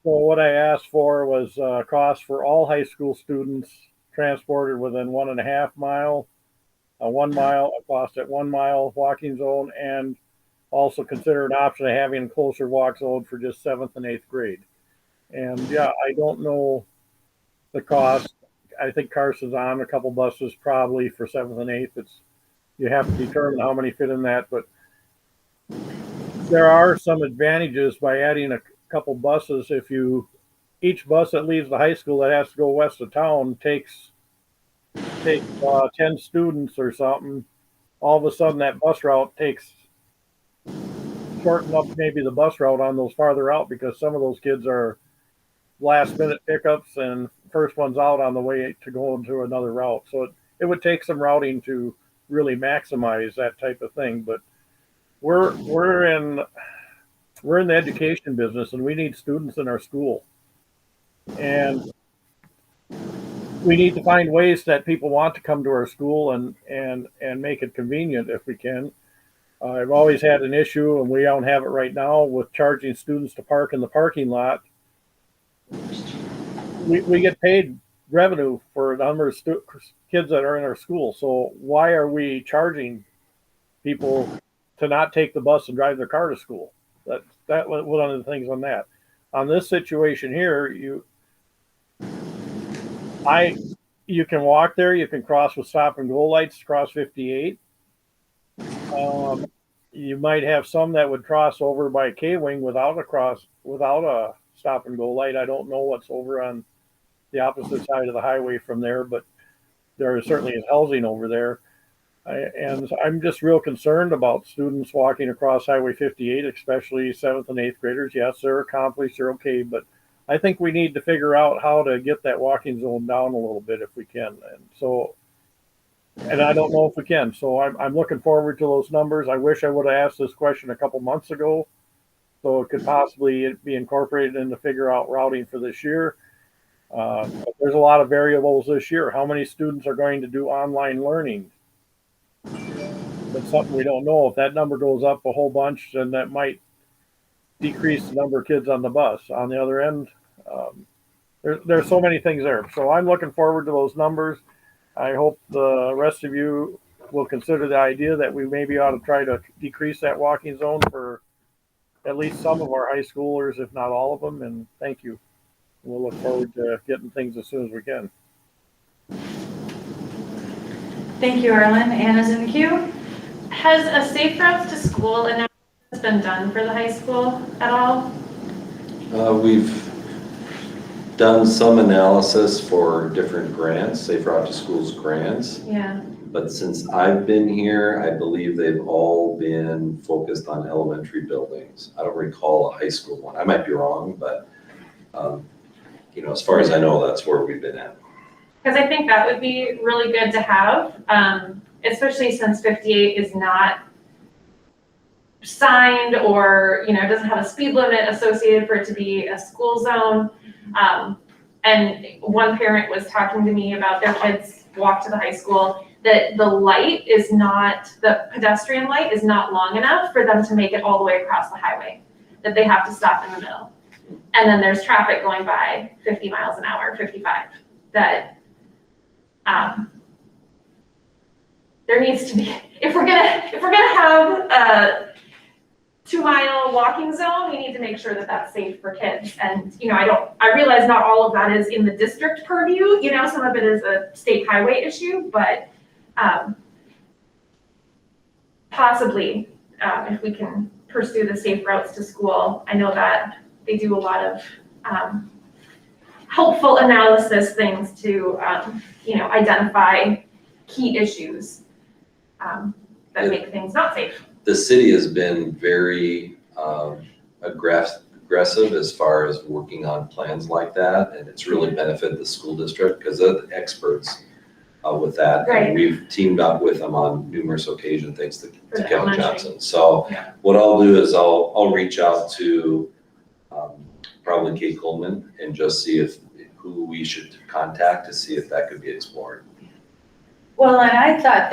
So what I asked for was cost for all high school students transported within 1.5 mile, a 1 mile, a cost at 1 mile walking zone, and also consider an option of having a closer walk zone for just 7th and 8th grade. And yeah, I don't know the cost. I think Carson's on a couple buses probably for 7th and 8th. You have to determine how many fit in that, but there are some advantages by adding a couple buses. Each bus that leaves the high school that has to go west of town takes 10 students or something, all of a sudden that bus route shorten up maybe the bus route on those farther out, because some of those kids are last minute pickups and first ones out on the way to go into another route. So it would take some routing to really maximize that type of thing. But we're in the education business, and we need students in our school, and we need to find ways that people want to come to our school and make it convenient if we can. I've always had an issue, and we don't have it right now, with charging students to park in the parking lot. We get paid revenue for a number of kids that are in our school. So why are we charging people to not take the bus and drive their car to school? That was one of the things on that. On this situation here, you can walk there. You can cross with stop and go lights, cross 58. You might have some that would cross over by K-Wing without a stop and go light. I don't know what's over on the opposite side of the highway from there, but there certainly is housing over there. And I'm just real concerned about students walking across Highway 58, especially 7th and 8th graders. Yes, they're accomplished, they're okay, but I think we need to figure out how to get that walking zone down a little bit if we can. And I don't know if we can. So I'm looking forward to those numbers. I wish I would have asked this question a couple months ago, so it could possibly be incorporated in to figure out routing for this year. But there's a lot of variables this year. How many students are going to do online learning? That's something we don't know. If that number goes up a whole bunch, then that might decrease the number of kids on the bus. On the other end, there's so many things there. So I'm looking forward to those numbers. I hope the rest of you will consider the idea that we maybe ought to try to decrease that walking zone for at least some of our high schoolers, if not all of them. And thank you. We'll look forward to getting things as soon as we can. Thank you, Arlen. Anna's in the queue. Has a safe routes to school analysis been done for the high school at all? We've done some analysis for different grants, Safe Route to Schools grants. Yeah. But since I've been here, I believe they've all been focused on elementary buildings. I don't recall a high school one. I might be wrong, but as far as I know, that's where we've been at. Because I think that would be really good to have, especially since 58 is not signed or, doesn't have a speed limit associated for it to be a school zone. And one parent was talking to me about their kids walk to the high school, that the pedestrian light is not long enough for them to make it all the way across the highway, that they have to stop in the middle. And then there's traffic going by 50 miles an hour, 55, that there needs to be, if we're gonna have a 2-mile walking zone, we need to make sure that that's safe for kids. And I realize not all of that is in the district purview, some of it is a state highway issue, but possibly if we can pursue the safe routes to school. I know that they do a lot of helpful analysis things to identify key issues that make things not safe. The city has been very aggressive as far as working on plans like that, and it's really benefited the school district because they're the experts with that. Right. And we've teamed up with them on numerous occasions, thanks to Kevin elementary. Johnson. So what I'll do is I'll reach out to probably Kate Coleman and just see who we should contact to see if that could be explored. Well, and I thought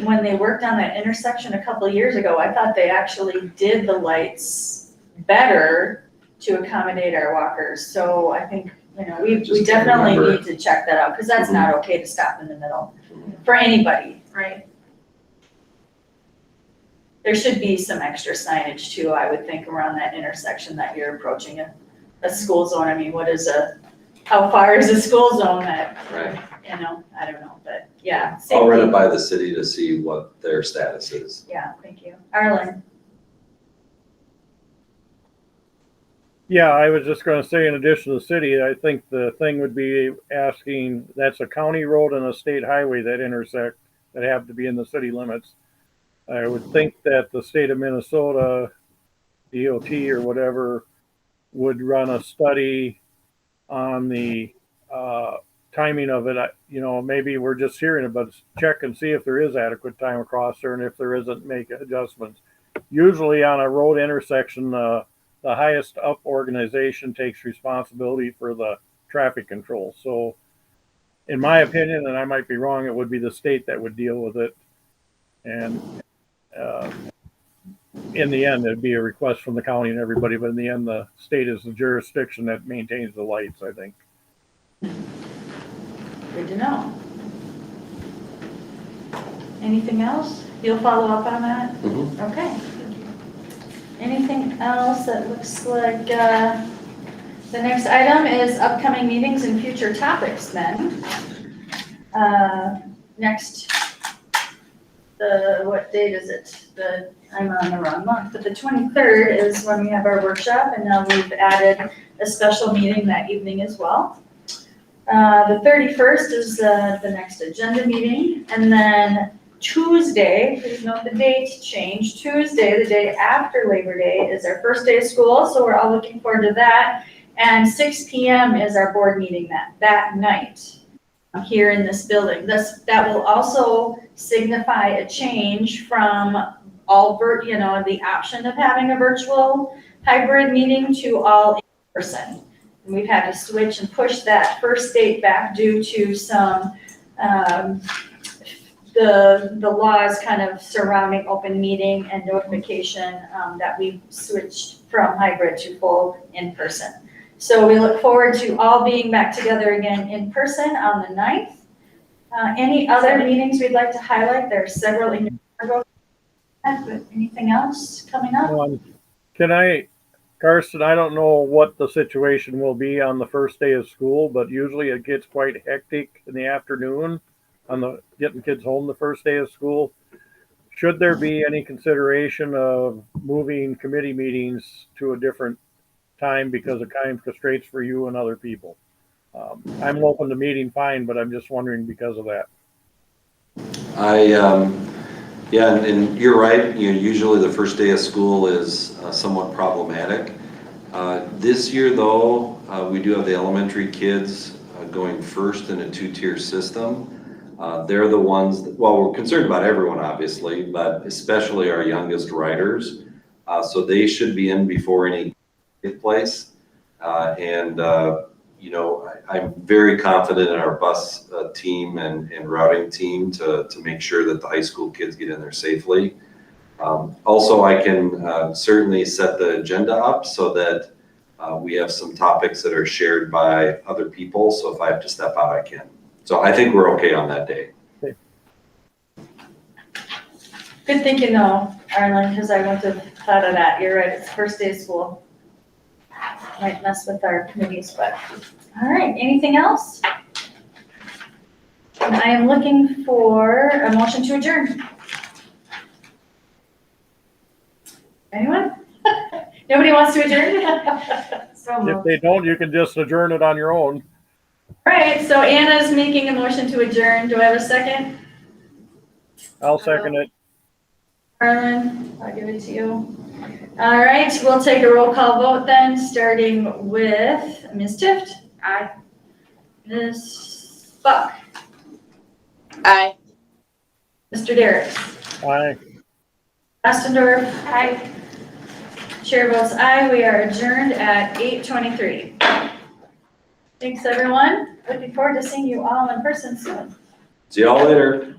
when they worked on that intersection a couple of years ago, I thought they actually did the lights better to accommodate our walkers. So I think, we definitely need to check that out, because that's not okay to stop in the middle for anybody. Right. there should be some extra signage too, I would think, around that intersection that you're approaching a school zone. I mean, how far is a school zone that, Right. I don't know, but yeah. I'll run safety. it by the city to see what their status is. Yeah, thank you. Arlen? Yeah, I was just gonna say, in addition to the city, I think the thing would be asking, that's a county road and a state highway that intersect, that have to be in the city limits. I would think that the state of Minnesota, DOT or whatever, would run a study on the timing of it. Maybe we're just hearing it, but check and see if there is adequate time across there, and if there isn't, make adjustments. Usually on a road intersection, the highest up organization takes responsibility for the traffic control. So in my opinion, and I might be wrong, it would be the state that would deal with it. And in the end, it'd be a request from the county and everybody, but in the end, the state is the jurisdiction that maintains the lights, I think. Good to know. Anything else? You'll follow up on that? Mhm. Okay. Anything else? That looks like the next item is upcoming meetings and future topics then. Next, what date is it? I'm on the wrong month, but the 23rd is when we have our workshop, and now we've added a special meeting that evening as well. The 31st is the next agenda meeting, and then Tuesday, please note the date change, Tuesday, the day after Labor Day, is our first day of school, so we're all looking forward to that. And 6 p.m. is our board meeting that night here in this building. That will also signify a change from the option of having a virtual hybrid meeting to all in person. And we've had to switch and push that first date back due to some the laws kind of surrounding open meeting and notification that we switched from hybrid to full in person. So we look forward to all being back together again in person on the 9th. Any other meetings we'd like to highlight? There are several in your but anything else coming up? Karsten, I don't know what the situation will be on the first day of school, but usually it gets quite hectic in the afternoon on getting kids home the first day of school. Should there be any consideration of moving committee meetings to a different time because of time constraints for you and other people? I'm open to meeting fine, but I'm just wondering because of that. Yeah, and you're right. Usually the first day of school is somewhat problematic. This year, though, we do have the elementary kids going first in a two-tier system. They're the ones we're concerned about everyone, obviously, but especially our youngest riders. So they should be in before any take place. I'm very confident in our bus team and routing team to make sure that the high school kids get in there safely. Also, I can certainly set the agenda up so that we have some topics that are shared by other people. So if I have to step out, I can. So I think we're okay on that day. Okay. Good thinking though, Arlen, because I wouldn't have thought of that. You're right, it's first day of school. Might mess with our committees, but, all right, anything else? And I am looking for a motion to adjourn. Anyone? Nobody wants to adjourn? So If they don't, you can just adjourn it on your own. All right, so Anna's making a motion to adjourn. Do I have a second? I'll second it. Arlen, I'll give it to you. All right, we'll take a roll call vote then, starting with Ms. Tift. Aye. Ms. Buck. Aye. Mr. Derrick. Aye. Ostendorf. Aye. Chair votes aye. We are adjourned at 8:23. Thanks, everyone. Looking forward to seeing you all in person soon. See y'all later.